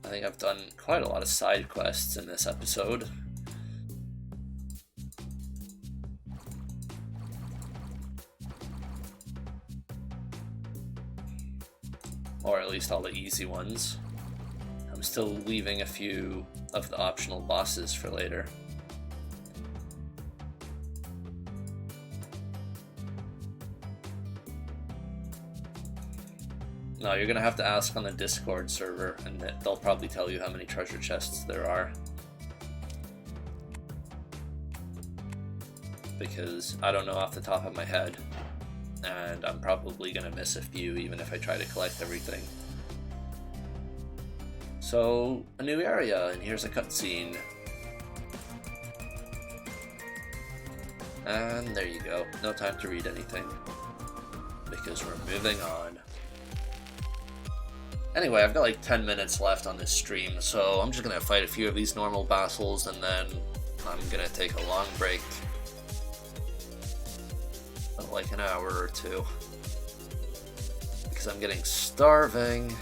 I think I've done quite a lot of side quests in this episode. Or at least all the easy ones. I'm still leaving a few of the optional bosses for later. No, you're gonna have to ask on the Discord server, and they'll probably tell you how many treasure chests there are. Because I don't know off the top of my head, and I'm probably gonna miss a few even if I try to collect everything. So, a new area, and here's a cutscene. And there you go, no time to read anything, because we're moving on. Anyway, I've got like 10 minutes left on this stream, so I'm just gonna fight a few of these normal battles, and then I'm gonna take a long break of like an hour or two, because I'm getting starving.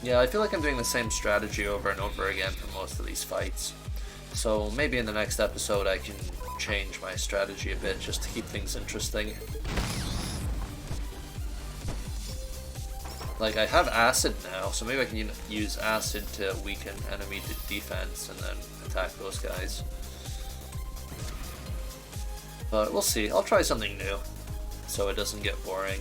Yeah, I feel like I'm doing the same strategy over and over again for most of these fights. So maybe in the next episode I can change my strategy a bit just to keep things interesting. Like, I have acid now, so maybe I can use acid to weaken enemy defense and then attack those guys. But we'll see. I'll try something new so it doesn't get boring.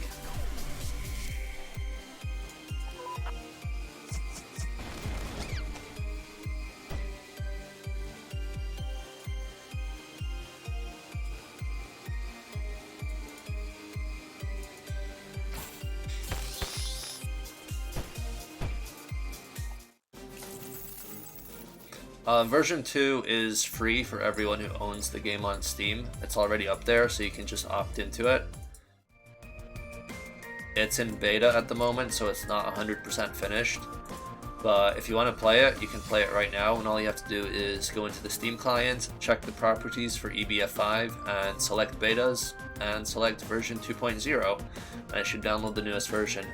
Version 2 is free for everyone who owns the game on Steam. It's already up there, so you can just opt into it. It's in beta at the moment, so it's not 100% finished. But if you want to play it, you can play it right now, and all you have to do is go into the Steam client, check the properties for EBF5, and select betas, and select version 2.0, and it should download the newest version.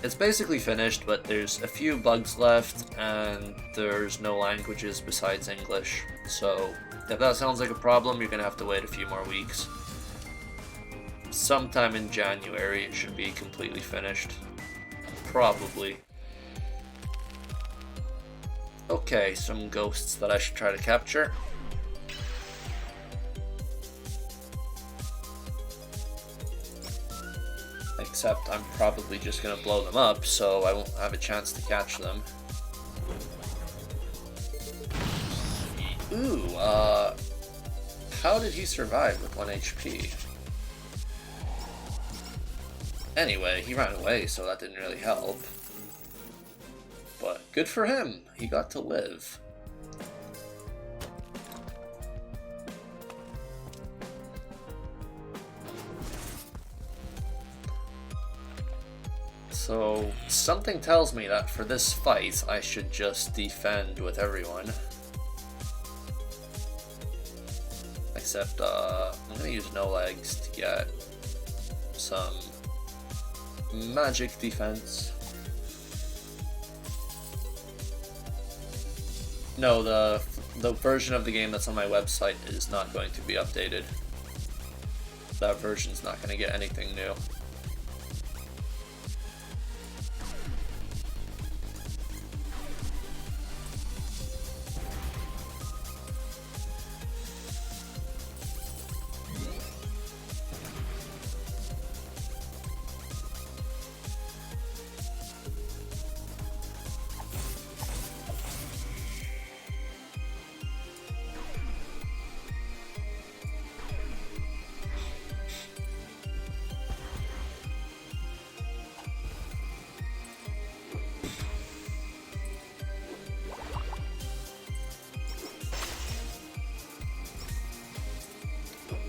It's basically finished, but there's a few bugs left, and there's no languages besides English. So if that sounds like a problem, you're going to have to wait a few more weeks. Sometime in January it should be completely finished. Probably. Okay, some ghosts that I should try to capture. Except I'm probably just gonna blow them up, so I won't have a chance to catch them. Ooh, how did he survive with 1 HP? Anyway, he ran away, so that didn't really help. But good for him, he got to live. So, something tells me that for this fight, I should just defend with everyone. Except, I'm gonna use no legs to get some magic defense. No, the version of the game that's on my website is not going to be updated. That version's not going to get anything new.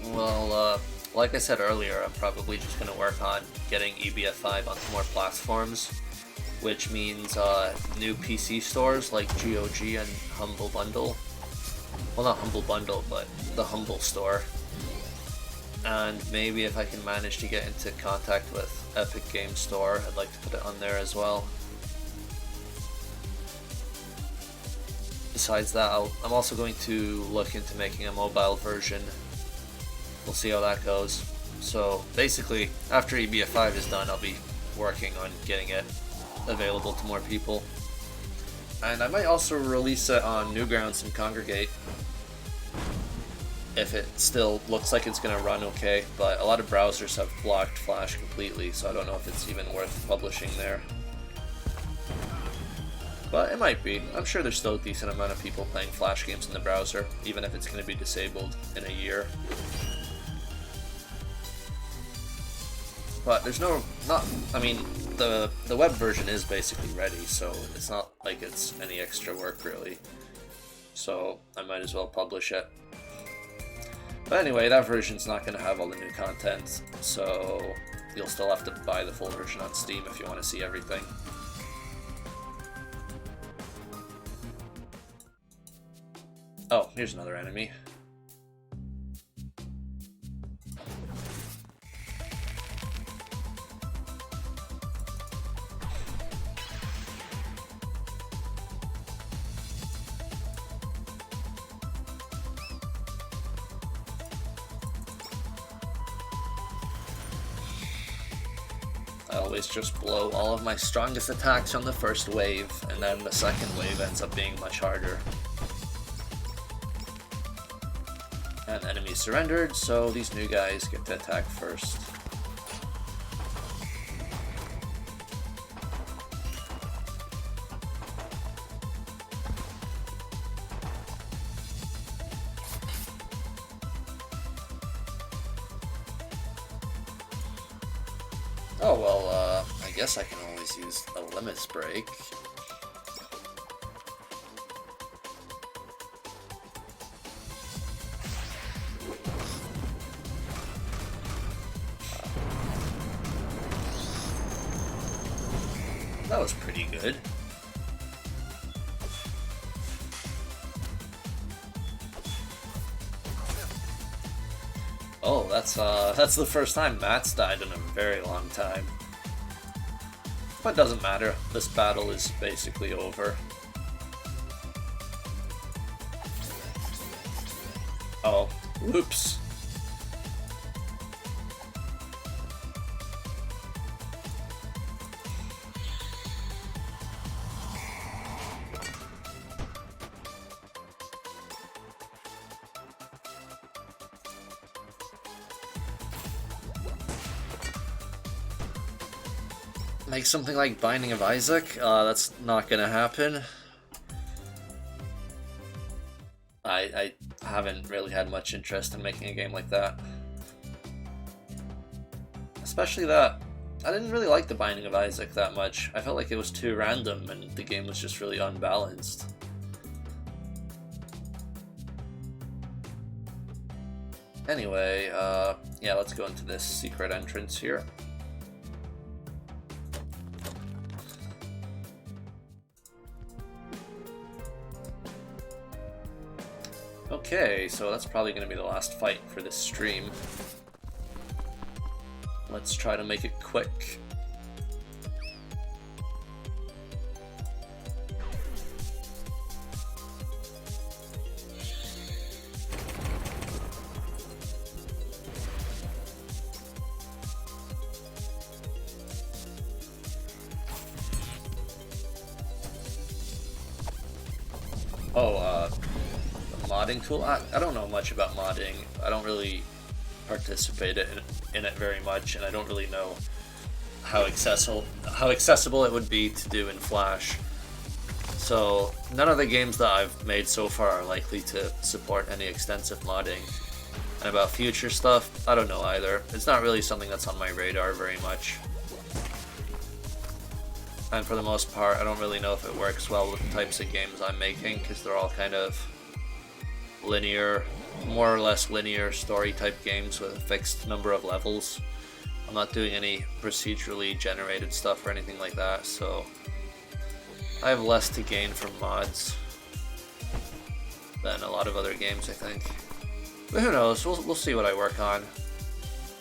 Well, like I said earlier, I'm probably just going to work on getting EBF5 onto more platforms, which means new PC stores like GOG and Humble Bundle. Well, not Humble Bundle, but the Humble Store. And maybe if I can manage to get into contact with Epic Games Store, I'd like to put it on there as well. Besides that, I'm also going to look into making a mobile version. We'll see how that goes. So basically, after EBF5 is done, I'll be working on getting it available to more people. And I might also release it on Newgrounds and Congregate, if it still looks like it's going to run okay, but a lot of browsers have blocked Flash completely, so I don't know if it's even worth publishing there. But it might be. I'm sure there's still a decent amount of people playing Flash games in the browser, even if it's going to be disabled in a year. But there's I mean, the web version is basically ready, so it's not like it's any extra work really. So I might as well publish it. But anyway, that version's not going to have all the new content, so you'll still have to buy the full version on Steam if you want to see everything. Oh, here's another enemy. I always just blow all of my strongest attacks on the first wave, and then the second wave ends up being much harder. And enemies surrendered, so these new guys get to attack first. Oh well, I guess I can always use a limits break. That was pretty good. Oh, that's the first time Matt's died in a very long time. But it doesn't matter. This battle is basically over. Oh, whoops. Make something like Binding of Isaac? That's not gonna happen. I haven't really had much interest in making a game like that. Especially that I didn't really like the Binding of Isaac that much. I felt like it was too random and the game was just really unbalanced. Anyway, yeah, let's go into this secret entrance here. Okay, so that's probably going to be the last fight for this stream. Let's try to make it quick. Oh, modding tool? I don't know much about modding. I don't really participate in it very much, and I don't really know how accessible it would be to do in Flash. So none of the games that I've made so far are likely to support any extensive modding. And about future stuff, I don't know either. It's not really something that's on my radar very much. And for the most part, I don't really know if it works well with the types of games I'm making, because they're all kind of linear, more or less linear story type games with a fixed number of levels. I'm not doing any procedurally generated stuff or anything like that, so I have less to gain from mods than a lot of other games, I think. But who knows, we'll see what I work on.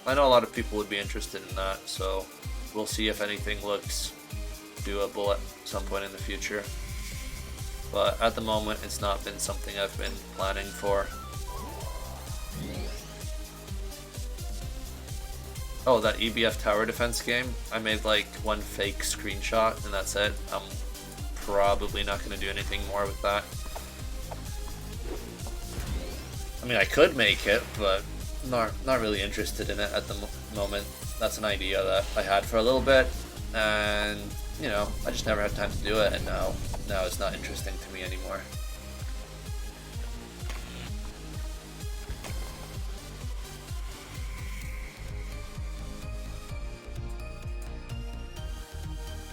I know a lot of people would be interested in that, so we'll see if anything looks doable at some point in the future. But at the moment, it's not been something I've been planning for. Oh, that EBF tower defense game? I made like one fake screenshot and that's it. I'm probably not going to do anything more with that. I mean, I could make it, but not really interested in it at the moment. That's an idea that I had for a little bit, and you know, I just never had time to do it, and now it's not interesting to me anymore.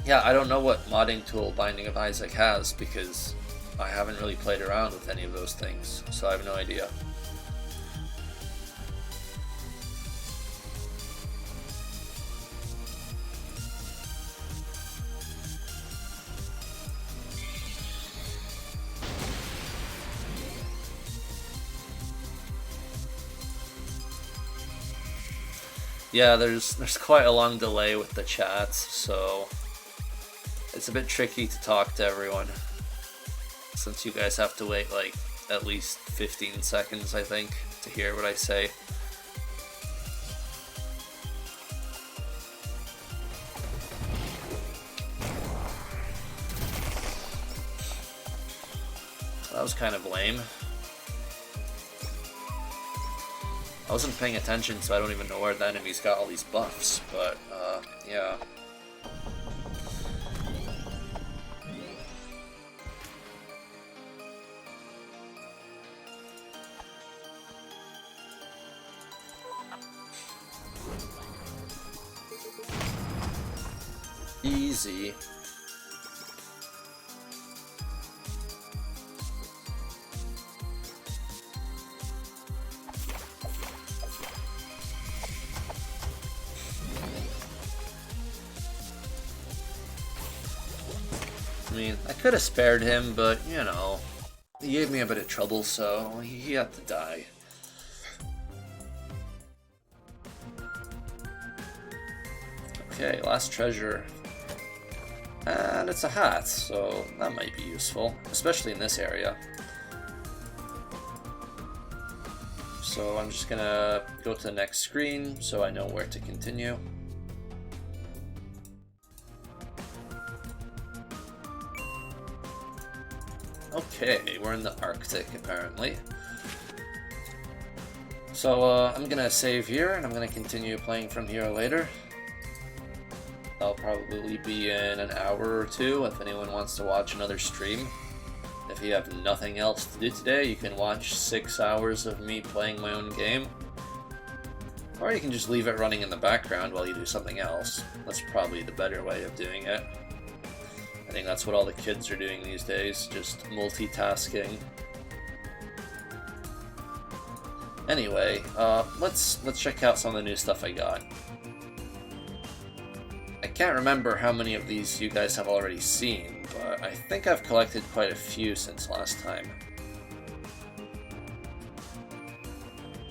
Yeah, I don't know what modding tool Binding of Isaac has, because I haven't really played around with any of those things, so I have no idea. Yeah, there's quite a long delay with the chats, so it's a bit tricky to talk to everyone, since you guys have to wait like at least 15 seconds, I think, to hear what I say. That was kind of lame. I wasn't paying attention, so I don't even know where the enemy's got all these buffs, but, yeah. Easy. I mean, I could have spared him, but, you know, he gave me a bit of trouble, so he had to die. Okay, last treasure. And it's a hat, so that might be useful, especially in this area. So I'm just gonna go to the next screen so I know where to continue. Okay, we're in the Arctic apparently. So I'm gonna save here and I'm gonna continue playing from here later. I'll probably be in an hour or two if anyone wants to watch another stream. If you have nothing else to do today, you can watch 6 hours of me playing my own game. Or you can just leave it running in the background while you do something else. That's probably the better way of doing it. I think that's what all the kids are doing these days, just multitasking. Anyway, let's check out some of the new stuff I got. I can't remember how many of these you guys have already seen, but I think I've collected quite a few since last time.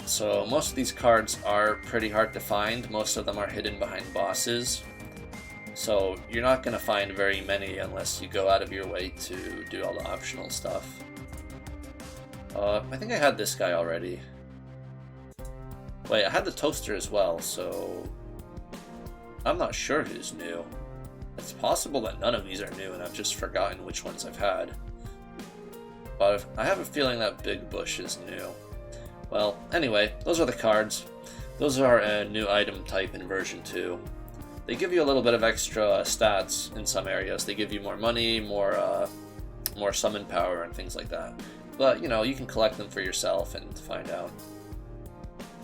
So most of these cards are pretty hard to find, most of them are hidden behind bosses. So you're not going to find very many unless you go out of your way to do all the optional stuff. I think I had this guy already. Wait, I had the toaster as well, so I'm not sure who's new. It's possible that none of these are new and I've just forgotten which ones I've had. But I have a feeling that Big Bush is new. Well, anyway, those are the cards. Those are a new item type in version 2. They give you a little bit of extra stats in some areas. They give you more money, more summon power, and things like that. But, you know, you can collect them for yourself and find out.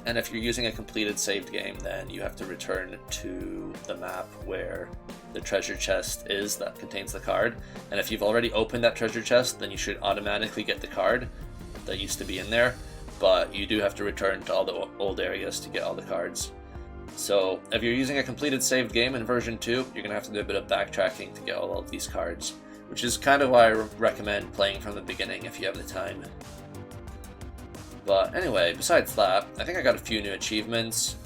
And if you're using a completed saved game, then you have to return to the map where the treasure chest is that contains the card. And if you've already opened that treasure chest, then you should automatically get the card that used to be in there. But you do have to return to all the old areas to get all the cards. So if you're using a completed saved game in version 2, you're going to have to do a bit of backtracking to get all of these cards. Which is kind of why I recommend playing from the beginning if you have the time. But anyway, besides that, I think I got a few new achievements.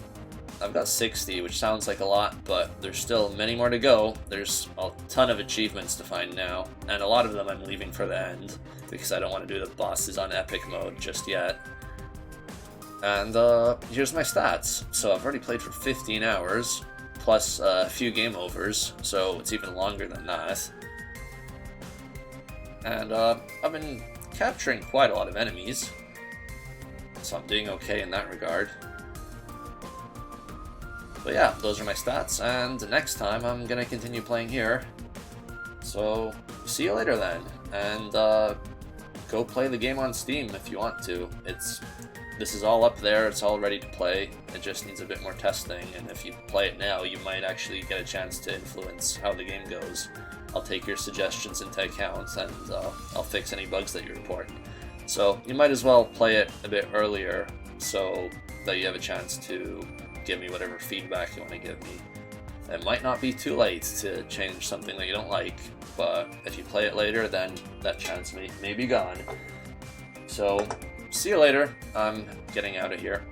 I've got 60, which sounds like a lot, but there's still many more to go. There's a ton of achievements to find now, and a lot of them I'm leaving for the end, because I don't want to do the bosses on epic mode just yet. And here's my stats. So I've already played for 15 hours, plus a few game overs, so it's even longer than that. And I've been capturing quite a lot of enemies. So I'm doing okay in that regard. But yeah, those are my stats, and next time I'm gonna continue playing here. So, see you later then, and go play the game on Steam if you want to. This is all up there, it's all ready to play, it just needs a bit more testing, and if you play it now, you might actually get a chance to influence how the game goes. I'll take your suggestions into account, and I'll fix any bugs that you report. So you might as well play it a bit earlier so that you have a chance to give me whatever feedback you want to give me. It might not be too late to change something that you don't like, but if you play it later, then that chance may be gone. So see you later. I'm getting out of here.